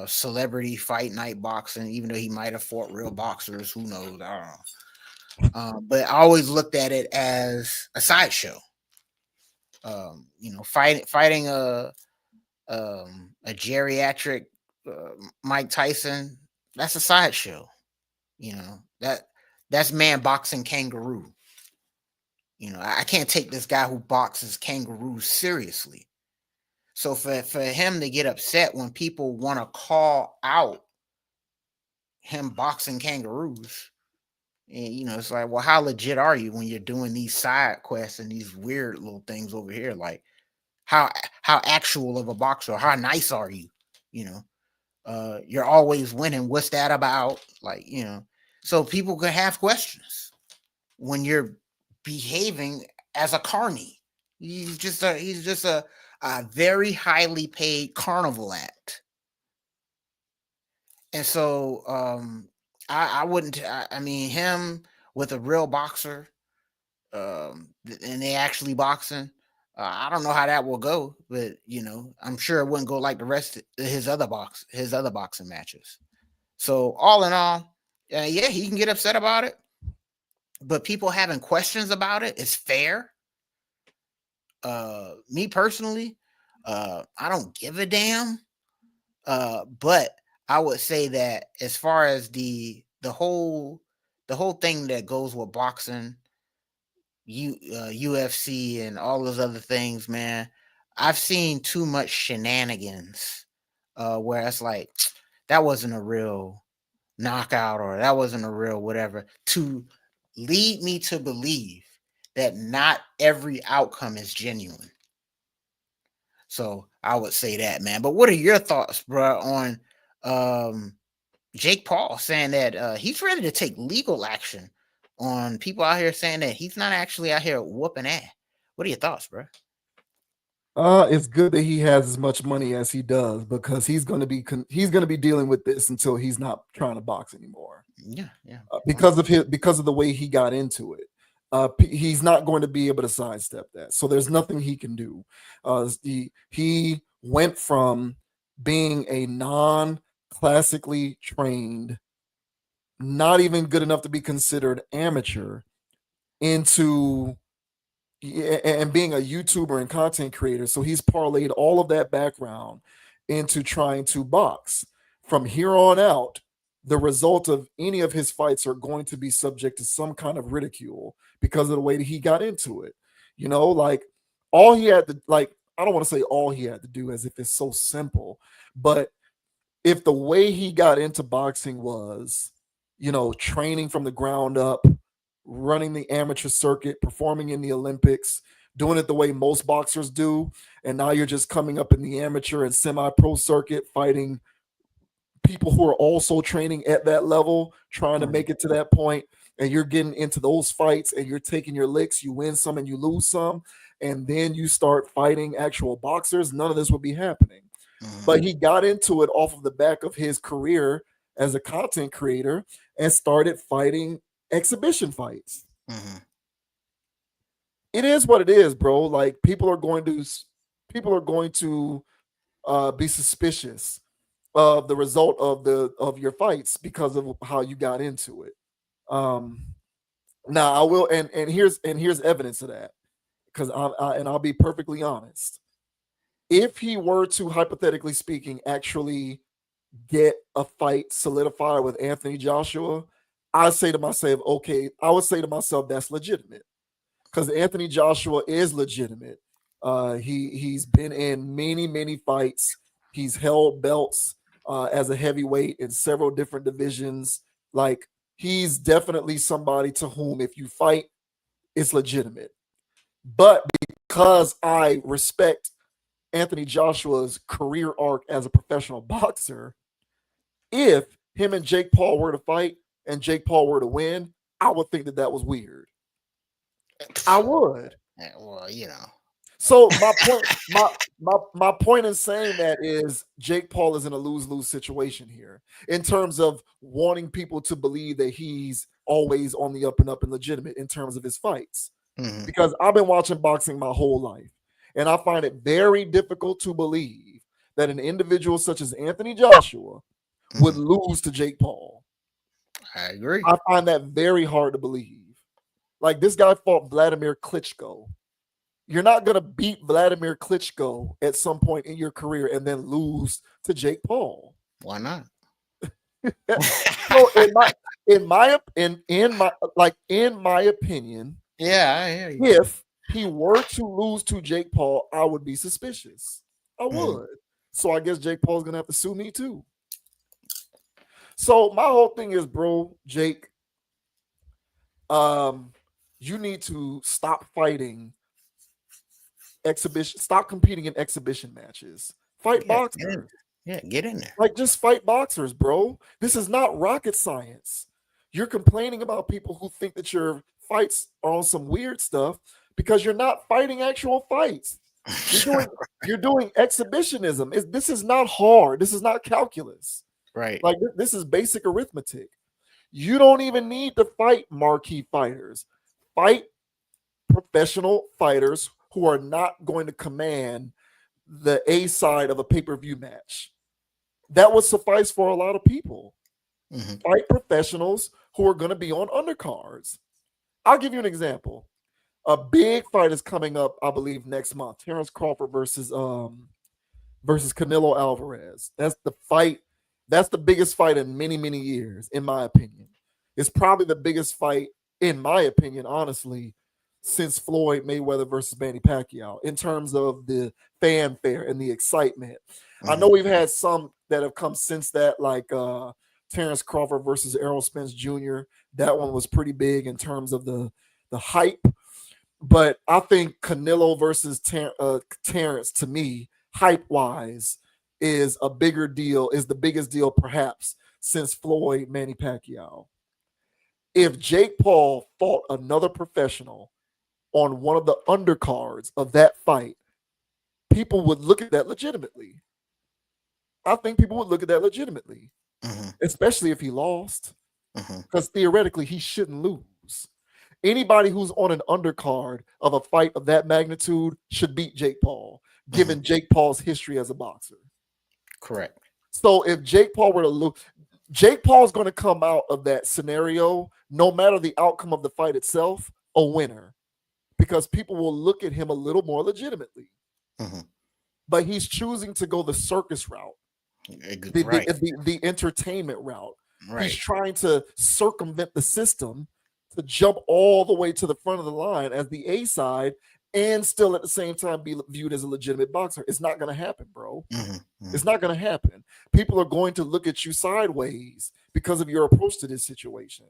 Speaker 3: celebrity fight night boxing, even though he might have fought real boxers, who knows? I don't know. But I always looked at it as a sideshow. Fighting a geriatric Mike Tyson, that's a sideshow. You know that's man boxing kangaroo. I can't take this guy who boxes kangaroos seriously. So for him to get upset when people want to call out him boxing kangaroos, and it's like, well, how legit are you when you're doing these side quests and these weird little things over here? Like, how how actual of a boxer? How nice are you? You know, you're always winning. What's that about? Like, so people could have questions when you're behaving as a carny. He's just a very highly paid carnival act. And so I wouldn't I mean him with a real boxer, and they actually boxing. I don't know how that will go, but I'm sure it wouldn't go like the rest of his other boxing matches. So all in all, yeah, he can get upset about it, but people having questions about it is fair. Me personally, I don't give a damn. But I would say that as far as the whole thing that goes with boxing, UFC, and all those other things, man, I've seen too much shenanigans, where it's like that wasn't a real knockout, or that wasn't a real whatever, to lead me to believe that not every outcome is genuine. So I would say that, man. But what are your thoughts, bro, on um, Jake Paul saying that he's ready to take legal action on people out here saying that he's not actually out here whooping ass? What are your thoughts, bro?
Speaker 1: It's good that he has as much money as he does because he's going to be dealing with this until he's not trying to box anymore.
Speaker 3: Yeah, yeah.
Speaker 1: Because of the way he got into it. He's not going to be able to sidestep that. So there's nothing he can do. He went from being a non-classically trained, not even good enough to be considered amateur, into and being a YouTuber and content creator. So he's parlayed all of that background into trying to box. From here on out, the result of any of his fights are going to be subject to some kind of ridicule because of the way that he got into it. Like all he had to like, I don't want to say all he had to do as if it's so simple, but if the way he got into boxing was, training from the ground up, running the amateur circuit, performing in the Olympics, doing it the way most boxers do, and now you're just coming up in the amateur and semi-pro circuit fighting people who are also training at that level, trying to make it to that point, and you're getting into those fights and you're taking your licks, you win some and you lose some, and then you start fighting actual boxers, none of this would be happening. But he got into it off of the back of his career as a content creator and started fighting exhibition fights.
Speaker 3: Mm-hmm.
Speaker 1: It is what it is, bro. Like people are going to be suspicious of the result of your fights because of how you got into it. Um, Now I will, and here's evidence of that because I'll be perfectly honest. If he were to, hypothetically speaking, actually get a fight solidified with Anthony Joshua, I would say to myself that's legitimate because Anthony Joshua is legitimate. He's been in many fights. He's held belts as a heavyweight in several different divisions. Like he's definitely somebody to whom, if you fight, it's legitimate. But because I respect Anthony Joshua's career arc as a professional boxer, if him and Jake Paul were to fight and Jake Paul were to win, I would think that that was weird. I would.
Speaker 3: Yeah, well,
Speaker 1: So my point in saying that is Jake Paul is in a lose-lose situation here in terms of wanting people to believe that he's always on the up and up and legitimate in terms of his fights.
Speaker 3: Mhm.
Speaker 1: Because I've been watching boxing my whole life, and I find it very difficult to believe that an individual such as Anthony Joshua would
Speaker 3: Mhm.
Speaker 1: lose to Jake Paul.
Speaker 3: I agree.
Speaker 1: I find that very hard to believe. Like this guy fought Vladimir Klitschko. You're not going to beat Vladimir Klitschko at some point in your career and then lose to Jake Paul.
Speaker 3: Why not?
Speaker 1: So in my opinion,
Speaker 3: Yeah, I hear you.
Speaker 1: if he were to lose to Jake Paul, I would be suspicious. I
Speaker 3: Mhm.
Speaker 1: would. So I guess Jake Paul's gonna have to sue me too. So my whole thing is, bro, Jake, um, you need to stop fighting exhibition, stop competing in exhibition matches. Fight
Speaker 3: Yeah, get in.
Speaker 1: boxers.
Speaker 3: Yeah, get in there.
Speaker 1: Like just fight boxers, bro. This is not rocket science. You're complaining about people who think that your fights are on some weird stuff because you're not fighting actual fights. You're doing you're doing exhibitionism. This is not hard. This is not calculus.
Speaker 3: Right.
Speaker 1: Like this is basic arithmetic. You don't even need to fight marquee fighters. Fight professional fighters who are not going to command the A side of a pay-per-view match. That would suffice for a lot of people.
Speaker 3: Mhm.
Speaker 1: Fight professionals who are going to be on undercards. I'll give you an example. A big fight is coming up, I believe, next month. Terrence Crawford versus Canelo Alvarez. That's the fight. That's the biggest fight in many, many years, in my opinion. It's probably the biggest fight, in my opinion, honestly, since Floyd Mayweather versus Manny Pacquiao, in terms of the fanfare and the excitement. I know
Speaker 3: Mhm.
Speaker 1: we've had some that have come since that, like Terrence Crawford versus Errol Spence Jr. That one was pretty big in terms of the hype. But I think Canelo versus Terrence, to me, hype wise, is a bigger deal, is the biggest deal perhaps since Floyd Manny Pacquiao. If Jake Paul fought another professional on one of the undercards of that fight, people would look at that legitimately. I think people would look at that legitimately,
Speaker 3: Mhm.
Speaker 1: especially if he lost,
Speaker 3: Mhm.
Speaker 1: because theoretically he shouldn't lose. Anybody who's on an undercard of a fight of that magnitude should beat Jake Paul,
Speaker 3: Mhm.
Speaker 1: given Jake Paul's history as a boxer.
Speaker 3: Correct.
Speaker 1: So if Jake Paul were to lose, Jake Paul's going to come out of that scenario, no matter the outcome of the fight itself, a winner, because people will look at him a little more legitimately.
Speaker 3: Mhm.
Speaker 1: But he's choosing to go the circus route,
Speaker 3: Right.
Speaker 1: the entertainment route. He's
Speaker 3: Right.
Speaker 1: trying to circumvent the system to jump all the way to the front of the line as the A side and still at the same time be viewed as a legitimate boxer. It's not going to happen, bro.
Speaker 3: Mhm.
Speaker 1: It's
Speaker 3: Mhm.
Speaker 1: not going to happen. People are going to look at you sideways because of your approach to this situation.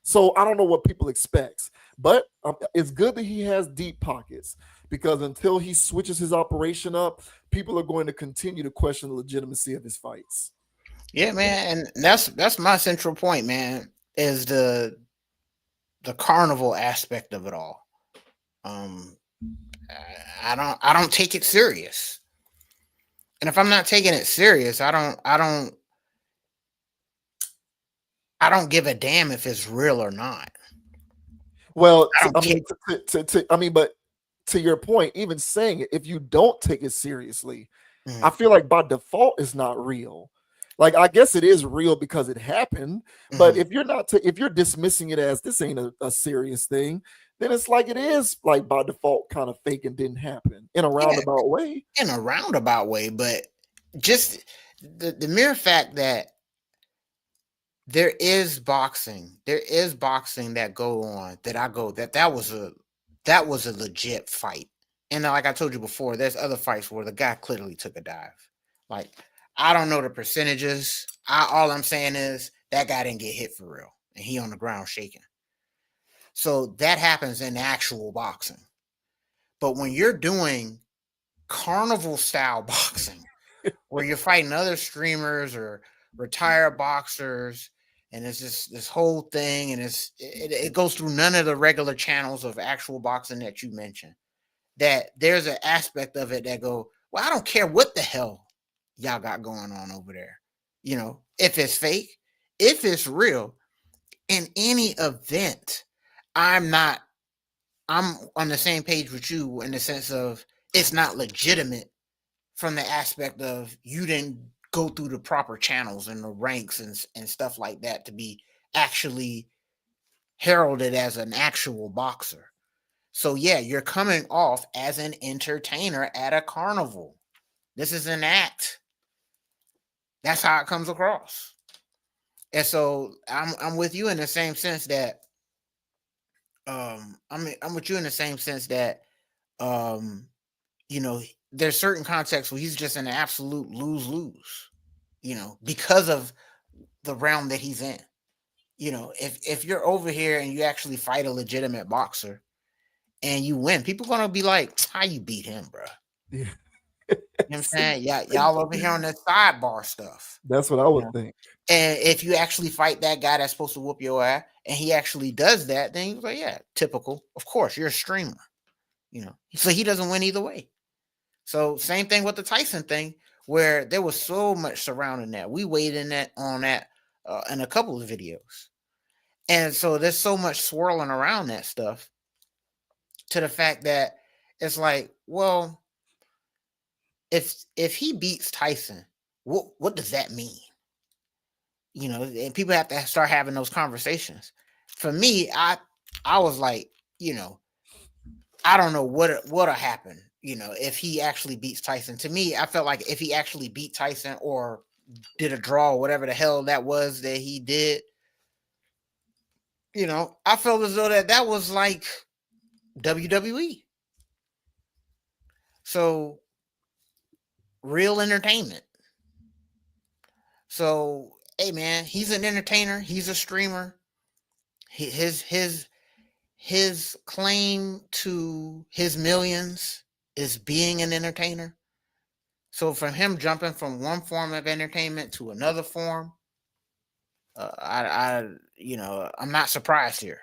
Speaker 1: So I don't know what people expect, but it's good that he has deep pockets because until he switches his operation up, people are going to continue to question the legitimacy of his fights.
Speaker 3: Yeah, man, and that's my central point, man, is the carnival aspect of it all. Um, I don't take it serious, and if I'm not taking it serious, I don't give a damn if it's real or not.
Speaker 1: Well,
Speaker 3: I don't care.
Speaker 1: I mean, but to your point, even saying it, if you don't take it seriously, I
Speaker 3: Mhm.
Speaker 1: feel like by default it's not real. Like I guess it is real because it happened, but
Speaker 3: Mhm.
Speaker 1: if you're dismissing it as this ain't a serious thing, then it's like it is like by default kind of fake and didn't happen in a
Speaker 3: Yeah,
Speaker 1: roundabout way.
Speaker 3: in a roundabout way, but just the mere fact that there is boxing that go on that I go that was a legit fight. And like I told you before, there's other fights where the guy clearly took a dive. Like, I don't know the percentages. All I'm saying is that guy didn't get hit for real, and he on the ground shaking. So that happens in actual boxing. But when you're doing carnival style boxing, where you're fighting other streamers or retired boxers, and it's just this whole thing, and it goes through none of the regular channels of actual boxing that you mentioned. that there's an aspect of it that go, well, I don't care what the hell y'all got going on over there. You know, if it's fake, if it's real, in any event, I'm on the same page with you in the sense of it's not legitimate from the aspect of you didn't go through the proper channels and the ranks and stuff like that to be actually heralded as an actual boxer. So yeah, you're coming off as an entertainer at a carnival. This is an act. That's how it comes across. And so I'm with you in the same sense that I'm with you in the same sense that you know, there's certain contexts where he's just an absolute lose-lose, you know, because of the realm that he's in. You know, if you're over here and you actually fight a legitimate boxer and you win, people gonna be like, how you beat him, bro?
Speaker 1: Yeah.
Speaker 3: You know what I'm saying? Yeah, y'all over here on the sidebar stuff.
Speaker 1: That's what I
Speaker 3: You
Speaker 1: would
Speaker 3: know?
Speaker 1: think.
Speaker 3: And if you actually fight that guy that's supposed to whoop your ass and he actually does that, then you're like, yeah, typical. Of course, you're a streamer. You know, so he doesn't win either way. So same thing with the Tyson thing, where there was so much surrounding that. We weighed in on that in a couple of videos, and so there's so much swirling around that stuff to the fact that it's like, well, if he beats Tyson, what does that mean? You know, and people have to start having those conversations. For me, I was like, you know, I don't know what'll happen. You know, if he actually beats Tyson. To me, I felt like if he actually beat Tyson or did a draw, or whatever the hell that was that he did, you know, I felt as though that was like WWE. So real entertainment. So hey man, he's an entertainer, he's a streamer. His claim to his millions is being an entertainer. So from him jumping from one form of entertainment to another form, you know, I'm not surprised here.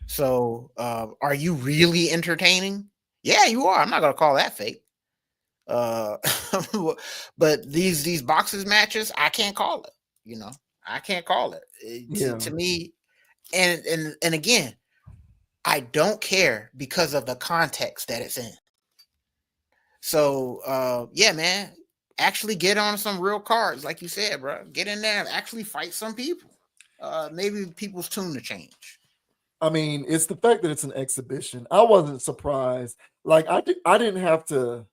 Speaker 3: So, are you really entertaining? Yeah, you are. I'm not gonna call that fake. Uh, but these boxes matches, I can't call it. You know, I can't call it.
Speaker 1: Yeah.
Speaker 3: To me, and again, I don't care because of the context that it's in. So yeah, man, actually get on some real cards, like you said, bro. Get in there and actually fight some people. Maybe people's tune to change.
Speaker 1: I mean, it's the fact that it's an exhibition. I wasn't surprised. Like I didn't have to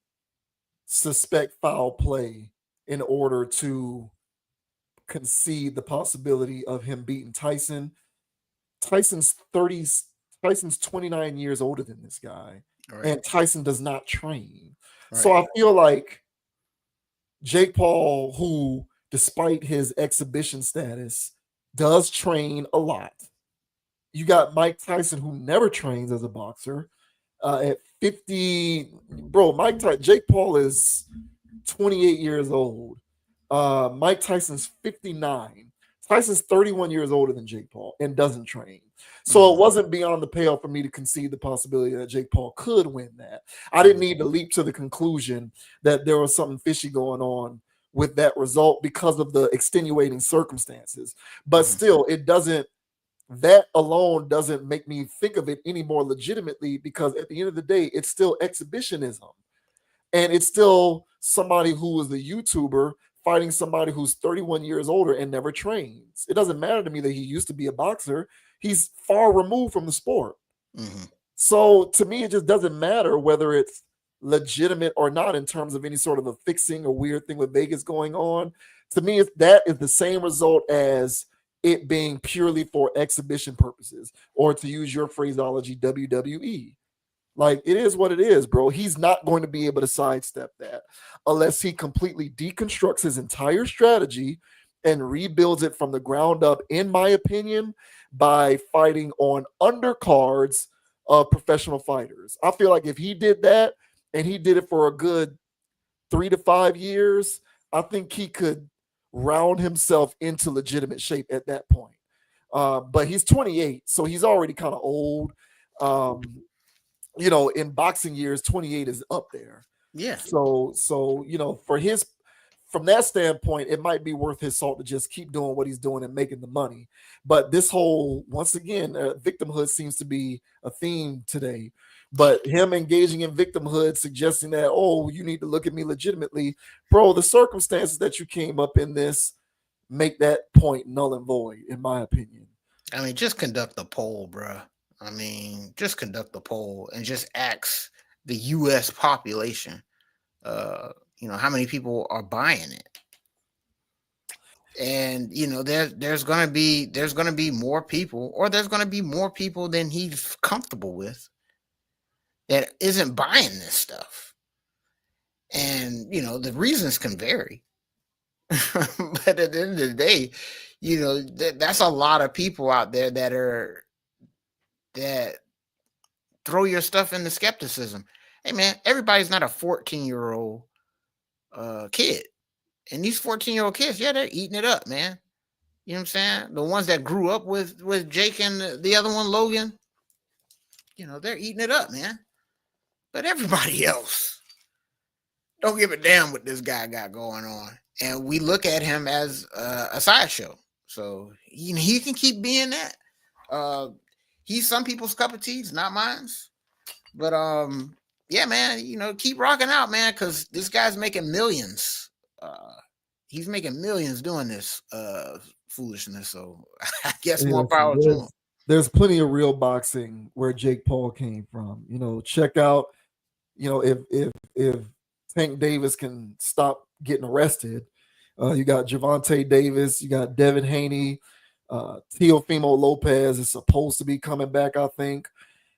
Speaker 1: suspect foul play in order to concede the possibility of him beating Tyson. Tyson's 30 Tyson's 29 years older than this guy.
Speaker 3: Right.
Speaker 1: And Tyson does not train.
Speaker 3: Right.
Speaker 1: So I feel like Jake Paul, who despite his exhibition status, does train a lot. You got Mike Tyson, who never trains as a boxer. At 50, bro, Jake Paul is 28 years old. Mike Tyson's 59. Tyson's 31 years older than Jake Paul and doesn't train. So it wasn't beyond the pale for me to concede the possibility that Jake Paul could win that. I didn't need to leap to the conclusion that there was something fishy going on with that result because of the extenuating circumstances. But still, that alone doesn't make me think of it any more legitimately, because at the end of the day, it's still exhibitionism. And it's still somebody who is a YouTuber fighting somebody who's 31 years older and never trains. It doesn't matter to me that he used to be a boxer. He's far removed from the sport. So to me, it just doesn't matter whether it's legitimate or not in terms of any sort of a fixing or weird thing with Vegas going on. To me, that is the same result as it being purely for exhibition purposes, or to use your phraseology, WWE. Like, it is what it is, bro. He's not going to be able to sidestep that unless he completely deconstructs his entire strategy and rebuilds it from the ground up, in my opinion, by fighting on undercards of professional fighters. I feel like if he did that and he did it for a good 3 to 5 years, I think he could round himself into legitimate shape at that point. But he's 28, so he's already kind of old. in boxing years, 28 is up there.
Speaker 3: Yeah.
Speaker 1: So from that standpoint, it might be worth his salt to just keep doing what he's doing and making the money. But this whole, once again, victimhood seems to be a theme today. But him engaging in victimhood, suggesting that, oh, you need to look at me legitimately, bro, the circumstances that you came up in this make that point null and void, in my opinion.
Speaker 3: I mean, just conduct the poll, bruh. I mean, just conduct the poll and just ask the U.S. population, how many people are buying it. And there's gonna be more people, or there's gonna be more people than he's comfortable with that isn't buying this stuff. And the reasons can vary. But at the end of the day, that's a lot of people out there that throw your stuff into skepticism. Hey man, everybody's not a 14-year-old kid. And these 14-year-old kids, yeah, they're eating it up, man. You know what I'm saying? The ones that grew up with Jake and the other one, Logan, they're eating it up, man. But everybody else don't give a damn what this guy got going on. And we look at him as a sideshow. So he can keep being that. He's some people's cup of tea, it's not mine. But yeah, man, keep rocking out, man, because this guy's making millions. He's making millions doing this foolishness. So I guess more power to him.
Speaker 1: There's plenty of real boxing where Jake Paul came from. Check out, if Tank Davis can stop getting arrested, you got Javante Davis, you got Devin Haney, Teofimo Lopez is supposed to be coming back, I think.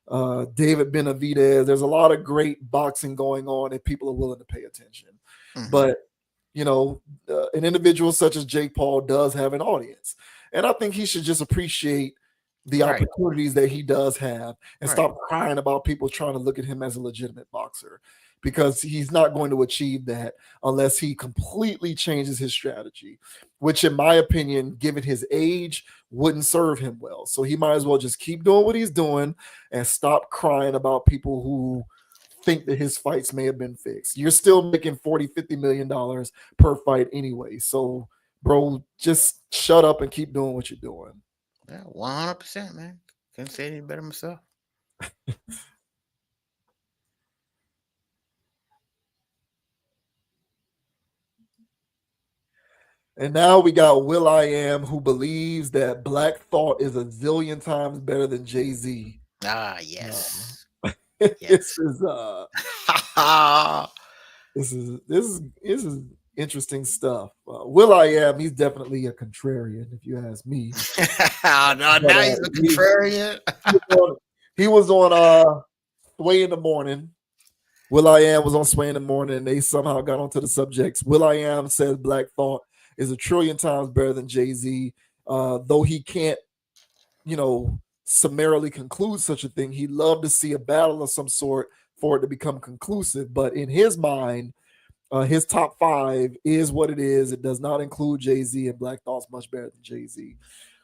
Speaker 1: David Benavidez. There's a lot of great boxing going on if people are willing to pay attention. Mm-hmm. But an individual such as Jake Paul does have an audience, and I think he should just appreciate the opportunities that he does have and stop crying about people trying to look at him as a legitimate boxer, because he's not going to achieve that unless he completely changes his strategy, which in my opinion, given his age, wouldn't serve him well. So he might as well just keep doing what he's doing and stop crying about people who think that his fights may have been fixed. You're still making $40-50 million per fight anyway. So, bro, just shut up and keep doing what you're doing.
Speaker 3: Yeah, 100%, man. Couldn't say any better myself.
Speaker 1: And now we got will.i.am, who believes that Black Thought is a zillion times better than Jay-Z.
Speaker 3: Ah, yes.
Speaker 1: Yes. This is interesting stuff. will.i.am, he's definitely a contrarian, if you ask me.
Speaker 3: Now he's a contrarian.
Speaker 1: He was on Sway in the Morning. will.i.am was on Sway in the Morning, and they somehow got onto the subjects. will.i.am says Black Thought is a trillion times better than Jay-Z, though he can't, summarily conclude such a thing. He'd love to see a battle of some sort for it to become conclusive, but in his mind, his top 5 is what it is. It does not include Jay-Z, and Black Thought's much better than Jay-Z.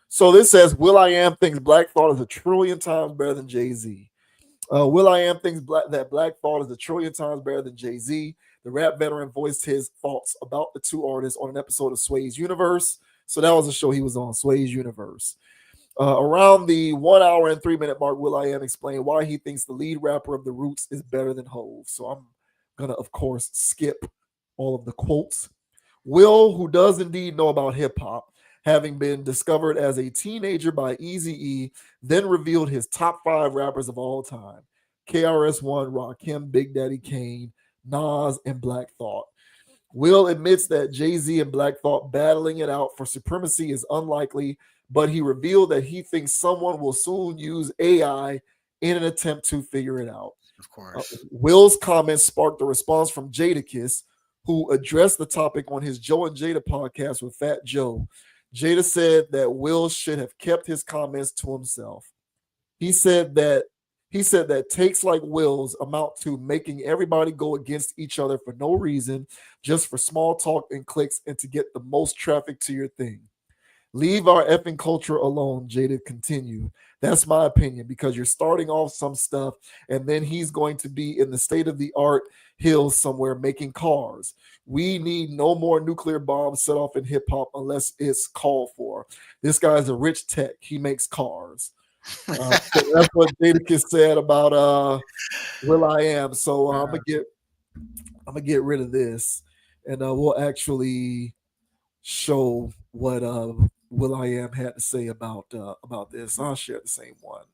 Speaker 1: So this says will.i.am thinks Black Thought is a trillion times better than Jay-Z. will.i.am thinks that Black Thought is a trillion times better than Jay-Z. The rap veteran voiced his thoughts about the two artists on an episode of Sway's Universe. So that was a show he was on, Sway's Universe. Around the 1 hour and 3 minute mark, will.i.am explained why he thinks the lead rapper of The Roots is better than Hov. So I'm going to, of course, skip all of the quotes. Will, who does indeed know about hip-hop, having been discovered as a teenager by Eazy-E, then revealed his top 5 rappers of all time. KRS-One, Rakim, Big Daddy Kane, Nas, and Black Thought. Will admits that Jay-Z and Black Thought battling it out for supremacy is unlikely, but he revealed that he thinks someone will soon use AI in an attempt to figure it out.
Speaker 3: Of course.
Speaker 1: Will's comments sparked a response from Jadakiss, who addressed the topic on his Joe and Jada podcast with Fat Joe. Jada said that Will should have kept his comments to himself. He said that takes like Will's amount to making everybody go against each other for no reason, just for small talk and clicks and to get the most traffic to your thing. Leave our effing culture alone, Jada. Continue. That's my opinion because you're starting off some stuff, and then he's going to be in the state of the art hills somewhere making cars. We need no more nuclear bombs set off in hip hop unless it's called for. This guy's a rich tech. He makes cars. So that's what Jadakiss said about Will I Am. So I'm gonna get rid of this, and we'll actually show what Will I Am had to say about this. I'll share the same one.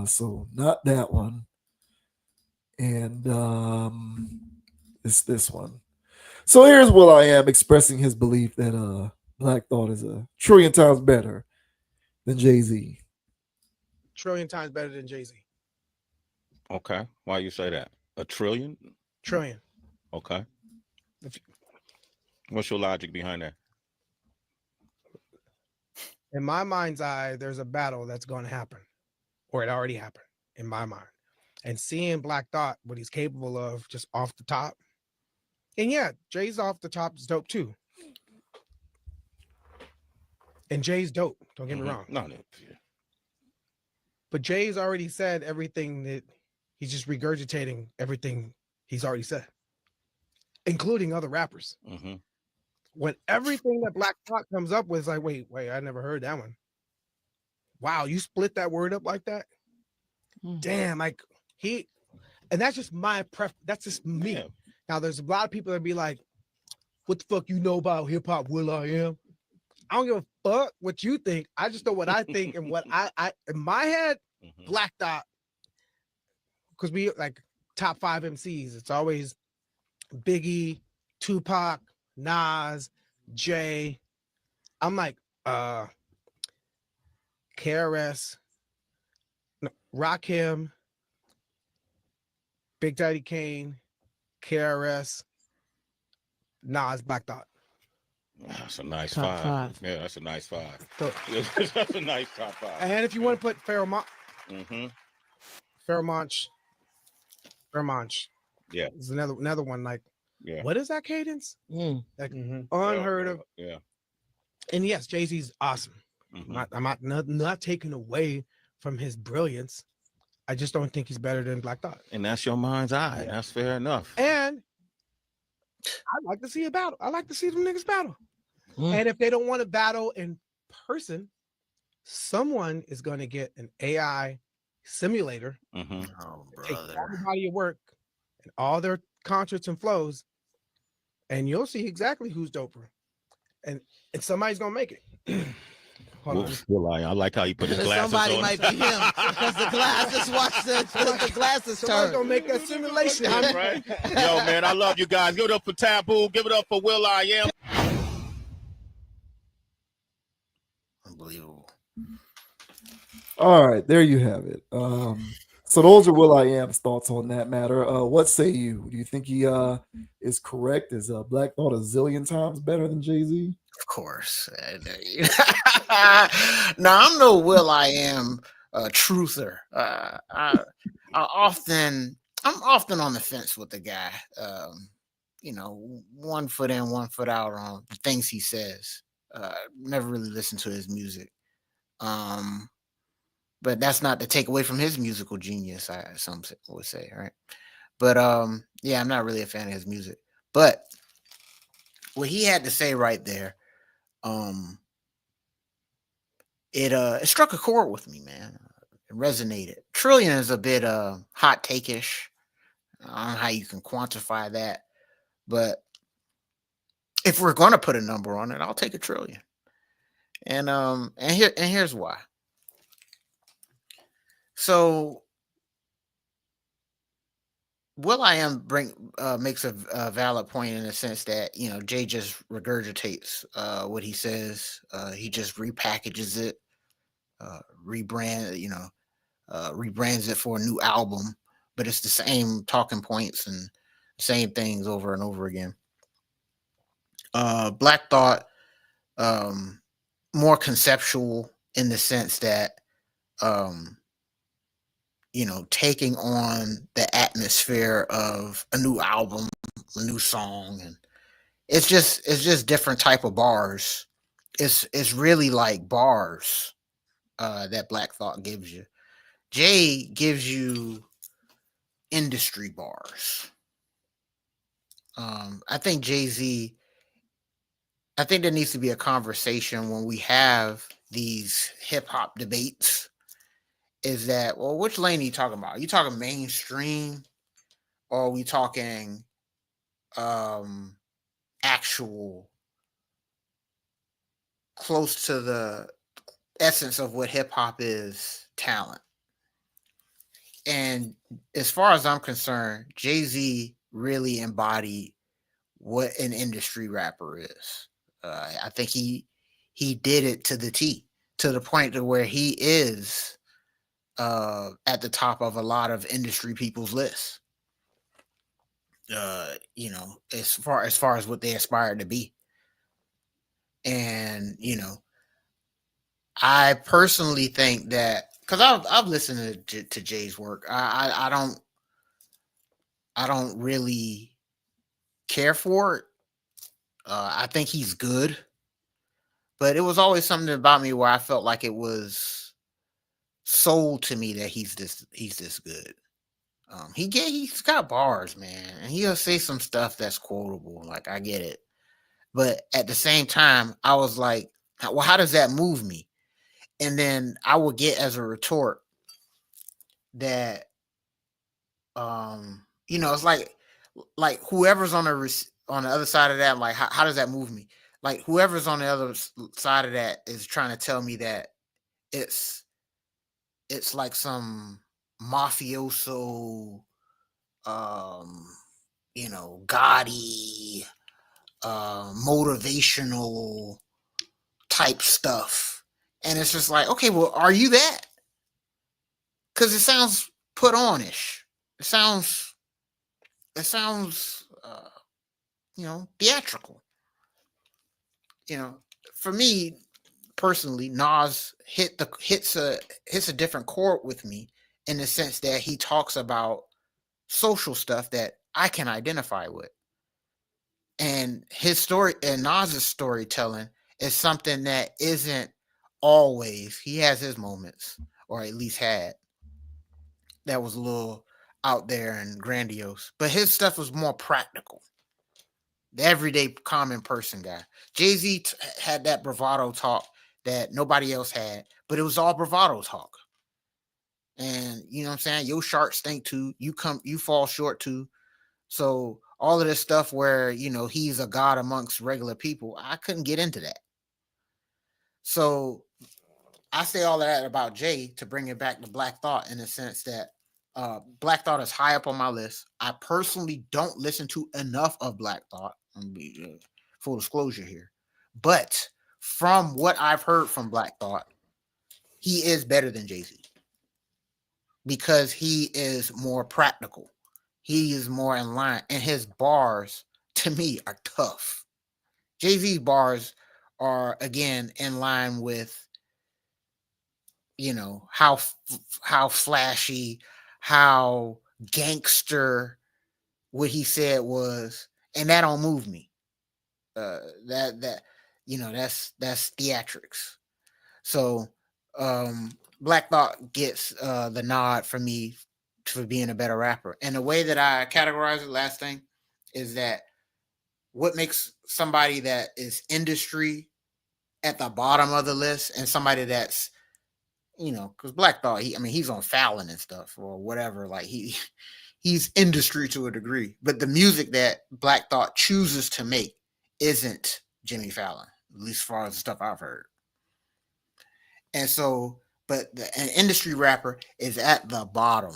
Speaker 1: So not that one, and it's this one. So here's Will I Am expressing his belief that Black Thought is a trillion times better than Jay-Z.
Speaker 4: Trillion times better than Jay-Z.
Speaker 5: Okay. Why you say that? A trillion?
Speaker 4: Trillion.
Speaker 5: Okay. What's your logic behind that?
Speaker 4: In my mind's eye, there's a battle that's going to happen, or it already happened in my mind. And seeing Black Thought, what he's capable of just off the top. And yeah, Jay's off the top is dope too. And Jay's dope. Don't get me wrong.
Speaker 5: No, no. Yeah.
Speaker 4: But Jay's already said everything that he's just regurgitating everything he's already said, including other rappers.
Speaker 5: Mm-hmm.
Speaker 4: When everything that Black Thought comes up with is like, wait, I never heard that one. Wow, you split that word up like that? Damn, like and that's just my that's just me. Yeah. Now there's a lot of people that be like, what the fuck you know about hip hop, Will I Am? I don't give a fuck what you think. I just know what I think and what I in my head, Black Thought, because we like top 5 MCs. It's always Biggie, Tupac, Nas, Jay. I'm like, KRS, Rakim, Big Daddy Kane, KRS, Nas, Black Thought.
Speaker 5: That's a nice
Speaker 6: top
Speaker 5: five. Yeah, that's a nice 5.
Speaker 4: So,
Speaker 5: that's a nice top 5.
Speaker 4: And if you want to put Fairmont, yeah, is another one. Like, yeah, what is that cadence? Like unheard of.
Speaker 5: Yeah.
Speaker 4: And yes, Jay-Z's awesome. I'm not taking away from his brilliance. I just don't think he's better than Black Thought.
Speaker 5: And that's your mind's eye. Yeah. That's fair enough.
Speaker 4: And I like to see a battle. I like to see them niggas battle. And if they don't want to battle in person, someone is going to get an AI simulator.
Speaker 3: Oh,
Speaker 4: take
Speaker 3: brother.
Speaker 4: all the body of work and all their concerts and flows, and you'll see exactly who's doper. And somebody's going to make it.
Speaker 5: I like how you put his glasses
Speaker 6: Somebody
Speaker 5: on.
Speaker 6: might be him because the glasses. Watch the glasses
Speaker 4: Somebody's
Speaker 6: turn.
Speaker 4: gonna make that simulation.
Speaker 5: Right? Yo, man, I love you guys. Give it up for Taboo. Give it up for Will I Am.
Speaker 3: Unbelievable.
Speaker 1: All right, there you have it. So those are Will I Am's thoughts on that matter. What say you? Do you think he is correct? Is Black Thought a zillion times better than Jay-Z?
Speaker 3: Of course. Now I'm no Will I Am truther. I'm often on the fence with the guy. You know, 1 foot in, 1 foot out on the things he says. Never really listened to his music. But that's not to take away from his musical genius, some would say, right? But yeah, I'm not really a fan of his music. But what he had to say right there, it struck a chord with me, man. It resonated. Trillion is a bit hot take-ish. I don't know how you can quantify that, but if we're gonna put a number on it, I'll take a trillion. And here's why. So Will I Am makes a valid point in the sense that, you know, Jay just regurgitates what he says. He just repackages it, rebrands it for a new album, but it's the same talking points and same things over and over again. Black Thought, more conceptual in the sense that, you know, taking on the atmosphere of a new album, a new song, and it's just different type of bars it's really like bars that Black Thought gives you. Jay gives you industry bars. I think Jay-Z, I think there needs to be a conversation when we have these hip hop debates. Is that, well, which lane are you talking about? Are you talking mainstream, or are we talking actual close to the essence of what hip hop is, talent? And as far as I'm concerned, Jay-Z really embodied what an industry rapper is. I think he did it to the T, to the point to where he is at the top of a lot of industry people's lists. You know, as far as what they aspire to be. And, you know, I personally think that, because I've listened to Jay's work. I don't really care for it. I think he's good, but it was always something about me where I felt like it was sold to me that he's this good. He's got bars, man, and he'll say some stuff that's quotable. Like, I get it, but at the same time, I was like, well, how does that move me? And then I would get as a retort that, you know, it's like whoever's on the other side of that, like, how does that move me? Like, whoever's on the other side of that is trying to tell me that it's like some mafioso, you know, gaudy, motivational type stuff. And it's just like, okay, well, are you that? Because it sounds put on-ish. It sounds you know, theatrical. You know, for me personally, Nas hits a different chord with me, in the sense that he talks about social stuff that I can identify with. And his story and Nas's storytelling is something that isn't always, he has his moments, or at least had, that was a little out there and grandiose, but his stuff was more practical. The everyday common person guy. Jay-Z had that bravado talk that nobody else had, but it was all bravado talk. And you know what I'm saying? Your sharks stink too. You fall short too. So all of this stuff where, you know, he's a god amongst regular people, I couldn't get into that. So I say all of that about Jay to bring it back to Black Thought, in the sense that Black Thought is high up on my list. I personally don't listen to enough of Black Thought. I'm gonna be full disclosure here, but from what I've heard from Black Thought, he is better than Jay-Z, because he is more practical. He is more in line, and his bars to me are tough. Jay-Z's bars are, again, in line with, you know, how flashy, how gangster what he said was, and that don't move me. That you know, that's theatrics. So Black Thought gets the nod for me for being a better rapper. And the way that I categorize it, last thing, is that what makes somebody that is industry at the bottom of the list, and somebody that's, you know, because Black Thought, he's on Fallon and stuff or whatever. Like, he's industry to a degree, but the music that Black Thought chooses to make isn't Jimmy Fallon, at least as far as the stuff I've heard. And so, but an industry rapper is at the bottom.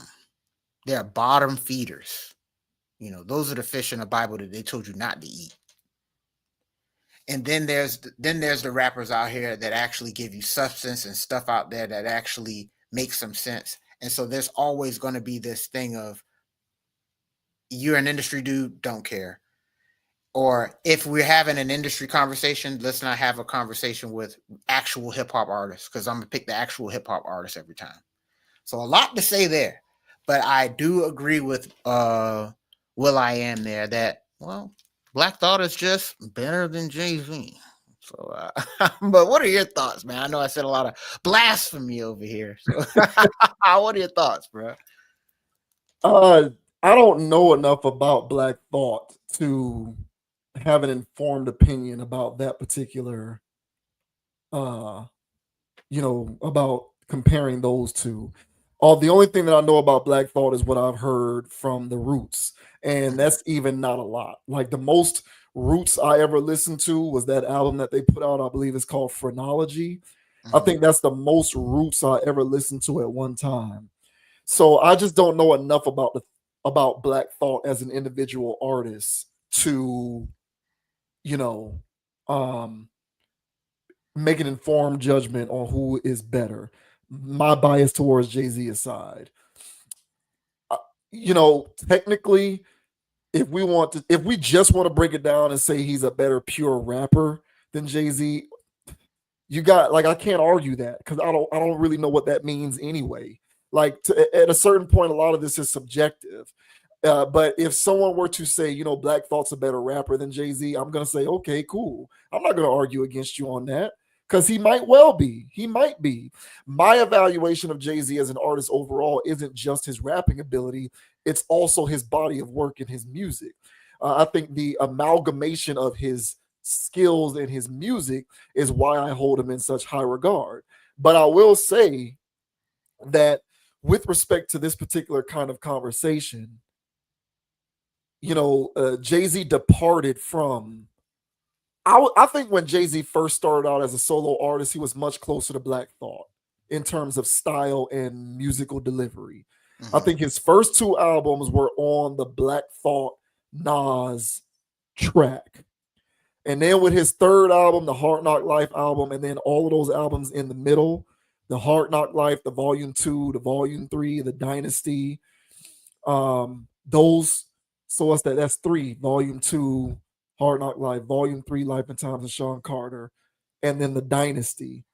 Speaker 3: They're bottom feeders. You know, those are the fish in the Bible that they told you not to eat. And then there's the rappers out here that actually give you substance and stuff out there that actually makes some sense. And so there's always going to be this thing of, you're an industry dude, don't care. Or if we're having an industry conversation, let's not have a conversation with actual hip hop artists, because I'm gonna pick the actual hip hop artists every time. So a lot to say there, but I do agree with Will I Am there that, well, Black Thought is just better than Jay-Z. So, but what are your thoughts, man? I know I said a lot of blasphemy over here. So, what are your thoughts, bro?
Speaker 1: I don't know enough about Black Thought to have an informed opinion about that particular, about comparing those two. The only thing that I know about Black Thought is what I've heard from the Roots, and that's even not a lot. Like the most Roots I ever listened to was that album that they put out. I believe it's called Phrenology. I think that's the most Roots I ever listened to at one time. So I just don't know enough about Black Thought as an individual artist to, you know, um, make an informed judgment on who is better. My bias towards Jay-Z aside, technically, if we just want to break it down and say he's a better pure rapper than Jay-Z, you got like I can't argue that because I don't really know what that means anyway. Like at a certain point, a lot of this is subjective. But if someone were to say, Black Thought's a better rapper than Jay-Z, I'm gonna say, okay, cool. I'm not gonna argue against you on that because he might well be. He might be. My evaluation of Jay-Z as an artist overall isn't just his rapping ability; it's also his body of work and his music. I think the amalgamation of his skills and his music is why I hold him in such high regard. But I will say that with respect to this particular kind of conversation, Jay-Z departed from. I think when Jay-Z first started out as a solo artist, he was much closer to Black Thought in terms of style and musical delivery. I think his first two albums were on the Black Thought Nas track. And then with his third album, the Hard Knock Life album, and then all of those albums in the middle, the Hard Knock Life, the Volume 2, the Volume 3, the Dynasty, those, so what's that? That's 3, Volume 2, Hard Knock Life, Volume 3, Life and Times of Sean Carter, and then the Dynasty.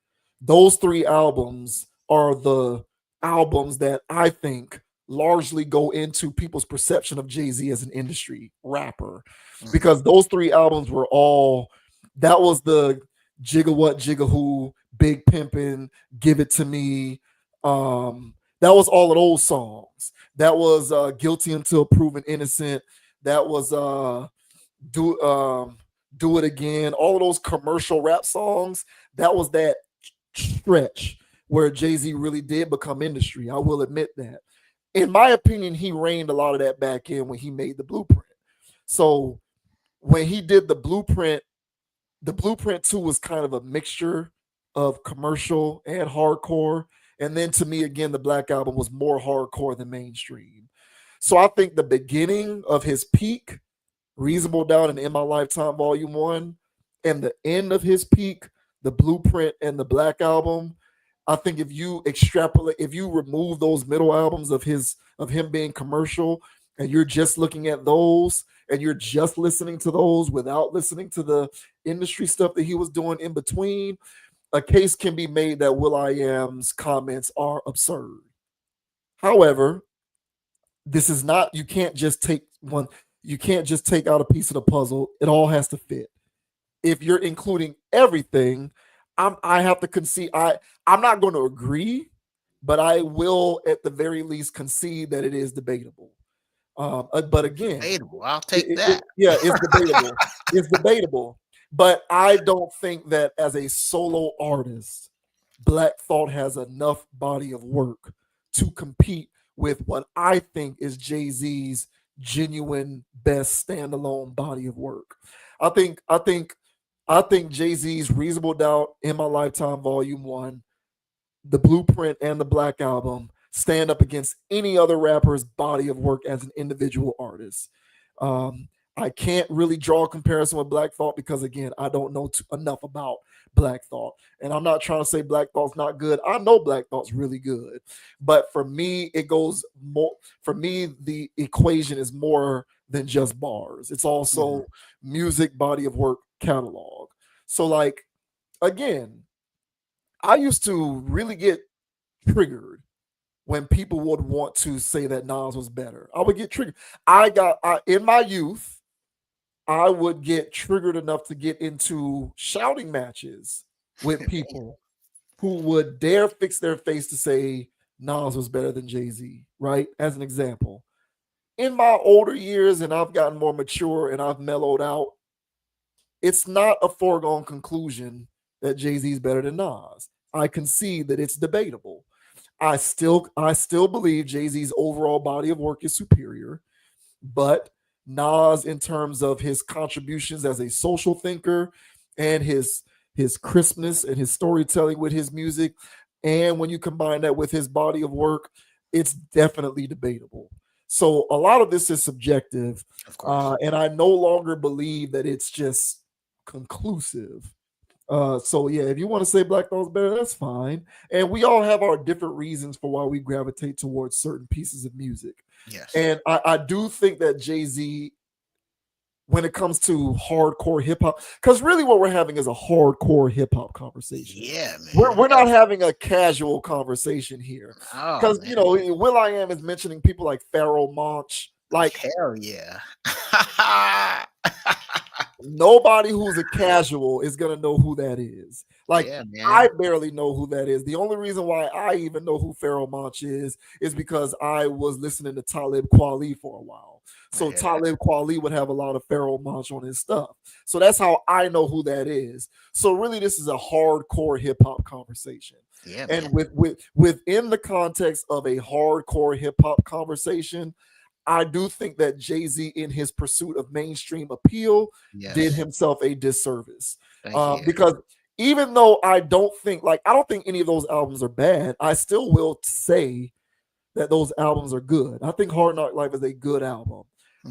Speaker 1: Those 3 albums are the albums that I think largely go into people's perception of Jay-Z as an industry rapper. Because those 3 albums were all, that was the Jigga What, Jigga Who, Big Pimpin', Give It To Me. That was all of those songs. That was Guilty Until Proven Innocent. That was Do It Again. All of those commercial rap songs. That was that stretch where Jay-Z really did become industry. I will admit that. In my opinion, he reined a lot of that back in when he made the Blueprint. So when he did the Blueprint 2 was kind of a mixture of commercial and hardcore. And then to me, again, the Black Album was more hardcore than mainstream. So I think the beginning of his peak, Reasonable Doubt and In My Lifetime Volume 1, and the end of his peak, the Blueprint and the Black Album, I think if you extrapolate, if you remove those middle albums of him being commercial, and you're just looking at those, and you're just listening to those without listening to the industry stuff that he was doing in between, a case can be made that will.i.am's comments are absurd. However, this is not, you can't just take out a piece of the puzzle. It all has to fit. If you're including everything, I have to concede. I'm not going to agree, but I will at the very least concede that it is debatable. But again,
Speaker 3: debatable. I'll take that.
Speaker 1: It's debatable. It's debatable. But I don't think that as a solo artist, Black Thought has enough body of work to compete with what I think is Jay-Z's genuine best standalone body of work. I think Jay-Z's Reasonable Doubt, In My Lifetime Volume 1, the Blueprint, and the Black Album stand up against any other rapper's body of work as an individual artist. I can't really draw a comparison with Black Thought because, again, I don't know enough about Black Thought. And I'm not trying to say Black Thought's not good. I know Black Thought's really good. But for me, it goes more, for me, the equation is more than just bars. It's also music, body of work, catalog. So, like, again, I used to really get triggered when people would want to say that Nas was better. I would get triggered. In my youth, I would get triggered enough to get into shouting matches with people who would dare fix their face to say Nas was better than Jay-Z, right? As an example. In my older years, and I've gotten more mature and I've mellowed out, it's not a foregone conclusion that Jay-Z is better than Nas. I concede that it's debatable. I still believe Jay-Z's overall body of work is superior, but Nas, in terms of his contributions as a social thinker and his crispness and his storytelling with his music, and when you combine that with his body of work, it's definitely debatable. So a lot of this is subjective,
Speaker 3: Of course.
Speaker 1: and I no longer believe that it's just conclusive. So yeah, if you want to say Black Thought's better, that's fine. And we all have our different reasons for why we gravitate towards certain pieces of music.
Speaker 3: Yes.
Speaker 1: And I do think that Jay-Z, when it comes to hardcore hip hop, because really what we're having is a hardcore hip hop conversation.
Speaker 3: Yeah, man.
Speaker 1: We're not having a casual conversation here.
Speaker 3: Oh,
Speaker 1: Because,
Speaker 3: man.
Speaker 1: you know, Will I Am is mentioning people like Pharoah Monch. Like,
Speaker 3: Hell yeah.
Speaker 1: nobody who's a casual is going to know who that is. Like,
Speaker 3: Yeah, man.
Speaker 1: I barely know who that is. The only reason why I even know who Pharoah Monch is because I was listening to Talib Kweli for a while. So
Speaker 3: Yeah.
Speaker 1: Talib Kweli would have a lot of Pharoah Monch on his stuff. So that's how I know who that is. So really, this is a hardcore hip hop conversation.
Speaker 3: Yeah,
Speaker 1: And
Speaker 3: man.
Speaker 1: within the context of a hardcore hip hop conversation, I do think that Jay-Z, in his pursuit of mainstream appeal, did
Speaker 3: Yes.
Speaker 1: himself a disservice.
Speaker 3: Thank you.
Speaker 1: Because even though I don't think any of those albums are bad, I still will say that those albums are good. I think Hard Knock Life is a good album.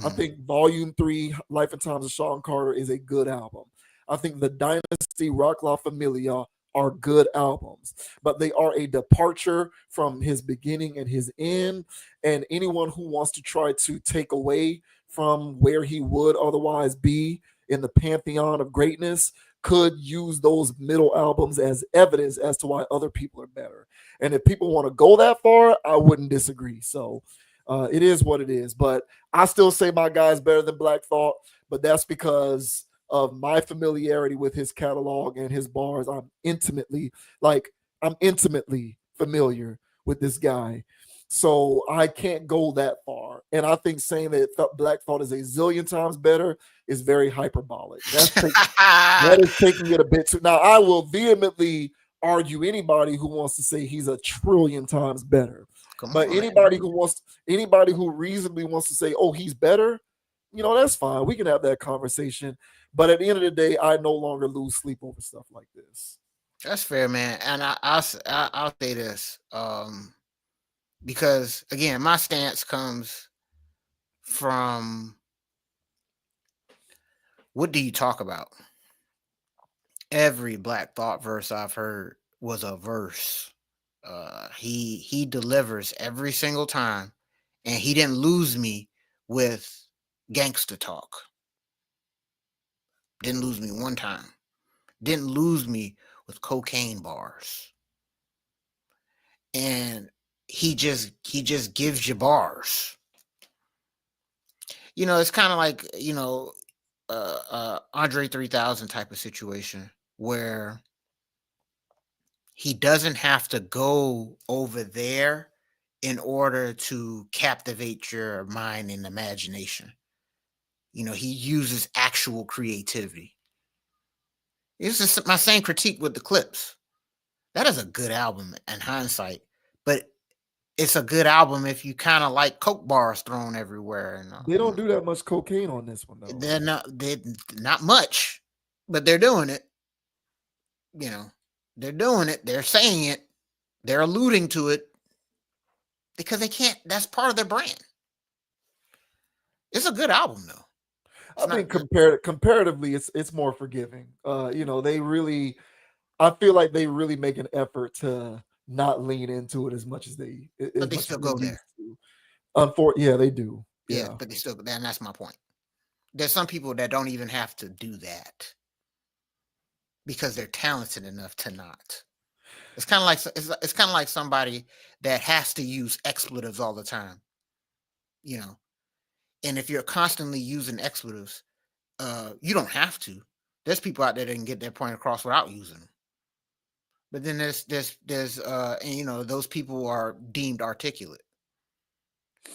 Speaker 1: I
Speaker 3: Mhm.
Speaker 1: think Volume 3, Life and Times of Sean Carter, is a good album. I think The Dynasty, Rock La Familia are good albums, but they are a departure from his beginning and his end. And anyone who wants to try to take away from where he would otherwise be in the pantheon of greatness could use those middle albums as evidence as to why other people are better. And if people want to go that far, I wouldn't disagree. So it is what it is. But I still say my guy's better than Black Thought, but that's because of my familiarity with his catalog and his bars. I'm intimately familiar with this guy. So I can't go that far. And I think saying that Black Thought is a zillion times better is very hyperbolic. That is taking it a bit too. Now, I will vehemently argue anybody who wants to say he's a trillion times better.
Speaker 3: Come
Speaker 1: But
Speaker 3: on, man.
Speaker 1: anybody who reasonably wants to say, oh, he's better, that's fine. We can have that conversation. But at the end of the day, I no longer lose sleep over stuff like this.
Speaker 3: That's fair, man. And I'll say this, because again, my stance comes from what do you talk about? Every Black Thought verse I've heard was a verse. He delivers every single time, and he didn't lose me with gangster talk. Didn't lose me one time. Didn't lose me with cocaine bars. And he just gives you bars. It's kind of like, Andre 3000 type of situation where he doesn't have to go over there in order to captivate your mind and imagination. He uses actual creativity. It's just my same critique with the Clips. That is a good album in hindsight, but it's a good album if you kind of like coke bars thrown everywhere. And
Speaker 1: They don't do that much cocaine on this one, though.
Speaker 3: they're not much, but they're doing it. They're doing it. They're saying it. They're alluding to it because they can't. That's part of their brand. It's a good album, though.
Speaker 1: I think comparatively, it's more forgiving. I feel like they really make an effort to not lean into it as much as they.
Speaker 3: But they still go there.
Speaker 1: Yeah, they do.
Speaker 3: Yeah, but they still. And that's my point. There's some people that don't even have to do that because they're talented enough to not. It's kind of like it's kind of like somebody that has to use expletives all the time. And if you're constantly using expletives, You don't have to. There's people out there that can get their point across without using them. But then there's and you know, those people are deemed articulate.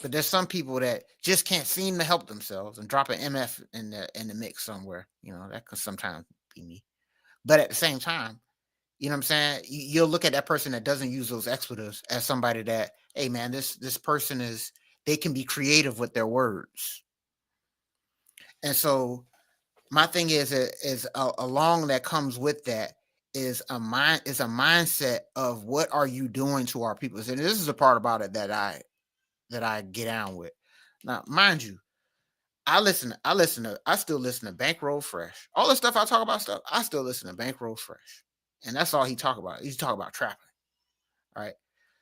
Speaker 3: But there's some people that just can't seem to help themselves and drop an MF in the mix somewhere. You know, that could sometimes be me. But at the same time, you know what I'm saying? You'll look at that person that doesn't use those expletives as somebody that, hey man, this person is, they can be creative with their words. And so my thing is along that comes with that is a mindset of what are you doing to our people. And this is the part about it that I get down with. Now, mind you, I still listen to Bankroll Fresh. All the stuff I talk about I still listen to Bankroll Fresh. And that's all he talk about. He's talking about trapping. All right.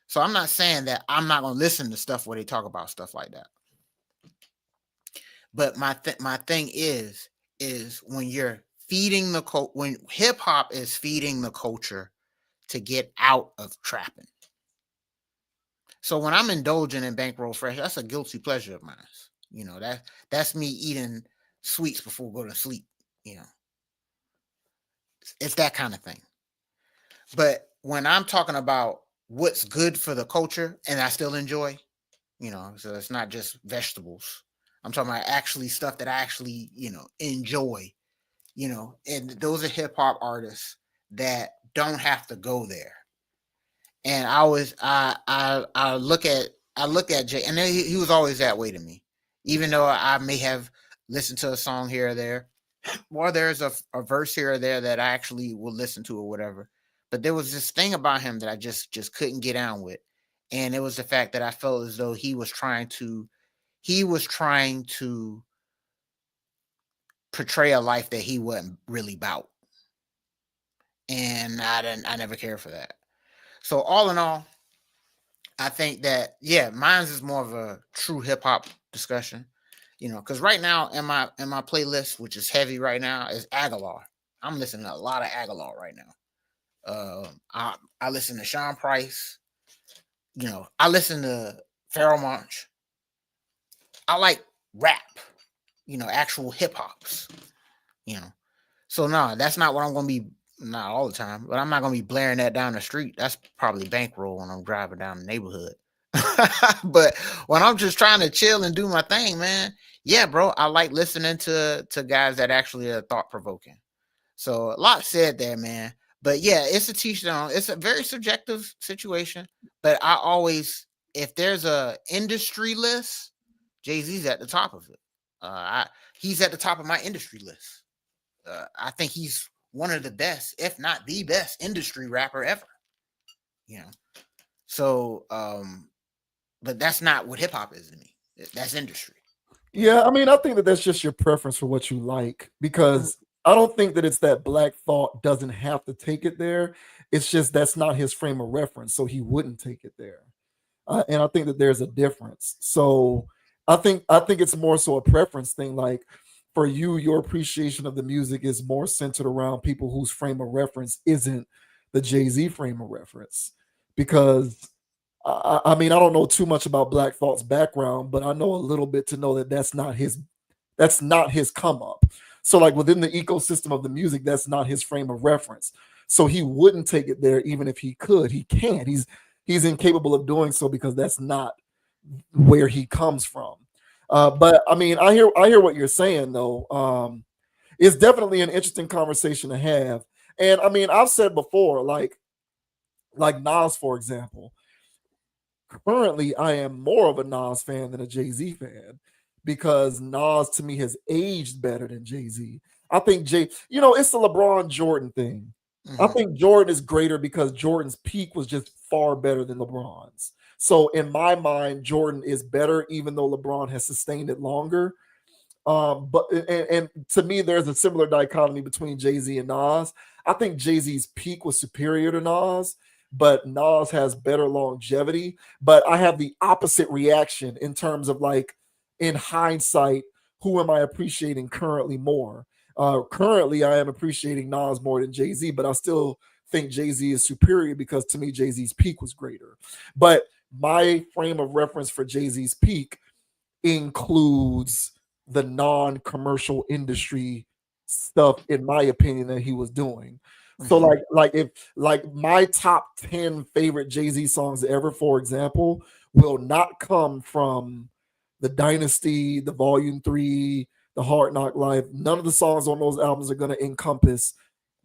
Speaker 3: So I'm not saying that I'm not going to listen to stuff where they talk about stuff like that. But my thing is when you're feeding when hip hop is feeding the culture to get out of trapping. So when I'm indulging in Bankroll Fresh, that's a guilty pleasure of mine. You know, that's me eating sweets before going to sleep. You know, it's that kind of thing. But when I'm talking about what's good for the culture and I still enjoy, you know, so it's not just vegetables. I'm talking about actually stuff that I actually, you know, enjoy, you know, and those are hip hop artists that don't have to go there. And I look at Jay, and he was always that way to me, even though I may have listened to a song here or there, or there's a verse here or there that I actually will listen to or whatever. But there was this thing about him that I just couldn't get down with. And it was the fact that I felt as though he was trying to portray a life that he wasn't really about. And I never cared for that. So all in all, I think that, yeah, mine's is more of a true hip hop discussion, you know, because right now in my playlist, which is heavy right now, is Aguilar. I'm listening to a lot of Aguilar right now. I listen to Sean Price. You know, I listen to Pharoah Monch. I like rap, you know, actual hip hops, you know. So no, that's not what I'm going to be, not all the time, but I'm not going to be blaring that down the street. That's probably Bankroll when I'm driving down the neighborhood. But when I'm just trying to chill and do my thing, man, yeah, bro, I like listening to guys that actually are thought provoking. So a lot said there, man. But yeah, it's a teach-down. It's a very subjective situation. But I always, if there's a industry list, Jay-Z's at the top of it. He's at the top of my industry list. I think he's one of the best, if not the best, industry rapper ever. You know, so but that's not what hip hop is to me. That's industry.
Speaker 1: Yeah, I mean, I think that that's just your preference for what you like, because I don't think that it's that Black Thought doesn't have to take it there. It's just that's not his frame of reference, so he wouldn't take it there. And I think that there's a difference. So I think it's more so a preference thing. Like for you, your appreciation of the music is more centered around people whose frame of reference isn't the Jay-Z frame of reference. Because I mean, I don't know too much about Black Thought's background, but I know a little bit to know that that's not his come up. So like within the ecosystem of the music, that's not his frame of reference. So he wouldn't take it there even if he could. He can't. He's incapable of doing so because that's not where he comes from. But I mean, I hear what you're saying though. It's definitely an interesting conversation to have. And I mean, I've said before, like Nas, for example. Currently, I am more of a Nas fan than a Jay-Z fan because Nas to me has aged better than Jay-Z. I think it's the LeBron Jordan thing. I think Jordan is greater because Jordan's peak was just far better than LeBron's. So in my mind, Jordan is better, even though LeBron has sustained it longer. But to me, there's a similar dichotomy between Jay-Z and Nas. I think Jay-Z's peak was superior to Nas, but Nas has better longevity. But I have the opposite reaction in terms of like, in hindsight, who am I appreciating currently more? Currently, I am appreciating Nas more than Jay-Z, but I still think Jay-Z is superior because to me, Jay-Z's peak was greater. But my frame of reference for Jay-Z's peak includes the non-commercial industry stuff, in my opinion, that he was doing. So like my top 10 favorite Jay-Z songs ever, for example, will not come from the Dynasty, the Volume 3, the Hard Knock Life. None of the songs on those albums are going to encompass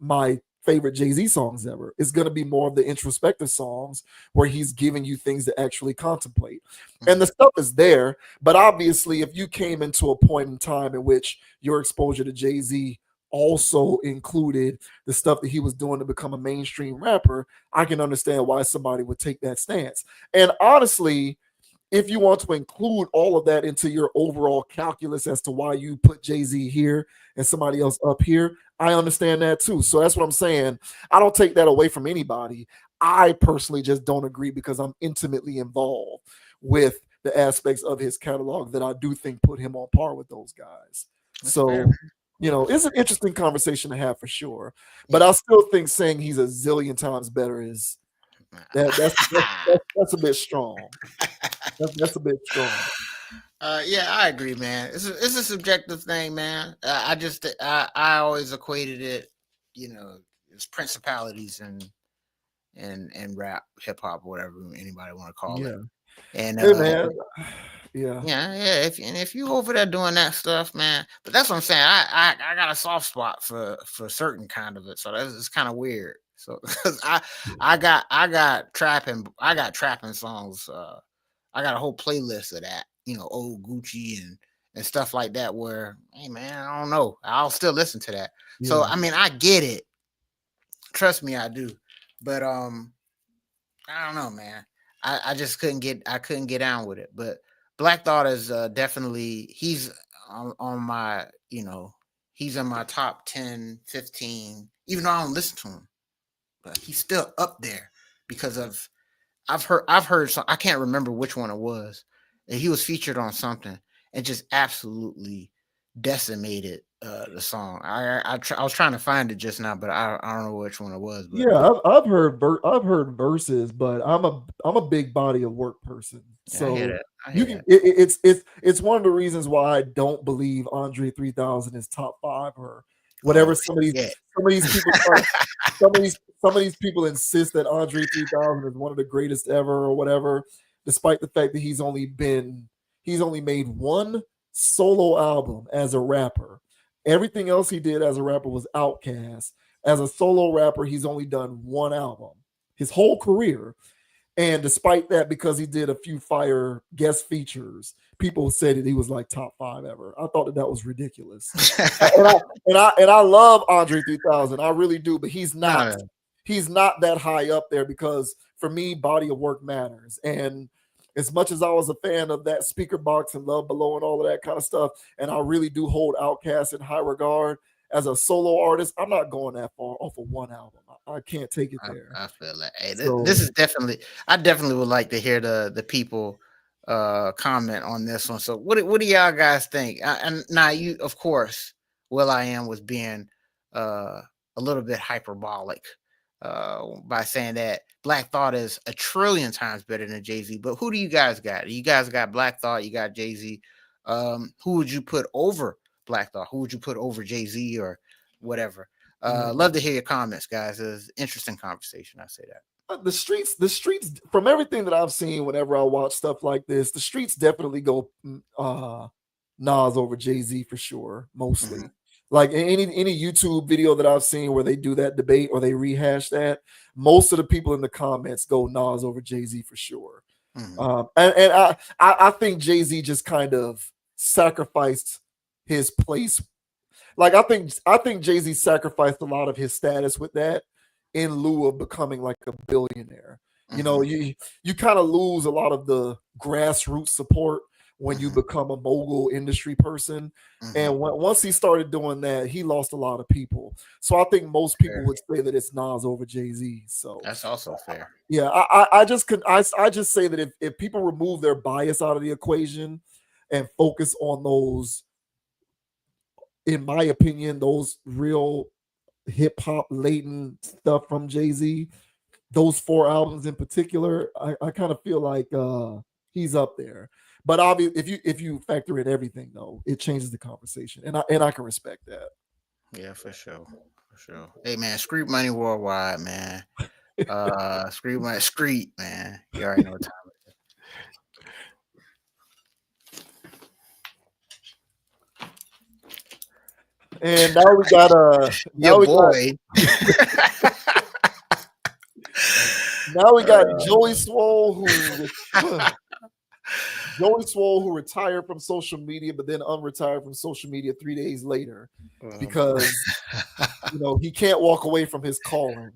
Speaker 1: my favorite Jay-Z songs ever. It's going to be more of the introspective songs where he's giving you things to actually contemplate. And the stuff is there, but obviously if you came into a point in time in which your exposure to Jay-Z also included the stuff that he was doing to become a mainstream rapper, I can understand why somebody would take that stance. And honestly, if you want to include all of that into your overall calculus as to why you put Jay-Z here and somebody else up here, I understand that too. So that's what I'm saying. I don't take that away from anybody. I personally just don't agree because I'm intimately involved with the aspects of his catalog that I do think put him on par with those guys.
Speaker 3: That's
Speaker 1: So,
Speaker 3: fair.
Speaker 1: it's an interesting conversation to have for sure. But I still think saying he's a zillion times better is that's a bit strong. That's a bit strong.
Speaker 3: Yeah, I agree, man. It's a subjective thing, man. I always equated it, as principalities and rap, hip hop, whatever anybody want to call it. And
Speaker 1: Hey man, yeah.
Speaker 3: yeah. If you over there doing that stuff, man, but that's what I'm saying. I got a soft spot for certain kind of it, so it's kind of weird. So because I got trapping songs. I got a whole playlist of that, old Gucci and stuff like that. Where, hey man, I don't know, I'll still listen to that. So I mean, I get it. Trust me, I do. But I don't know, man. I just couldn't get down with it. But Black Thought is definitely he's on my he's in my top 10, 15, even though I don't listen to him, but he's still up there because of I've heard some, I can't remember which one it was. And he was featured on something and just absolutely decimated the song. I was trying to find it just now, but I don't know which one it was. But
Speaker 1: Yeah, I've heard verses, but I'm a big body of work person.
Speaker 3: yeah, I hear
Speaker 1: So
Speaker 3: that. I
Speaker 1: you
Speaker 3: hear
Speaker 1: can
Speaker 3: that.
Speaker 1: it's one of the reasons why I don't believe Andre 3000 is top 5 or whatever.
Speaker 3: Oh,
Speaker 1: Some of these
Speaker 3: shit.
Speaker 1: people some of these people insist that Andre 3000 is one of the greatest ever or whatever, despite the fact that he's only made one solo album as a rapper. Everything else he did as a rapper was Outkast. As a solo rapper, he's only done one album his whole career. And despite that, because he did a few fire guest features, people said that he was like top 5 ever. I thought that was ridiculous. and I love Andre 3000. I really do, but he's not that high up there because for me, body of work matters. And as much as I was a fan of that Speaker Box and Love Below and all of that kind of stuff, and I really do hold Outkast in high regard as a solo artist, I'm not going that far off of one album. I can't take it there.
Speaker 3: I feel like, hey,
Speaker 1: So-
Speaker 3: this is definitely. I definitely would like to hear the people comment on this one. So what do y'all guys think? And now you, of course, will.i.am was being a little bit hyperbolic by saying that Black Thought is a trillion times better than Jay-Z. But who do you guys got? You guys got Black Thought. You got Jay-Z. Who would you put over Black Thought? Who would you put over Jay-Z or whatever? Love to hear your comments, guys. It's an interesting conversation. I say that.
Speaker 1: The streets, from everything that I've seen whenever I watch stuff like this, the streets definitely go Nas over Jay-Z for sure, mostly. Like any YouTube video that I've seen where they do that debate or they rehash that, most of the people in the comments go Nas over Jay-Z for sure. And I think Jay-Z just kind of sacrificed his place. Like I think Jay-Z sacrificed a lot of his status with that in lieu of becoming like a billionaire. You know, you kind of lose a lot of the grassroots support when you become a mogul industry person. And once he started doing that, he lost a lot of people. So I think most people would say that it's Nas over Jay-Z. So
Speaker 3: that's also fair.
Speaker 1: Yeah, I just say that if people remove their bias out of the equation and focus on those, in my opinion, those real hip hop latent stuff from Jay-Z, those 4 albums in particular, I kind of feel like he's up there. But obviously, if you factor in everything, though, it changes the conversation, and I can respect that.
Speaker 3: Yeah, for sure. For sure. Hey man, Street Money Worldwide, man. Street Money Street, man. You already know what time it is.
Speaker 1: And now we got
Speaker 3: Your boy.
Speaker 1: now we got Joey Swole who retired from social media, but then unretired from social media 3 days later because he can't walk away from his calling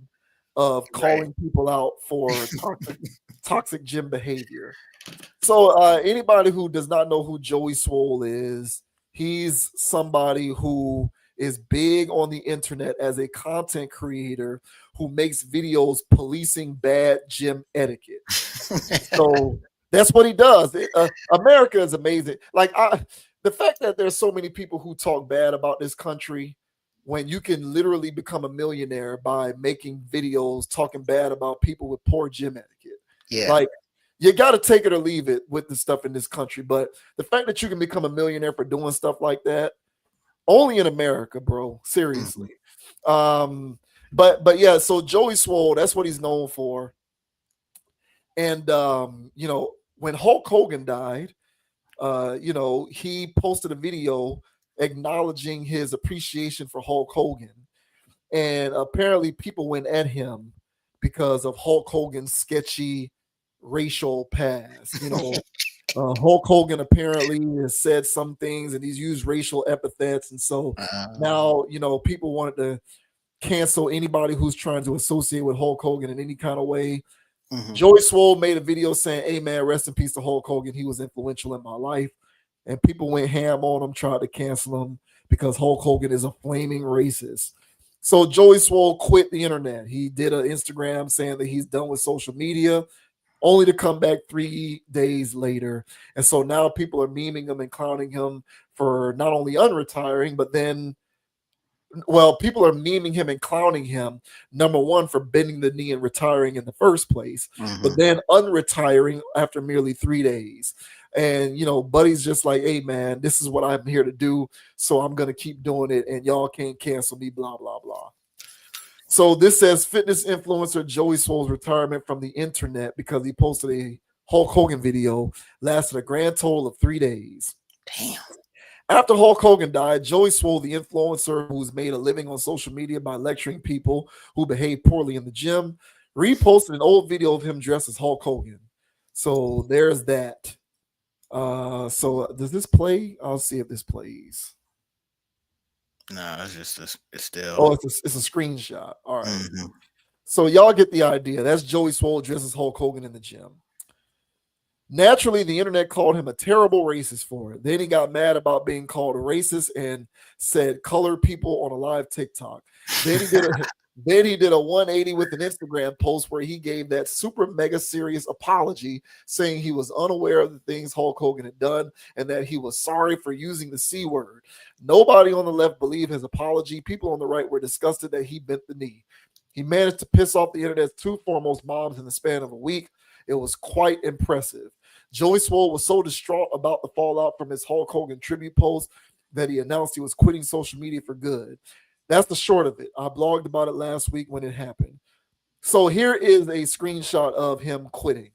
Speaker 1: of calling people out for toxic gym behavior. So anybody who does not know who Joey Swole is, he's somebody who is big on the internet as a content creator who makes videos policing bad gym etiquette. So that's what he does. America is amazing. Like the fact that there's so many people who talk bad about this country when you can literally become a millionaire by making videos talking bad about people with poor gym etiquette.
Speaker 3: Yeah.
Speaker 1: Like, you got to take it or leave it with the stuff in this country. But the fact that you can become a millionaire for doing stuff like that, only in America, bro. Seriously. But yeah, so Joey Swole, that's what he's known for. And when Hulk Hogan died, he posted a video acknowledging his appreciation for Hulk Hogan. And apparently people went at him because of Hulk Hogan's sketchy racial past. Hulk Hogan apparently has said some things and he's used racial epithets. And so now, people wanted to cancel anybody who's trying to associate with Hulk Hogan in any kind of way. Joey Swole made a video saying, hey man, rest in peace to Hulk Hogan. He was influential in my life. And people went ham on him, tried to cancel him because Hulk Hogan is a flaming racist. So Joey Swole quit the internet. He did an Instagram saying that he's done with social media, only to come back 3 days later. And so now people are memeing him and clowning him for not only unretiring, but then, people are memeing him and clowning him, number one, for bending the knee and retiring in the first place, but then unretiring after merely 3 days. And, Buddy's just like, hey, man, this is what I'm here to do, so I'm going to keep doing it, and y'all can't cancel me, blah, blah, blah. So this says fitness influencer Joey Swole's retirement from the internet because he posted a Hulk Hogan video lasted a grand total of 3 days.
Speaker 3: Damn.
Speaker 1: After Hulk Hogan died, Joey Swole, the influencer who's made a living on social media by lecturing people who behave poorly in the gym, reposted an old video of him dressed as Hulk Hogan. So there's that. So does this play? I'll see if this plays.
Speaker 3: No, it's still.
Speaker 1: Oh, it's a screenshot. All right. So y'all get the idea. That's Joey Swole dressed as Hulk Hogan in the gym. Naturally, the internet called him a terrible racist for it. Then he got mad about being called a racist and said colored people on a live TikTok. Then he did a 180 with an Instagram post where he gave that super mega serious apology, saying he was unaware of the things Hulk Hogan had done and that he was sorry for using the C word. Nobody on the left believed his apology. People on the right were disgusted that he bent the knee. He managed to piss off the internet's two foremost moms in the span of a week. It was quite impressive. Joey Swole was so distraught about the fallout from his Hulk Hogan tribute post that he announced he was quitting social media for good. That's the short of it. I blogged about it last week when it happened. So here is a screenshot of him quitting.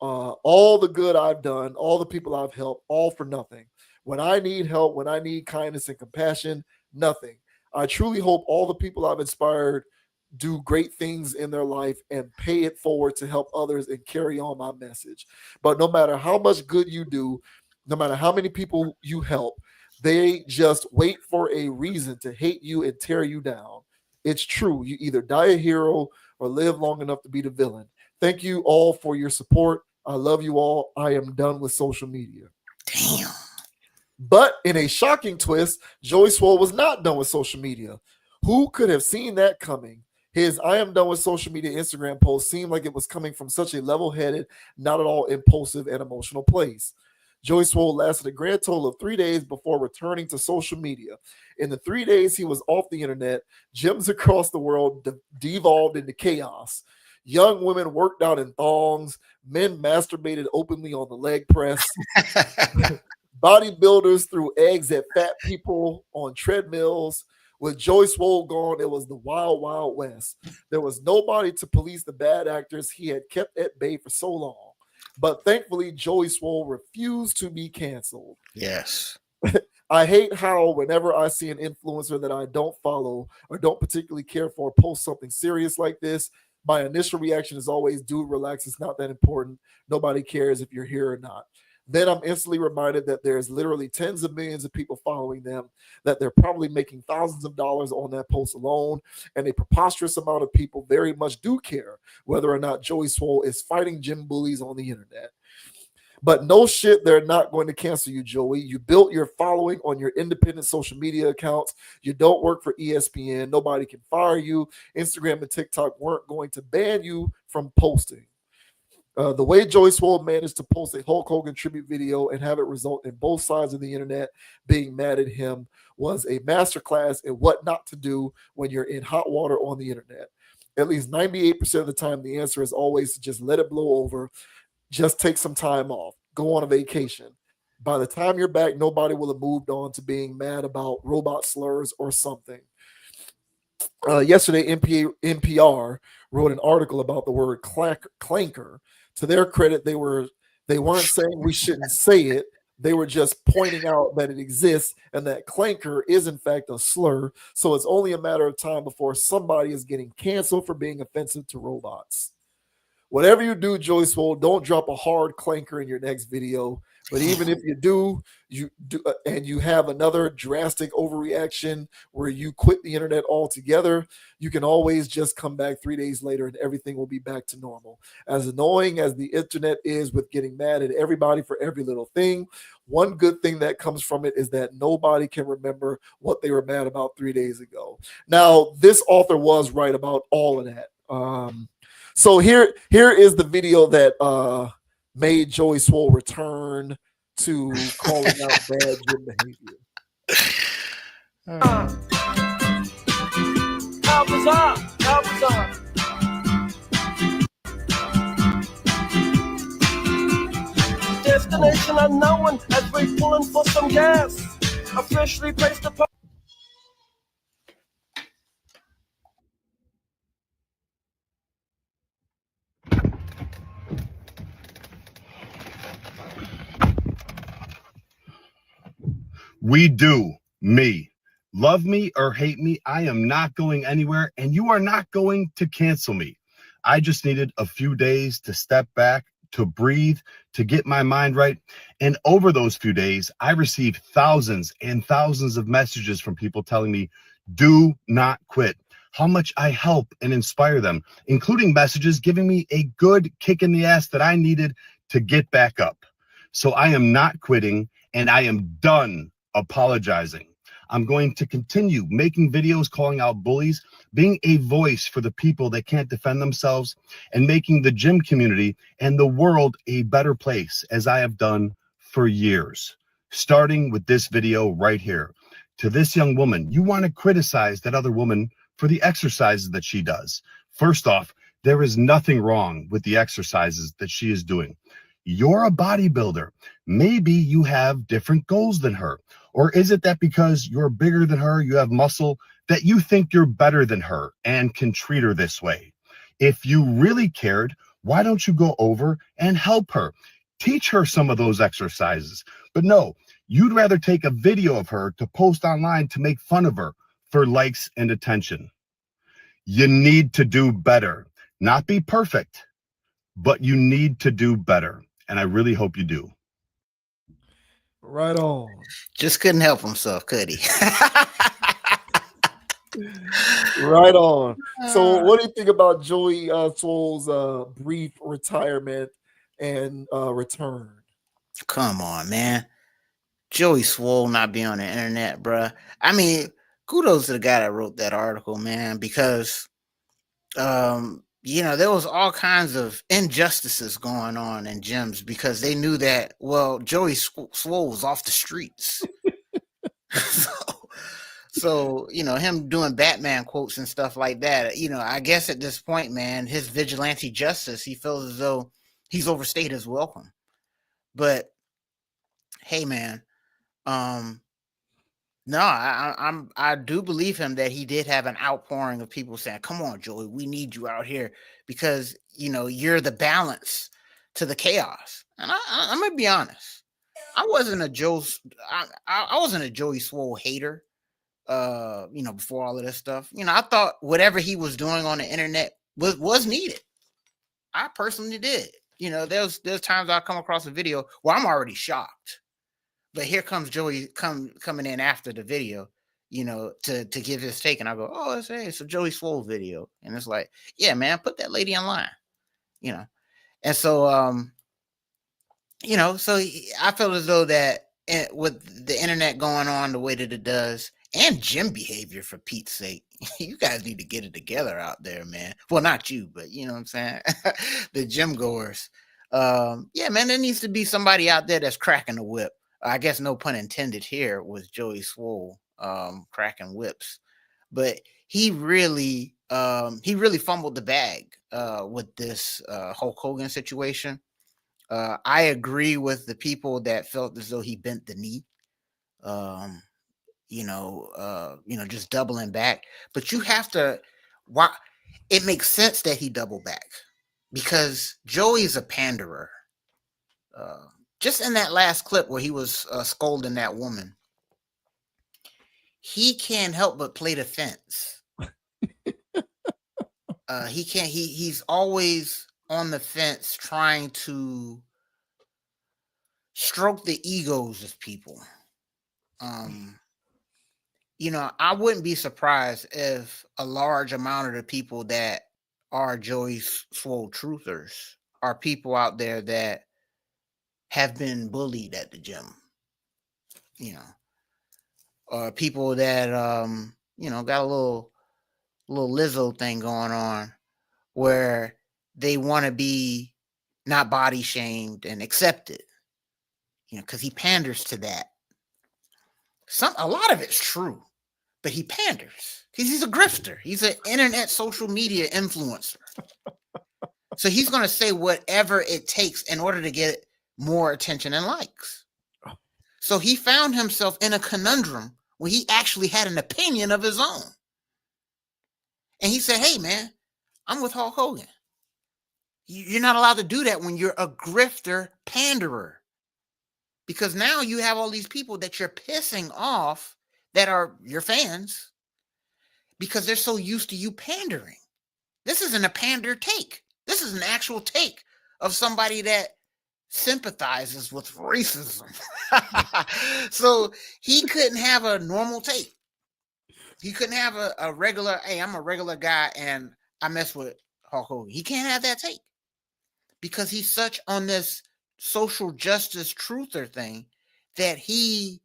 Speaker 1: All the good I've done, all the people I've helped, all for nothing. When I need help, when I need kindness and compassion, nothing. I truly hope all the people I've inspired do great things in their life and pay it forward to help others and carry on my message. But no matter how much good you do, no matter how many people you help, they just wait for a reason to hate you and tear you down. It's true. You either die a hero or live long enough to be the villain. Thank you all for your support. I love you all. I am done with social media.
Speaker 3: Damn.
Speaker 1: But in a shocking twist, Joey Swole was not done with social media. Who could have seen that coming? His I am done with social media Instagram post seemed like it was coming from such a level-headed, not at all impulsive and emotional place. Joey Swole lasted a grand total of 3 days before returning to social media. In the 3 days he was off the internet, gyms across the world devolved into chaos. Young women worked out in thongs. Men masturbated openly on the leg press. Bodybuilders threw eggs at fat people on treadmills. With Joey Swole gone, it was the wild, wild west. There was nobody to police the bad actors he had kept at bay for so long. But thankfully, Joey Swole refused to be canceled.
Speaker 3: Yes.
Speaker 1: I hate how whenever I see an influencer that I don't follow or don't particularly care for post something serious like this, my initial reaction is always, dude, relax. It's not that important. Nobody cares if you're here or not. Then I'm instantly reminded that there's literally tens of millions of people following them, that they're probably making thousands of dollars on that post alone, and a preposterous amount of people very much do care whether or not Joey Swole is fighting gym bullies on the internet. But no shit, they're not going to cancel you, Joey. You built your following on your independent social media accounts. You don't work for ESPN. Nobody can fire you. Instagram and TikTok weren't going to ban you from posting. The way Joey Swole managed to post a Hulk Hogan tribute video and have it result in both sides of the internet being mad at him was a masterclass in what not to do when you're in hot water on the internet. At least 98% of the time, the answer is always to just let it blow over. Just take some time off. Go on a vacation. By the time you're back, nobody will have moved on to being mad about robot slurs or something. Yesterday, NPR wrote an article about the word clanker. To their credit, they weren't saying we shouldn't say it. They were just pointing out that it exists and that clanker is in fact a slur. So it's only a matter of time before somebody is getting canceled for being offensive to robots. Whatever you do, Joey Swole, don't drop a hard clanker in your next video. But even if you do, and you have another drastic overreaction where you quit the internet altogether, you can always just come back 3 days later and everything will be back to normal. As annoying as the internet is with getting mad at everybody for every little thing, one good thing that comes from it is that nobody can remember what they were mad about 3 days ago. Now, this author was right about all of that. So here is the video that made Joey Swole return to calling out bad gym behavior.
Speaker 7: Destination unknown as we pulling for some gas. Officially placed upon.
Speaker 8: We do, me. Love me or hate me, I am not going anywhere, and you are not going to cancel me. I just needed a few days to step back, to breathe, to get my mind right. And over those few days, I received thousands and thousands of messages from people telling me, do not quit. How much I help and inspire them, including messages giving me a good kick in the ass that I needed to get back up. So I am not quitting, and I am done apologizing. I'm going to continue making videos calling out bullies, being a voice for the people that can't defend themselves, and making the gym community and the world a better place, as I have done for years. Starting with this video right here. To this young woman, you want to criticize that other woman for the exercises that she does. First off, there is nothing wrong with the exercises that she is doing. You're a bodybuilder. Maybe you have different goals than her. Or is it that because you're bigger than her, you have muscle, that you think you're better than her and can treat her this way? If you really cared, why don't you go over and help her? Teach her some of those exercises. But no, you'd rather take a video of her to post online to make fun of her for likes and attention. You need to do better. Not be perfect, but you need to do better. And I really hope you do.
Speaker 1: Right on.
Speaker 3: Just couldn't help himself, could he?
Speaker 1: Right on. So what do you think about Joey Swole's brief retirement and return?
Speaker 3: Come on, man. Joey Swole not be on the internet, bruh. I mean, kudos to the guy that wrote that article, man, because there was all kinds of injustices going on in gyms because they knew that, well, Joey Swole was off the streets. So, him doing Batman quotes and stuff like that, I guess at this point, man, his vigilante justice, he feels as though he's overstayed his welcome. But hey, man, no, I do believe him that he did have an outpouring of people saying, "Come on, Joey, we need you out here because you're the balance to the chaos." And I'm gonna be honest, I wasn't a Joey Swole hater. Before all of this stuff, I thought whatever he was doing on the internet was needed. I personally did. There's times I come across a video where I'm already shocked. But here comes Joey coming in after the video, to give his take, and I go, "Oh, it's a Joey Swole video," and it's like, "Yeah, man, put that lady online," and so I feel as though that with the internet going on the way that it does, and gym behavior, for Pete's sake, you guys need to get it together out there, man. Well, not you, but you know what I'm saying, the gym goers. Yeah, man, there needs to be somebody out there that's cracking the whip. I guess no pun intended here with Joey Swole cracking whips, but he really fumbled the bag with this Hulk Hogan situation. I agree with the people that felt as though he bent the knee, just doubling back. But you have to, why? It makes sense that he doubled back because Joey's a panderer. Just in that last clip where he was scolding that woman, he can't help but play the fence. He's always on the fence trying to stroke the egos of people. I wouldn't be surprised if a large amount of the people that are Joey Swole truthers are people out there that have been bullied at the gym, or people that got a little Lizzo thing going on where they want to be not body shamed and accepted, because he panders to that. A lot of it's true, but he panders because he's a grifter. He's an internet social media influencer. So he's going to say whatever it takes in order to get more attention and likes. So he found himself in a conundrum where he actually had an opinion of his own. And he said, "Hey, man, I'm with Hulk Hogan." You're not allowed to do that when you're a grifter panderer. Because now you have all these people that you're pissing off that are your fans because they're so used to you pandering. This isn't a pander take. This is an actual take of somebody that sympathizes with racism. So he couldn't have a normal take. He couldn't have a regular, "Hey, I'm a regular guy and I mess with Hulk Hogan." He can't have that take because he's such on this social justice truther thing that he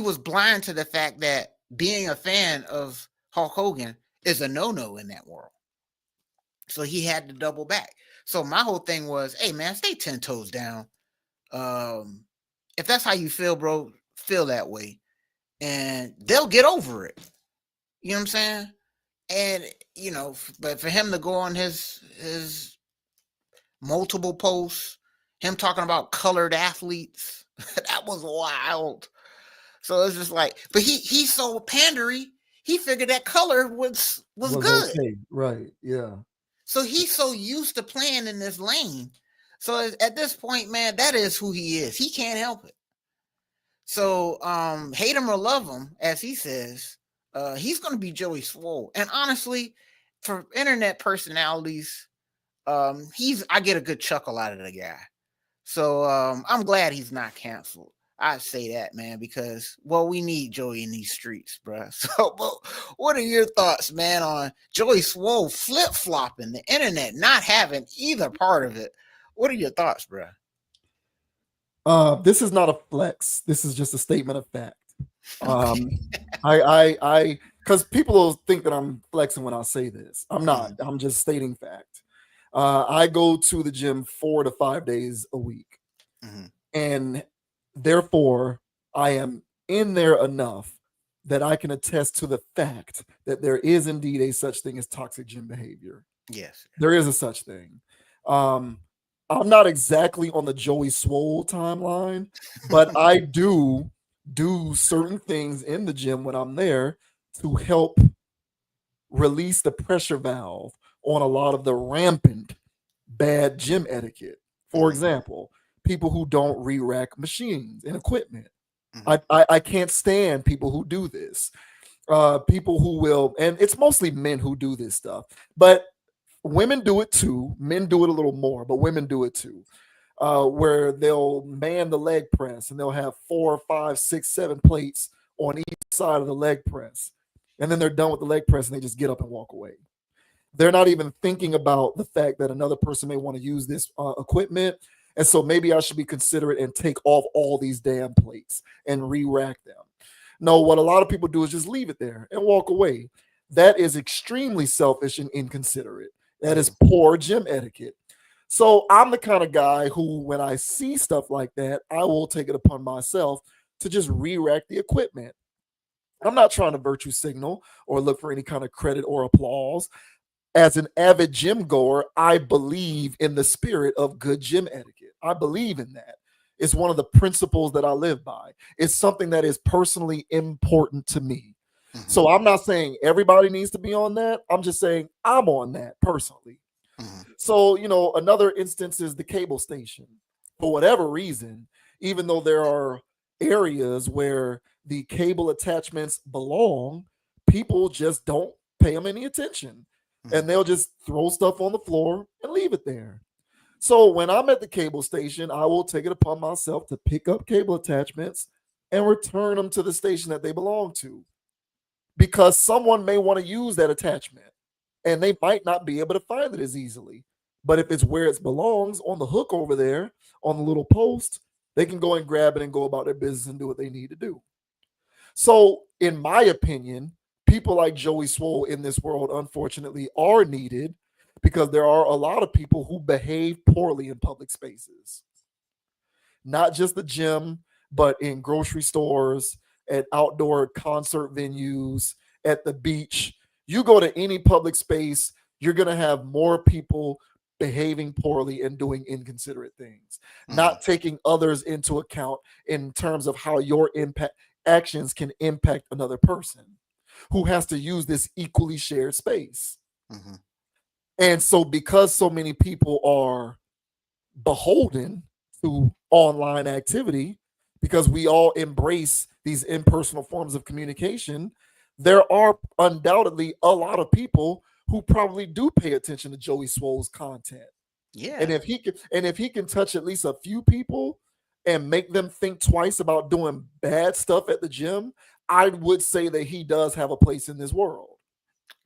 Speaker 3: was blind to the fact that being a fan of Hulk Hogan is a no-no in that world. So he had to double back. So my whole thing was, "Hey, man, stay 10 toes down. If that's how you feel, bro, feel that way. And they'll get over it." You know what I'm saying? And, but for him to go on his multiple posts, him talking about colored athletes, that was wild. So it's just like, but he's so pandery, he figured that color was good.
Speaker 1: Okay. Right. Yeah.
Speaker 3: So he's so used to playing in this lane. So at this point, man, that is who he is. He can't help it. So hate him or love him, as he says, he's going to be Joey Swole. And honestly, for internet personalities, I get a good chuckle out of the guy. So I'm glad he's not canceled. I say that, man, because, well, we need Joey in these streets, bro. So what are your thoughts, man, on Joey Swole flip-flopping the internet, not having either part of it? What are your thoughts, bro?
Speaker 1: This is not a flex. This is just a statement of fact. I because people will think that I'm flexing when I say this. I'm not. I'm just stating fact. I go to the gym 4 to 5 days a week, and therefore I am in there enough that I can attest to the fact that there is indeed a such thing as toxic gym behavior.
Speaker 3: Yes.
Speaker 1: There is a such thing. I'm not exactly on the Joey Swole timeline, but I do certain things in the gym when I'm there to help release the pressure valve on a lot of the rampant bad gym etiquette. For example, people who don't re-rack machines and equipment. I can't stand people who do this. People who will, and it's mostly men who do this stuff, but women do it too. Men do it a little more, but women do it too. Where they'll man the leg press and they'll have 4, 5, 6, 7 plates on each side of the leg press. And then they're done with the leg press and they just get up and walk away. They're not even thinking about the fact that another person may want to use this equipment. And so maybe I should be considerate and take off all these damn plates and re-rack them. No, what a lot of people do is just leave it there and walk away. That is extremely selfish and inconsiderate. That is poor gym etiquette. So I'm the kind of guy who, when I see stuff like that, I will take it upon myself to just re-rack the equipment. I'm not trying to virtue signal or look for any kind of credit or applause. As an avid gym goer, I believe in the spirit of good gym etiquette. I believe in that. It's one of the principles that I live by. It's something that is personally important to me. So I'm not saying everybody needs to be on that. I'm just saying I'm on that personally. So, another instance is the cable station. For whatever reason, even though there are areas where the cable attachments belong, people just don't pay them any attention. And they'll just throw stuff on the floor and leave it there. So when I'm at the cable station, I will take it upon myself to pick up cable attachments and return them to the station that they belong to. Because someone may want to use that attachment and they might not be able to find it as easily. But if it's where it belongs, on the hook over there, on the little post, they can go and grab it and go about their business and do what they need to do. So, in my opinion, people like Joey Swole in this world, unfortunately, are needed because there are a lot of people who behave poorly in public spaces. Not just the gym, but in grocery stores, at outdoor concert venues, at the beach. You go to any public space, you're going to have more people behaving poorly and doing inconsiderate things, not taking others into account in terms of how your actions can impact another person who has to use this equally shared space. And so because so many people are beholden to online activity, because we all embrace these impersonal forms of communication, there are undoubtedly a lot of people who probably do pay attention to Joey Swole's content.
Speaker 3: Yeah.
Speaker 1: And if he can touch at least a few people and make them think twice about doing bad stuff at the gym, I would say that he does have a place in this world.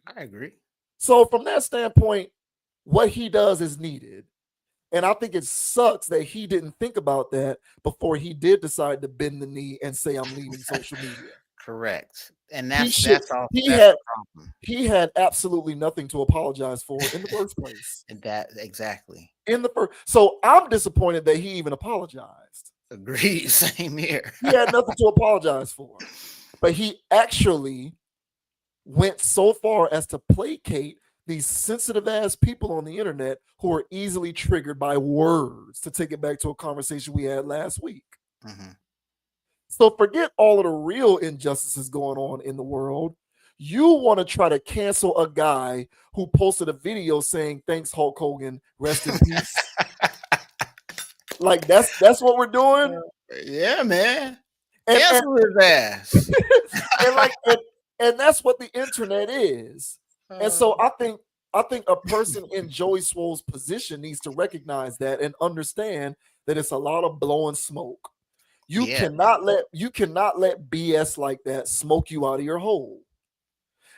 Speaker 3: I agree.
Speaker 1: So from that standpoint, what he does is needed. And I think it sucks that he didn't think about that before he did decide to bend the knee and say, I'm leaving social media.
Speaker 3: Correct. And
Speaker 1: he had absolutely nothing to apologize for in the first place.
Speaker 3: Exactly.
Speaker 1: So I'm disappointed that he even apologized.
Speaker 3: Agreed. Same here.
Speaker 1: He had nothing to apologize for. But he actually went so far as to placate these sensitive ass people on the internet who are easily triggered by words, to take it back to a conversation we had last week. So forget all of the real injustices going on in the world. You want to try to cancel a guy who posted a video saying, thanks, Hulk Hogan, rest in peace. Like that's what we're doing.
Speaker 3: Yeah, man. Cancel his ass.
Speaker 1: and that's what the internet is. And so I think a person in Joey Swole's position needs to recognize that and understand that it's a lot of blowing smoke. You cannot let BS like that smoke you out of your hole.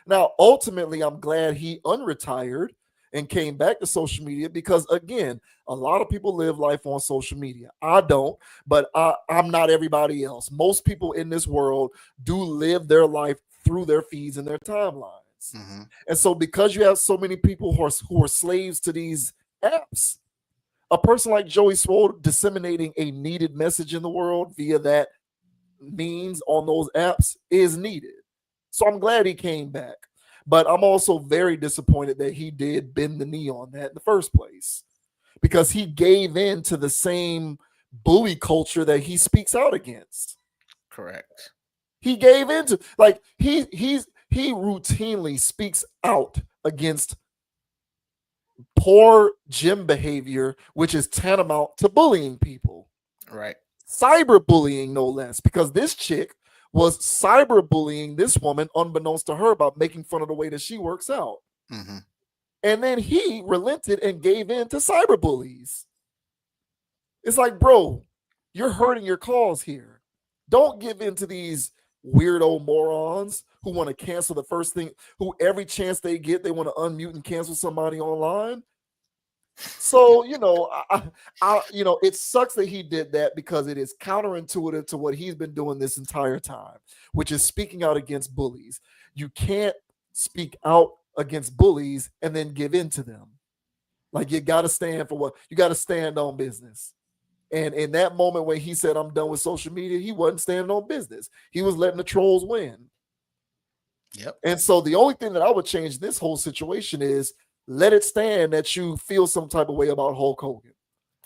Speaker 1: Now, ultimately, I'm glad he unretired and came back to social media because, again, a lot of people live life on social media. I don't, but I'm not everybody else. Most people in this world do live their life through their feeds and their timelines. And so because you have so many people who are slaves to these apps, a person like Joey Swole disseminating a needed message in the world via that means on those apps is needed. So I'm glad he came back. But I'm also very disappointed that he did bend the knee on that in the first place, because he gave in to the same bully culture that he speaks out against.
Speaker 3: Correct.
Speaker 1: He gave into, like, he routinely speaks out against poor gym behavior, which is tantamount to bullying people.
Speaker 3: Right.
Speaker 1: Cyberbullying, no less, because this chick was cyberbullying this woman unbeknownst to her about making fun of the way that she works out.
Speaker 3: Mm-hmm.
Speaker 1: And then he relented and gave in to cyberbullies. It's like, bro, you're hurting your cause here. Don't give in to these weirdo morons who want to cancel the first thing, who every chance they get, they want to unmute and cancel somebody online. So, it sucks that he did that, because it is counterintuitive to what he's been doing this entire time, which is speaking out against bullies. You can't speak out against bullies and then give in to them. Like, you got to stand for what you got to stand on business. And in that moment when he said, I'm done with social media, he wasn't standing on business. He was letting the trolls win.
Speaker 3: Yep.
Speaker 1: And so the only thing that I would change this whole situation is let it stand that you feel some type of way about Hulk Hogan.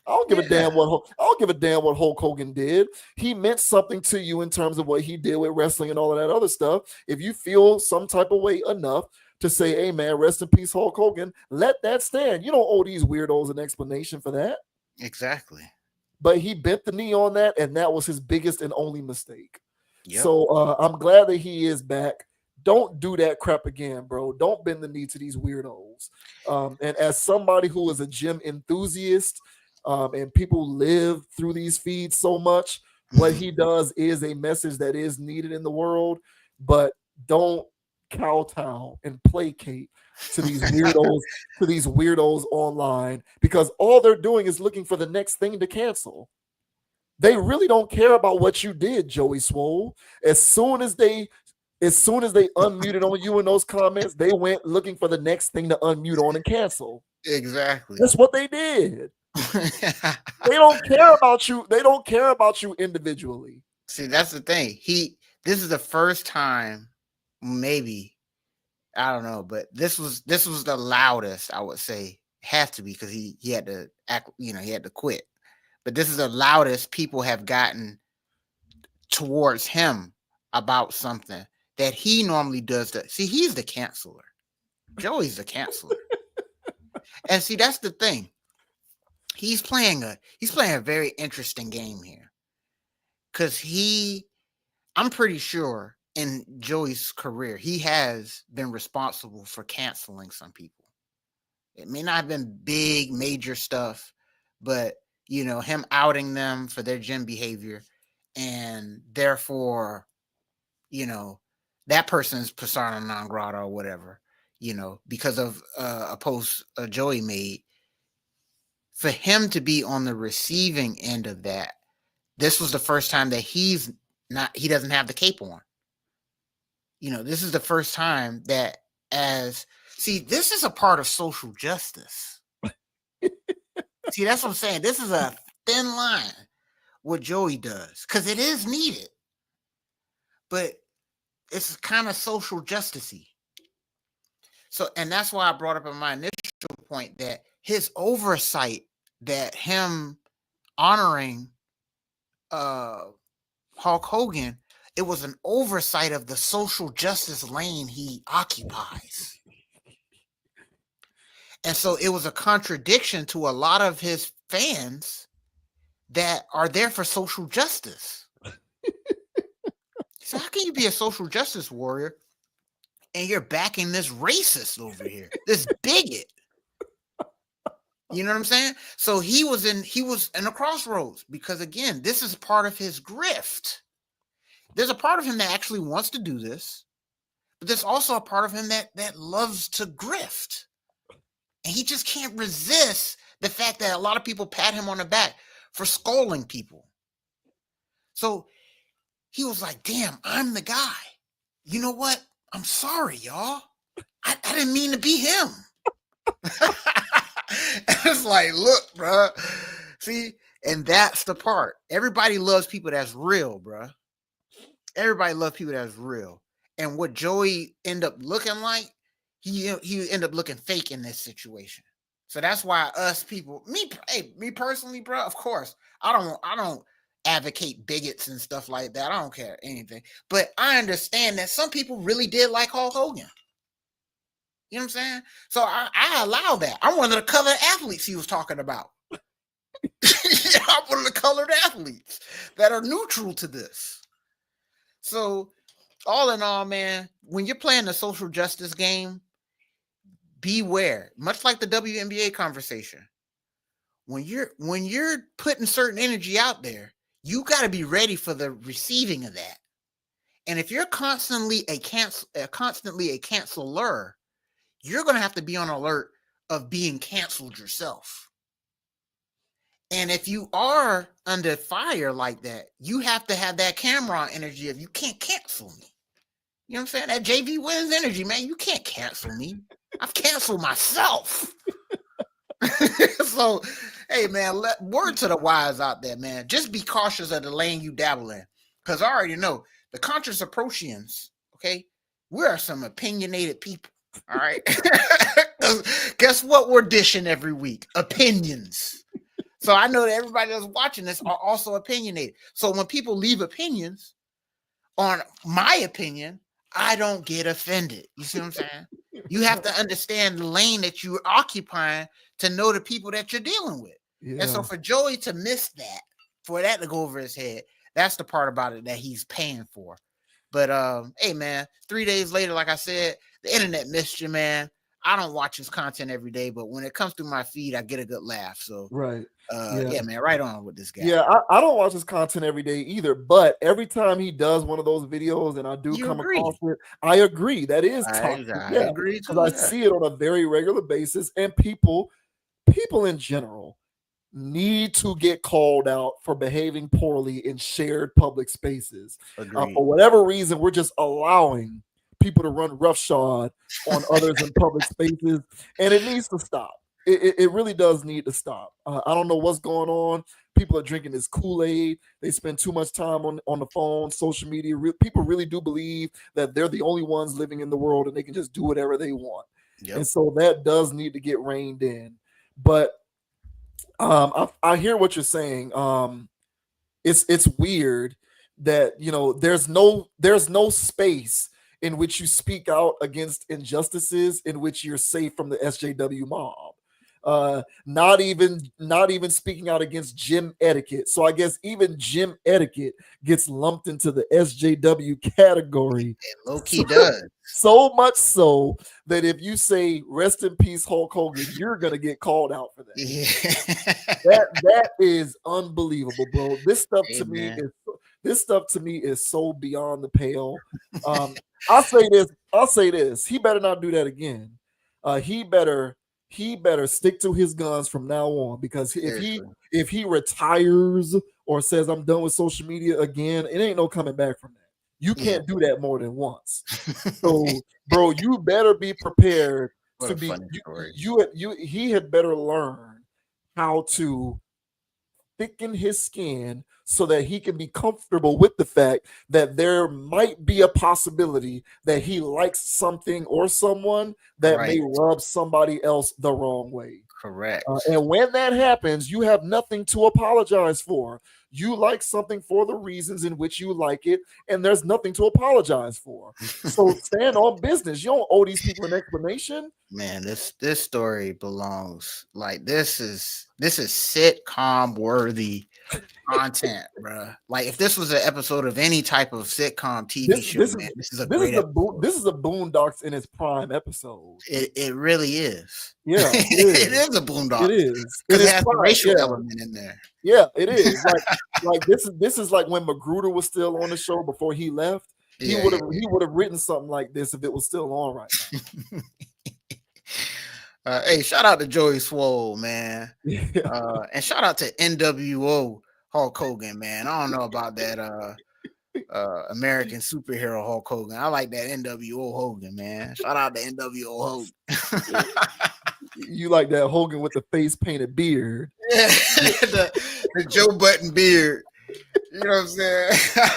Speaker 1: I don't give a damn what Hulk Hogan did. He meant something to you in terms of what he did with wrestling and all of that other stuff. If you feel some type of way enough to say, hey man, rest in peace, Hulk Hogan, let that stand. You don't owe these weirdos an explanation for that.
Speaker 3: Exactly.
Speaker 1: But he bent the knee on that, and that was his biggest and only mistake.
Speaker 3: Yep.
Speaker 1: So I'm glad that he is back. Don't do that crap again, bro. Don't bend the knee to these weirdos. And as somebody who is a gym enthusiast, and people live through these feeds so much, what he does is a message that is needed in the world. But don't kowtow and placate to these weirdos online, because all they're doing is looking for the next thing to cancel. They really don't care about what you did, Joey Swole. As soon as they unmuted on you in those comments, they went looking for the next thing to unmute on and cancel.
Speaker 3: Exactly.
Speaker 1: That's what they did. They don't care about you. They don't care about you individually.
Speaker 3: See, that's the thing. This is the first time, maybe, I don't know, but this was the loudest, I would say. Have to be, because he had to act, he had to quit. But this is the loudest people have gotten towards him about something that he normally does. See, he's the canceler. Joey's the canceler. And see, that's the thing. He's playing a very interesting game here. Because I'm pretty sure in Joey's career, he has been responsible for canceling some people. It may not have been big, major stuff, but, him outing them for their gym behavior, and therefore, that person's persona non grata or whatever, because of a post Joey made. For him to be on the receiving end of that, this was the first time that he doesn't have the cape on. This is the first time that this is a part of social justice. See, that's what I'm saying. This is a thin line, what Joey does, because it is needed. But it's kind of social justice-y. So, and that's why I brought up in my initial point that his oversight, that him honoring Hulk Hogan, it was an oversight of the social justice lane he occupies. And so it was a contradiction to a lot of his fans that are there for social justice. So how can you be a social justice warrior and you're backing this racist over here, this bigot? You know what I'm saying? So he was in a crossroads, because again, this is part of his grift. There's a part of him that actually wants to do this, but there's also a part of him that loves to grift. And he just can't resist the fact that a lot of people pat him on the back for scolding people. So he was like, damn, I'm the guy. You know what? I'm sorry, y'all. I didn't mean to be him. It's like, look, bro. See, and that's the part. Everybody loves people that's real, bro. Everybody loves people that's real. And what Joey end up looking like, he end up looking fake in this situation. So that's why us people, me personally, bro, of course, I don't advocate bigots and stuff like that. I don't care anything. But I understand that some people really did like Hulk Hogan. You know what I'm saying? So I allow that. I'm one of the colored athletes he was talking about. I'm one of the colored athletes that are neutral to this. So all in all, man, when you're playing the social justice game, beware. Much like the WNBA conversation. When you're putting certain energy out there, you got to be ready for the receiving of that. And if you're constantly a canceler, you're going to have to be on alert of being canceled yourself. And if you are under fire like that, you have to have that Cameron energy of you can't cancel me. You know what I'm saying? That JV Wins energy, man. You can't cancel me. I've canceled myself. So, hey, man, word to the wise out there, man. Just be cautious of the lane you dabble in. Because I already know the Conscious Approachians, okay? We are some opinionated people, all right? Guess what we're dishing every week? Opinions. So I know that everybody that's watching this are also opinionated. So when people leave opinions on my opinion, I don't get offended. You see what I'm saying? You have to understand the lane that you're occupying to know the people that you're dealing with. Yeah. And so for Joey to miss that, for that to go over his head, that's the part about it that he's paying for. But hey, man, 3 days later, like I said, the internet missed you, man. I don't watch his content every day, but when it comes through my feed, I get a good laugh. So
Speaker 1: right.
Speaker 3: Yeah, man, right on with this guy.
Speaker 1: Yeah, I don't watch his content every day either, but every time he does one of those videos and I do come across it, I agree. That is toxic. I agree too. I see it on a very regular basis, and people in general need to get called out for behaving poorly in shared public spaces. For whatever reason, we're just allowing people to run roughshod on others in public spaces, and it needs to stop. It really does need to stop. I don't know what's going on. People are drinking this Kool-Aid. They spend too much time on the phone, social media. People really do believe that they're the only ones living in the world and they can just do whatever they want. Yep. And so that does need to get reined in. But I hear what you're saying. It's weird that, you know, there's no space in which you speak out against injustices in which you're safe from the SJW mob. Not even speaking out against gym etiquette. So I guess even gym etiquette gets lumped into the SJW category.
Speaker 3: It low-key does.
Speaker 1: So much so that if you say rest in peace Hulk Hogan, you're gonna get called out for that. Yeah. that is unbelievable, bro. This stuff to me is so beyond the pale. I'll say this. He better not do that again. He better stick to his guns from now on, because if he retires or says I'm done with social media again, it ain't no coming back from that. You can't do that more than once. So, bro, you better be prepared to be. He had better learn how to thicken his skin so that he can be comfortable with the fact that there might be a possibility that he likes something or someone that may rub somebody else the wrong way.
Speaker 3: Correct.
Speaker 1: And when that happens, you have nothing to apologize for. You like something for the reasons in which you like it, and there's nothing to apologize for. So stand on business. You don't owe these people an explanation.
Speaker 3: Man, this story belongs, like, this is sitcom worthy content, bro. Like, if this was an episode of any type of sitcom TV show, this is a great episode.
Speaker 1: This is a Boondocks in its prime episode.
Speaker 3: It really is.
Speaker 1: Yeah,
Speaker 3: it is a Boondocks.
Speaker 1: It is.
Speaker 3: It has a racial element in there.
Speaker 1: Yeah, it is. Like this is like when Magruder was still on the show before he left. He would have written something like this if it was still on right now.
Speaker 3: Hey, shout out to Joey Swole, man. And shout out to NWO Hulk Hogan, man. I don't know about that American superhero Hulk Hogan. I like that NWO Hogan, man. Shout out to NWO Hogan.
Speaker 1: You like that Hogan with the face painted beard.
Speaker 3: Yeah, the Joe Button beard. You know what I'm saying?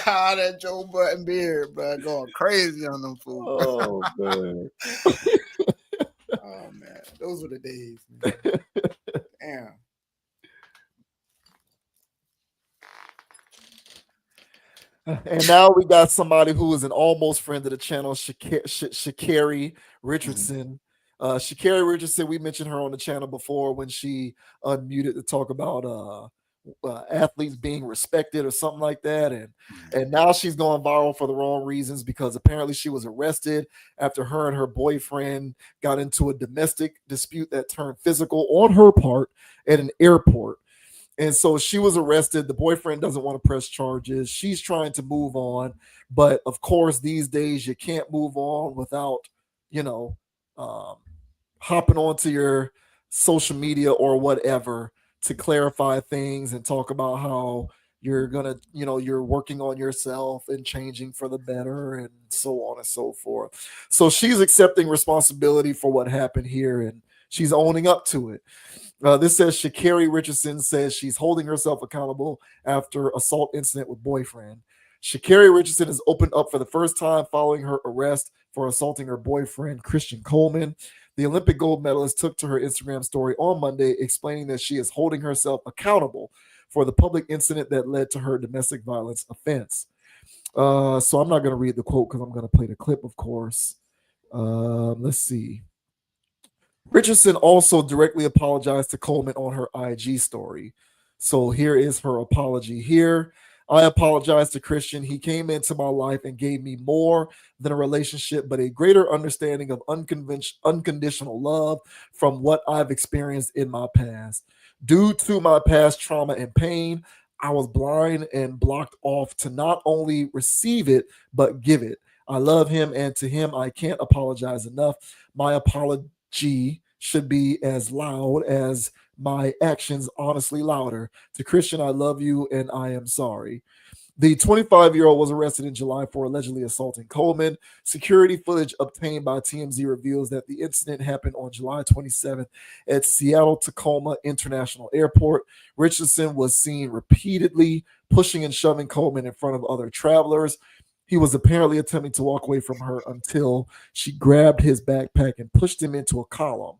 Speaker 3: That Joe Button beard, bro, going crazy on them fools.
Speaker 1: Oh man.
Speaker 3: Oh man, those were the days, man. Damn.
Speaker 1: And now we got somebody who is an almost friend of the channel, Sha'Carri Richardson. Sha'Carri Richardson, we mentioned her on the channel before when she unmuted to talk about athletes being respected or something like that, and now she's going viral for the wrong reasons because apparently she was arrested after her and her boyfriend got into a domestic dispute that turned physical on her part at an airport. And so she was arrested. The boyfriend doesn't want to press charges. She's trying to move on. But of course, these days you can't move on without, you know, hopping onto your social media or whatever to clarify things and talk about how you're gonna, you know, you're working on yourself and changing for the better and so on and so forth. So she's accepting responsibility for what happened here and she's owning up to it. This says Sha'Carri Richardson says she's holding herself accountable after assault incident with boyfriend. Sha'Carri Richardson has opened up for the first time following her arrest for assaulting her boyfriend, Christian Coleman. The Olympic gold medalist took to her Instagram story on Monday, explaining that she is holding herself accountable for the public incident that led to her domestic violence offense. So I'm not going to read the quote because I'm going to play the clip, of course. Let's see. Richardson also directly apologized to Coleman on her IG story. So here is her apology here. I apologize to Christian. He came into my life and gave me more than a relationship, but a greater understanding of unconditional love from what I've experienced in my past. Due to my past trauma and pain, I was blind and blocked off to not only receive it, but give it. I love him, and to him, I can't apologize enough. My apology should be as loud as my actions, honestly louder. To Christian, I love you and I am sorry. The 25-year-old was arrested in July for allegedly assaulting Coleman. Security footage obtained by TMZ reveals that the incident happened on July 27th at Seattle-Tacoma International Airport. Richardson was seen repeatedly pushing and shoving Coleman in front of other travelers. He was apparently attempting to walk away from her until she grabbed his backpack and pushed him into a column.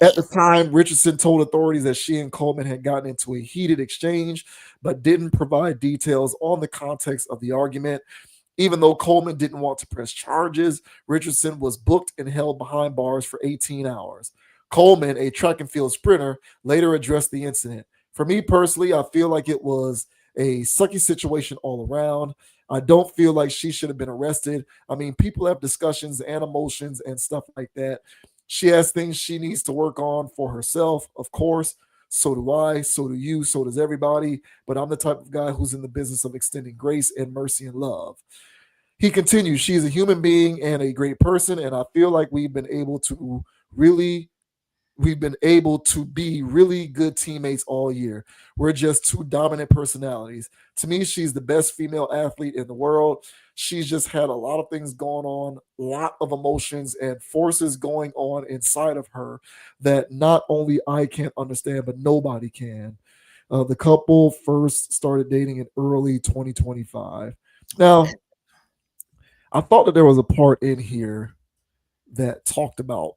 Speaker 1: At the time, Richardson told authorities that she and Coleman had gotten into a heated exchange, but didn't provide details on the context of the argument. Even though Coleman didn't want to press charges, Richardson was booked and held behind bars for 18 hours. Coleman, a track and field sprinter, later addressed the incident. For me personally, I feel like it was a sucky situation all around. I don't feel like she should have been arrested. I mean, people have discussions and emotions and stuff like that. She has things she needs to work on for herself, of course. So do I, so do you, so does everybody. But I'm the type of guy who's in the business of extending grace and mercy and love. He continues, she's a human being and a great person, and I feel like we've been able to be really good teammates all year. We're just two dominant personalities. To me, she's the best female athlete in the world. She's just had a lot of things going on, a lot of emotions and forces going on inside of her that not only I can't understand, but nobody can. The couple first started dating in early 2025. Now, I thought that there was a part in here that talked about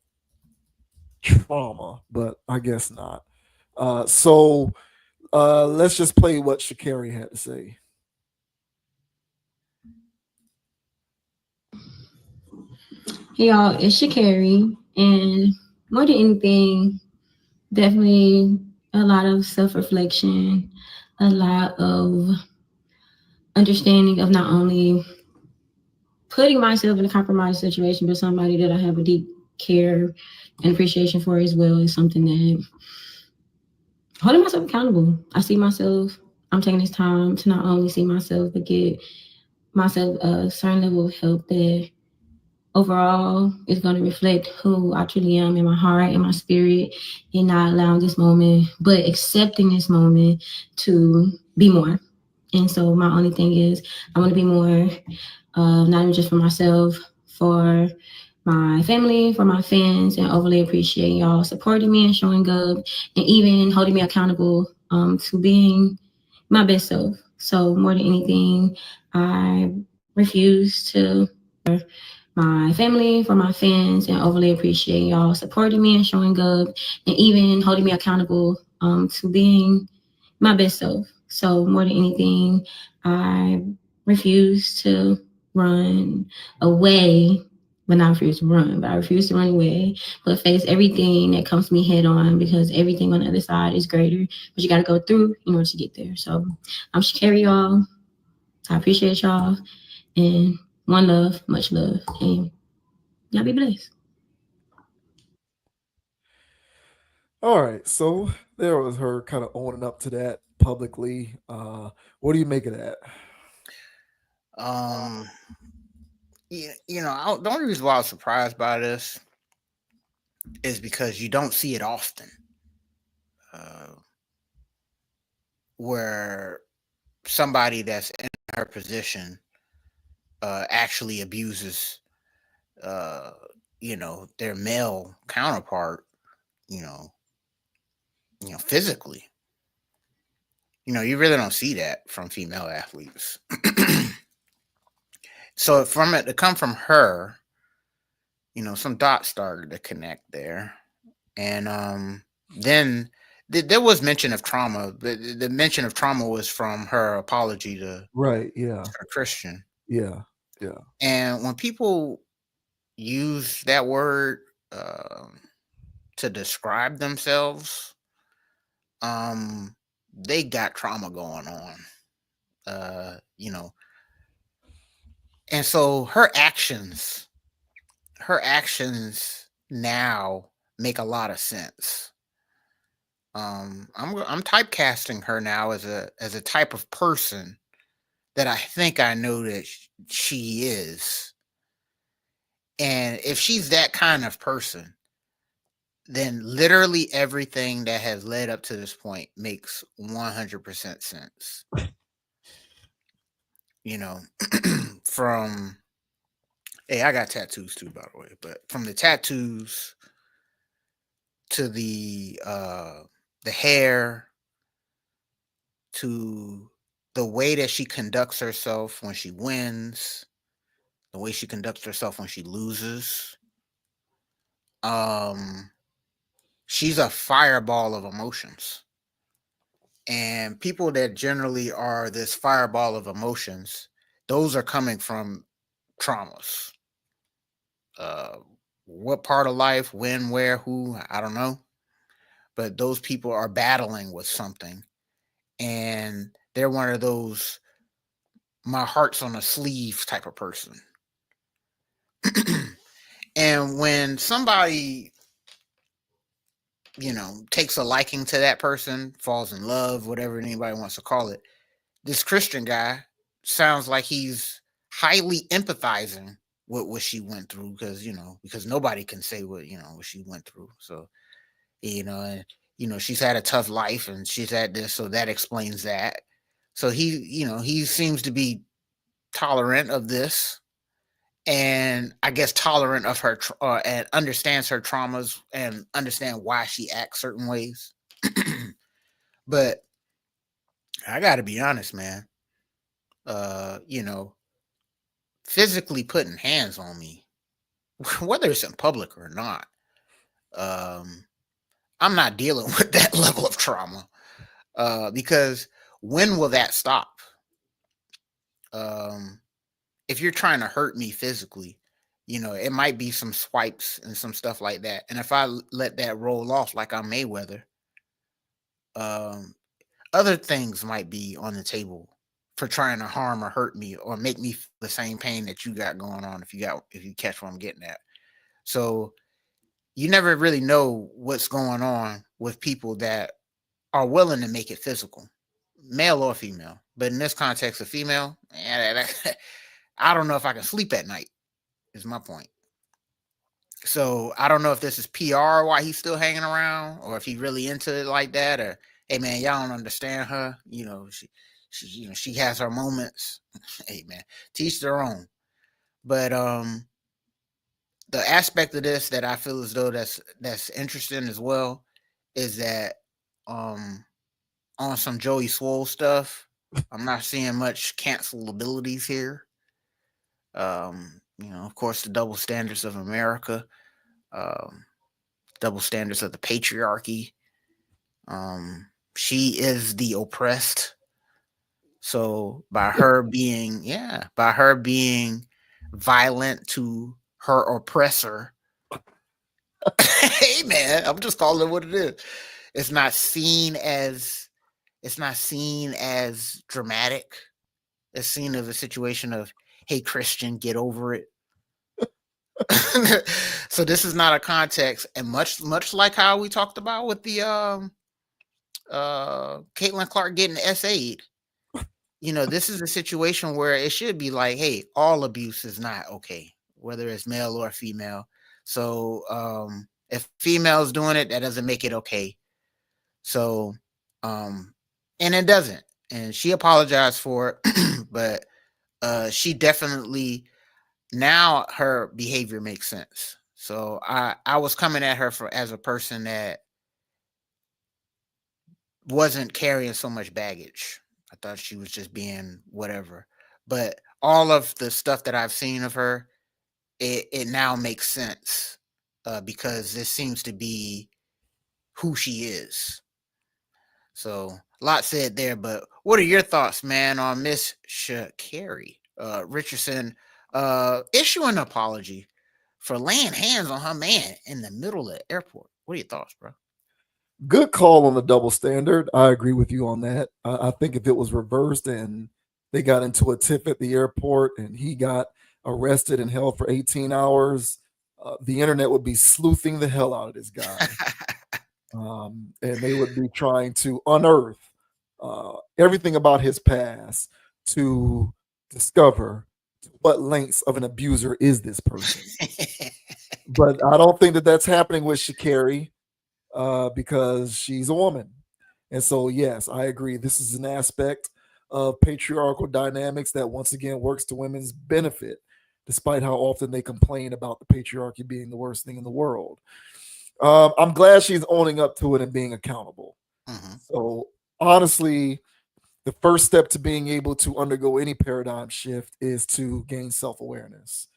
Speaker 1: trauma, but I guess not. So let's just play what Sha'Carri had to say.
Speaker 9: Hey y'all, it's Sha'Carri, and more than anything, definitely a lot of self-reflection, a lot of understanding of not only putting myself in a compromised situation, but somebody that I have a deep care and appreciation for as well is something that holding myself accountable. I see myself, I'm taking this time to not only see myself, but get myself a certain level of help that overall is going to reflect who I truly am in my heart and my spirit, and not allowing this moment, but accepting this moment to be more. And so my only thing is I want to be more, not even just for myself, for my family, for my fans, and overly appreciate y'all supporting me and showing up and even holding me accountable to being my best self. So more than anything, I refuse to my family, for my fans, and overly appreciate y'all supporting me and showing up and even holding me accountable to being my best self. So more than anything, I refuse to run away. But not refuse to run, but I refuse to run away, but face everything that comes to me head on because everything on the other side is greater, but you got to go through in order to get there. So I'm Shakari, y'all. I appreciate y'all. And one love, much love. And y'all be blessed.
Speaker 1: All right, so there was her kind of owning up to that publicly. What do you make of that?
Speaker 3: The only reason why I was surprised by this is because you don't see it often, where somebody that's in her position actually abuses, their male counterpart, physically. You really don't see that from female athletes. So from it to come from her, some dots started to connect there. And then there was mention of trauma. The mention of trauma was from her apology to
Speaker 1: Right, yeah.
Speaker 3: a Christian.
Speaker 1: Yeah.
Speaker 3: And when people use that word to describe themselves, they got trauma going on. And so her actions now make a lot of sense. I'm typecasting her now as a type of person that I think I know that she is. And if she's that kind of person, then literally everything that has led up to this point makes 100% sense. From, hey, I got tattoos too, by the way, but from the tattoos to the hair to the way that she conducts herself when she wins, the way she conducts herself when she loses. She's a fireball of emotions. And people that generally are this fireball of emotions, those are coming from traumas. What part of life, when, where, who, I don't know. But those people are battling with something. And they're one of those my heart's on a sleeve type of person. And when somebody, takes a liking to that person, falls in love, whatever anybody wants to call it, this Christian guy sounds like he's highly empathizing with what she went through because nobody can say what she went through. So, and she's had a tough life and she's had this, so that explains that. So he seems to be tolerant of this, and I guess tolerant of her and understands her traumas and understand why she acts certain ways. But I got to be honest, man. Physically putting hands on me, whether it's in public or not, I'm not dealing with that level of trauma. Because when will that stop? If you're trying to hurt me physically, it might be some swipes and some stuff like that. And if I let that roll off like I'm Mayweather, other things might be on the table for trying to harm or hurt me or make me feel the same pain that you got going on, if you catch what I'm getting at. So you never really know what's going on with people that are willing to make it physical, male or female. But in this context of female, I don't know if I can sleep at night, is my point. So I don't know if this is PR why he's still hanging around, or if he really into it like that, or hey man, y'all don't understand her. She has her moments. Hey man, teach their own. But the aspect of this that I feel as though that's interesting as well is that on some Joey Swole stuff, I'm not seeing much cancelabilities here. Of course, the double standards of America, um, double standards of the patriarchy. She is the oppressed. So by her being violent to her oppressor, hey man, I'm just calling it what it is. It's not seen as dramatic. It's seen as a situation of, hey Christian, get over it. So this is not a context, and much like how we talked about with the Caitlin Clark getting SA'd. This is a situation where it should be like, hey, all abuse is not okay, whether it's male or female. So if female's doing it, that doesn't make it okay. So and it doesn't. And she apologized for it, but she definitely, now her behavior makes sense. So I was coming at her as a person that wasn't carrying so much baggage. I thought she was just being whatever. But all of the stuff that I've seen of her, it now makes sense because this seems to be who she is. So a lot said there, but what are your thoughts, man, on Miss Sha'Carri Richardson issue an apology for laying hands on her man in the middle of the airport? What are your thoughts, bro?
Speaker 1: Good call on the double standard. I agree with you on that. I think if it was reversed and they got into a tiff at the airport and he got arrested and held for 18 hours, the internet would be sleuthing the hell out of this guy. And they would be trying to unearth everything about his past to discover what lengths of an abuser is this person. But I don't think that that's happening with Sha'Carri because she's a woman. And so, yes, I agree. This is an aspect of patriarchal dynamics that once again works to women's benefit, despite how often they complain about the patriarchy being the worst thing in the world. I'm glad she's owning up to it and being accountable.
Speaker 3: Mm-hmm.
Speaker 1: So, honestly, the first step to being able to undergo any paradigm shift is to gain self awareness.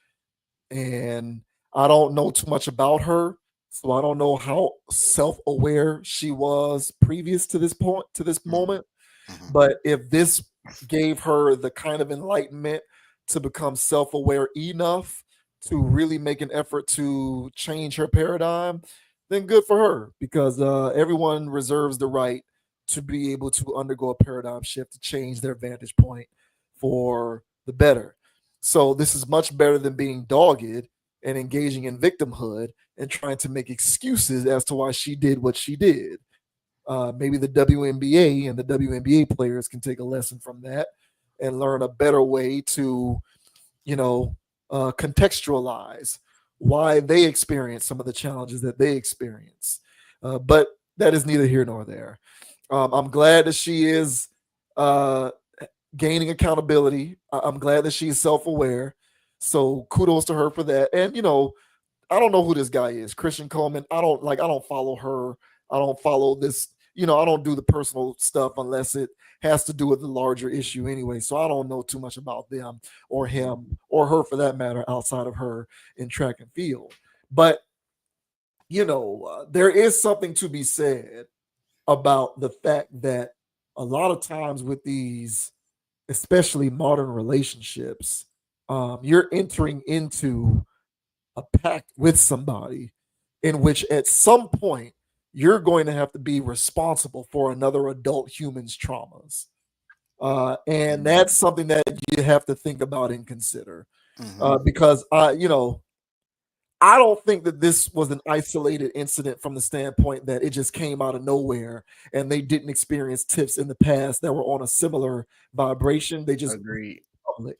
Speaker 1: And I don't know too much about her. So I don't know how self-aware she was previous to this point, to this moment.
Speaker 3: Mm-hmm.
Speaker 1: But if this gave her the kind of enlightenment to become self-aware enough to really make an effort to change her paradigm, then good for her because everyone reserves the right to be able to undergo a paradigm shift to change their vantage point for the better. So this is much better than being dogged and engaging in victimhood and trying to make excuses as to why she did what she did. Maybe the WNBA and the WNBA players can take a lesson from that and learn a better way to, contextualize why they experience some of the challenges that they experience. But that is neither here nor there. I'm glad that she is gaining accountability. I'm glad that she's self-aware. So kudos to her for that. And I don't know who this guy is, Christian Coleman. I don't follow her. I don't follow this. I don't do the personal stuff unless it has to do with the larger issue anyway. So I don't know too much about them or him or her for that matter outside of her in track and field. But there is something to be said about the fact that a lot of times with these, especially modern relationships, you're entering into a pact with somebody in which at some point you're going to have to be responsible for another adult human's traumas. And that's something that you have to think about and consider. Because I don't think that this was an isolated incident from the standpoint that it just came out of nowhere and they didn't experience tips in the past that were on a similar vibration. They just
Speaker 3: Agreed.
Speaker 1: public.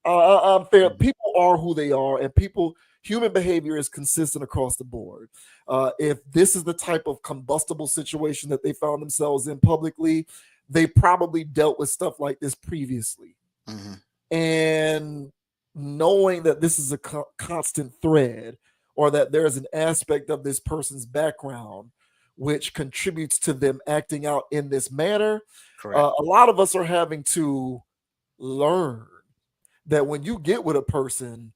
Speaker 1: I'm fair. People are who they are, and human behavior is consistent across the board. If this is the type of combustible situation that they found themselves in publicly, they probably dealt with stuff like this previously.
Speaker 3: Mm-hmm.
Speaker 1: And knowing that this is a constant thread or that there's an aspect of this person's background which contributes to them acting out in this manner.
Speaker 3: Correct.
Speaker 1: A lot of us are having to learn that when you get with a person,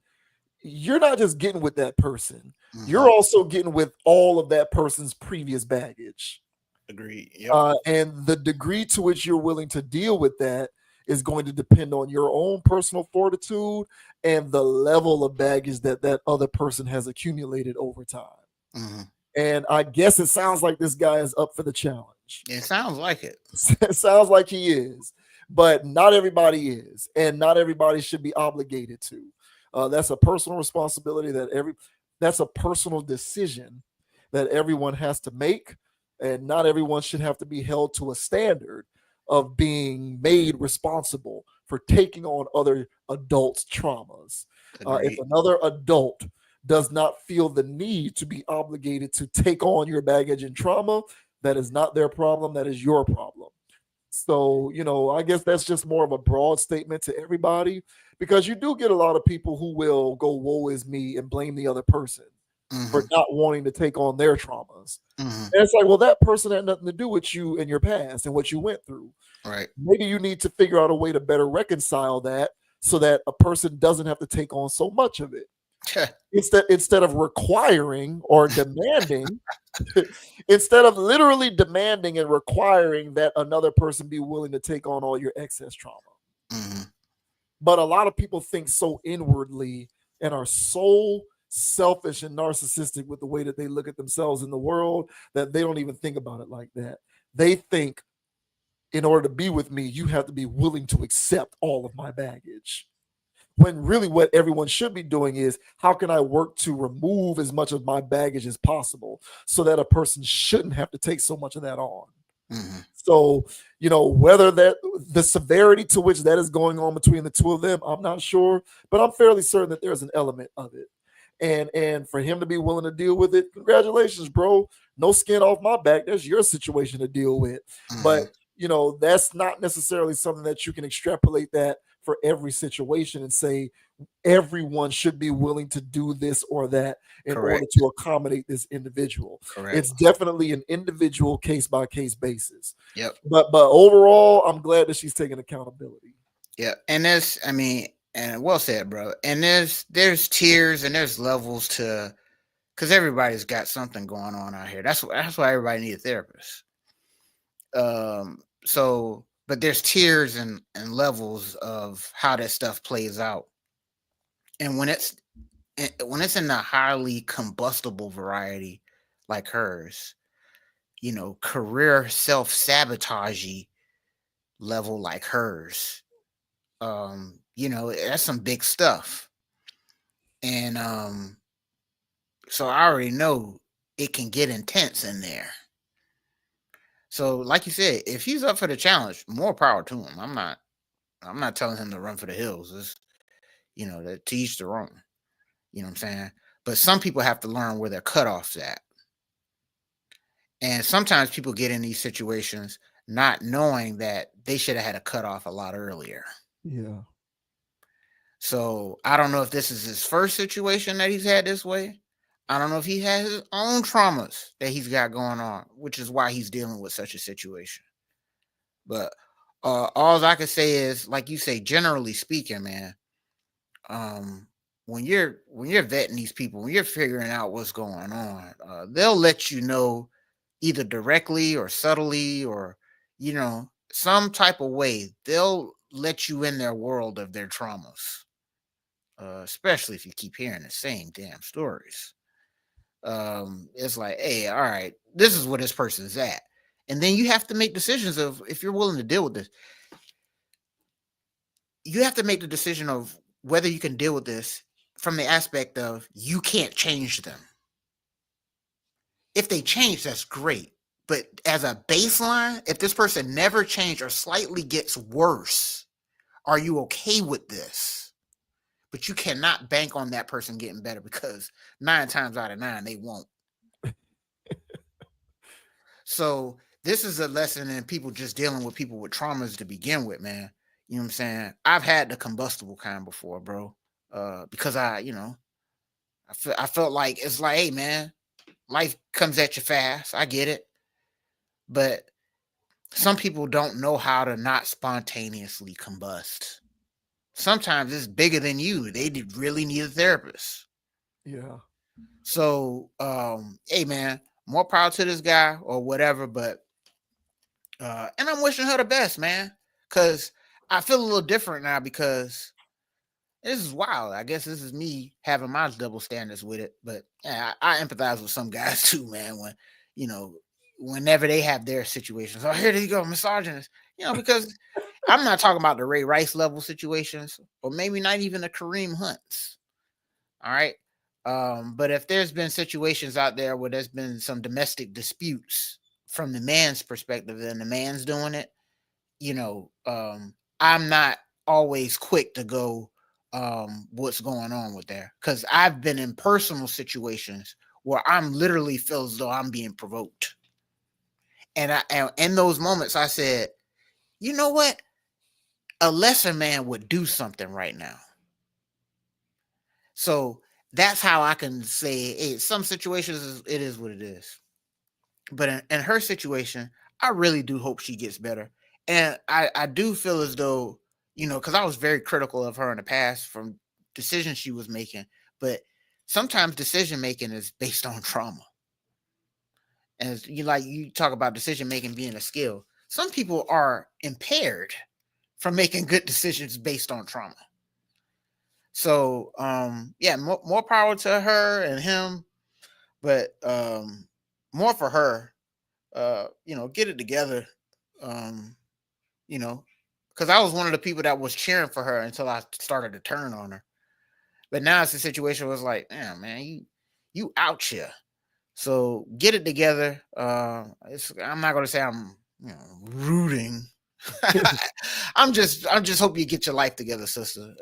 Speaker 1: you're not just getting with that person, you're also getting with all of that person's previous baggage.
Speaker 3: Agreed. Yep.
Speaker 1: And the degree to which you're willing to deal with that is going to depend on your own personal fortitude and the level of baggage that that other person has accumulated over time. And I guess it sounds like this guy is up for the challenge.
Speaker 3: It sounds like it.
Speaker 1: It sounds like he is, but not everybody is, and not everybody should be obligated to. That's a personal responsibility that's a personal decision that everyone has to make, and not everyone should have to be held to a standard of being made responsible for taking on other adults' traumas. If another adult does not feel the need to be obligated to take on your baggage and trauma, that is not their problem, that is your problem. So, I guess that's just more of a broad statement to everybody, because you do get a lot of people who will go, woe is me, and blame the other person for not wanting to take on their traumas. And it's like, well, that person had nothing to do with you in your past and what you went through.
Speaker 3: Right.
Speaker 1: Maybe you need to figure out a way to better reconcile that so that a person doesn't have to take on so much of it. Instead of requiring or demanding, instead of literally demanding and requiring that another person be willing to take on all your excess trauma. But a lot of people think so inwardly and are so selfish and narcissistic with the way that they look at themselves in the world that they don't even think about it like that. They think, in order to be with me, you have to be willing to accept all of my baggage. When really what everyone should be doing is, how can I work to remove as much of my baggage as possible so that a person shouldn't have to take so much of that on? So, whether that the severity to which that is going on between the two of them, I'm not sure, but I'm fairly certain that there's an element of it. And for him to be willing to deal with it, congratulations, bro. No skin off my back. That's your situation to deal with. But that's not necessarily something that you can extrapolate that for every situation and say everyone should be willing to do this or that in order to accommodate this individual. It's definitely an individual case by case basis.
Speaker 3: Yep.
Speaker 1: But overall, I'm glad that she's taking accountability.
Speaker 3: Yeah. And and well said, bro. And there's tiers and there's levels to, because everybody's got something going on out here. That's why everybody needs a therapist. But there's tiers and levels of how that stuff plays out. And when it's in the highly combustible variety like hers, career self-sabotagey level like hers, that's some big stuff. And so I already know it can get intense in there. So, like you said, if he's up for the challenge, more power to him. I'm not telling him to run for the hills. It's, to each their own. You know what I'm saying? But some people have to learn where their cutoff's at. And sometimes people get in these situations not knowing that they should have had a cutoff a lot earlier.
Speaker 1: Yeah.
Speaker 3: So I don't know if this is his first situation that he's had this way. I don't know if he has his own traumas that he's got going on, which is why he's dealing with such a situation. But all I can say is, like you say, generally speaking, man, when you're vetting these people, when you're figuring out what's going on, they'll let you know either directly or subtly or, some type of way. They'll let you in their world of their traumas, especially if you keep hearing the same damn stories. It's like, hey, all right, this is where this person's at. And then you have to make decisions of if you're willing to deal with this. You have to make the decision of whether you can deal with this from the aspect of you can't change them. If they change, that's great. But as a baseline, if this person never changed or slightly gets worse, are you okay with this? But you cannot bank on that person getting better, because 9 times out of 9, they won't. So this is a lesson in people just dealing with people with traumas to begin with, man. You know what I'm saying? I've had the combustible kind before, bro. Because I felt like, it's like, hey, man, life comes at you fast. I get it. but some people don't know how to not spontaneously combust. Sometimes it's bigger than you. They really need a therapist.
Speaker 1: Yeah.
Speaker 3: So, hey man, more power to this guy or whatever. But and I'm wishing her the best, man, because I feel a little different now because this is wild. I guess this is me having my double standards with it. But yeah, I empathize with some guys too, man. When whenever they have their situations, oh, here they go, misogynist. Because I'm not talking about the Ray Rice level situations, or maybe not even the Kareem Hunts. All right. But if there's been situations out there where there's been some domestic disputes from the man's perspective and the man's doing it, I'm not always quick to go, what's going on with there. Because I've been in personal situations where I'm literally feel as though I'm being provoked. And in those moments, I said, you know what? A lesser man would do something right now. So that's how I can say, hey, some situations it is what it is. But in her situation, I really do hope she gets better. And I do feel as though, because I was very critical of her in the past from decisions she was making. But sometimes decision making is based on trauma. And you talk about decision making being a skill. Some people are impaired from making good decisions based on trauma. So yeah, more power to her and him, but more for her. Get it together. Because I was one of the people that was cheering for her until I started to turn on her. But now it's a situation where it's like, damn, man, you out here. So get it together. I'm not gonna say I'm rooting. I'm just hope you get your life together, sister.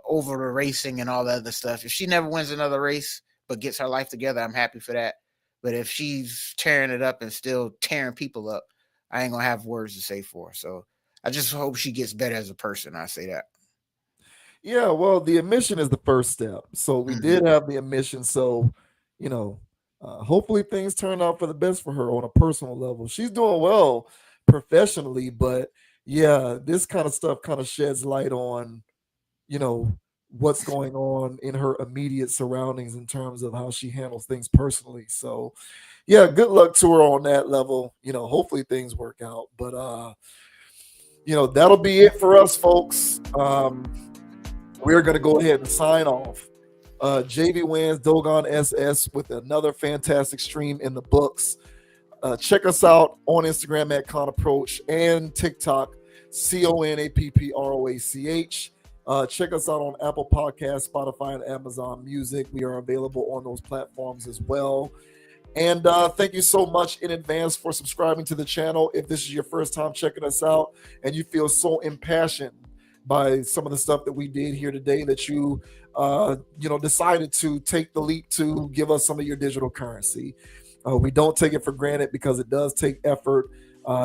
Speaker 3: Over the racing and all the other stuff. If she never wins another race but gets her life together, I'm happy for that. But if she's tearing it up and still tearing people up, I ain't gonna have words to say for her. So I just hope she gets better as a person. I say that.
Speaker 1: Yeah, well, the admission is the first step. So we did have the admission. So, hopefully things turn out for the best for her on a personal level. She's doing well professionally, but yeah, this kind of stuff kind of sheds light on, what's going on in her immediate surroundings in terms of how she handles things personally. So, yeah, good luck to her on that level. Hopefully things work out. But that'll be it for us, folks. We're going to go ahead and sign off. JV wins Dogon SS with another fantastic stream in the books. Check us out on Instagram at ConApproach and TikTok, ConApproach. Check us out on Apple Podcasts, Spotify, and Amazon Music. We are available on those platforms as well. And thank you so much in advance for subscribing to the channel. If this is your first time checking us out and you feel so impassioned by some of the stuff that we did here today that you decided to take the leap to give us some of your digital currency. We don't take it for granted because it does take effort.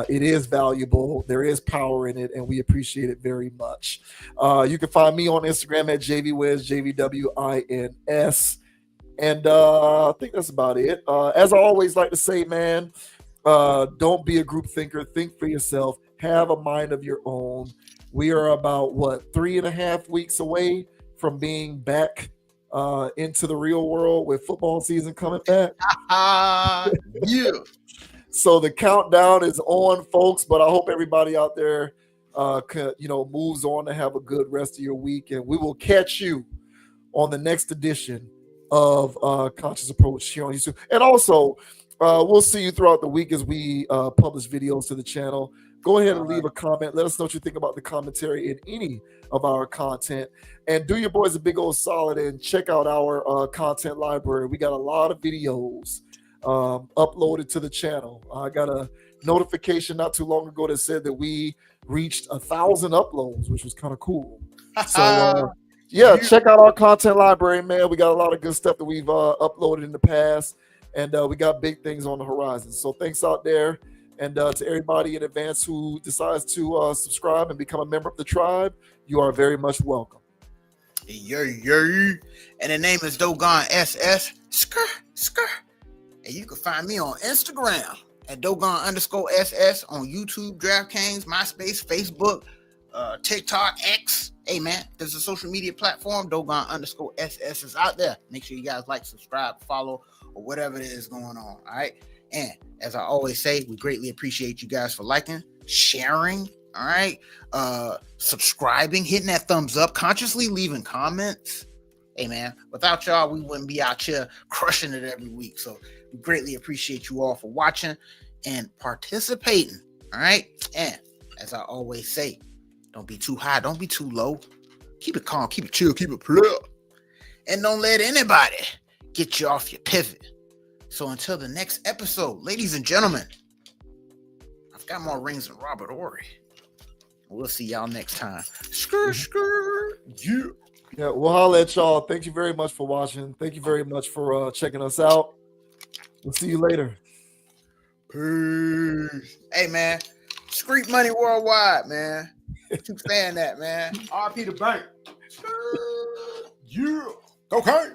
Speaker 1: It is valuable. There is power in it, and we appreciate it very much. You can find me on Instagram at JVWins, JVWINS. And I think that's about it. As I always like to say, man, don't be a group thinker. Think for yourself. Have a mind of your own. We are about 3.5 weeks away from being back into the real world with football season coming back.
Speaker 3: Yeah.
Speaker 1: So the countdown is on, folks. But I hope everybody out there, moves on to have a good rest of your week, and we will catch you on the next edition of Conscious Approach here on YouTube. And also, we'll see you throughout the week as we publish videos to the channel. Go ahead and leave a comment. Let us know what you think about the commentary in any of our content. And do your boys a big old solid and check out our content library. We got a lot of videos uploaded to the channel. I got a notification not too long ago that said that we reached 1,000 uploads, which was kind of cool. So, yeah, check out our content library, man. We got a lot of good stuff that we've uploaded in the past, and we got big things on the horizon. So thanks out there. And to everybody in advance who decides to subscribe and become a member of the tribe, you are very much welcome.
Speaker 3: Yay. And the name is Dogon SS. Skr. And you can find me on Instagram at Dogon_SS on YouTube, DraftKings, MySpace, Facebook, TikTok, X. Hey man, there's a social media platform. Dogon_SS is out there. Make sure you guys like, subscribe, follow, or whatever it is going on. All right. And as I always say, we greatly appreciate you guys for liking, sharing. All right. Subscribing, hitting that thumbs up, consciously leaving comments. Hey man, without y'all, we wouldn't be out here crushing it every week. So we greatly appreciate you all for watching and participating. All right. And as I always say, don't be too high, don't be too low. Keep it calm, keep it chill, keep it plug. And don't let anybody get you off your pivot. So until the next episode, ladies and gentlemen, I've got more rings than Robert Horry. We'll see y'all next time. Skrr. Yeah.
Speaker 1: Yeah, we'll holler at y'all. Thank you very much for watching. Thank you very much for checking us out. We'll see you later.
Speaker 3: Peace. Hey, man. Street money worldwide, man. Keep saying that, man. RP the bank. Yeah. Okay.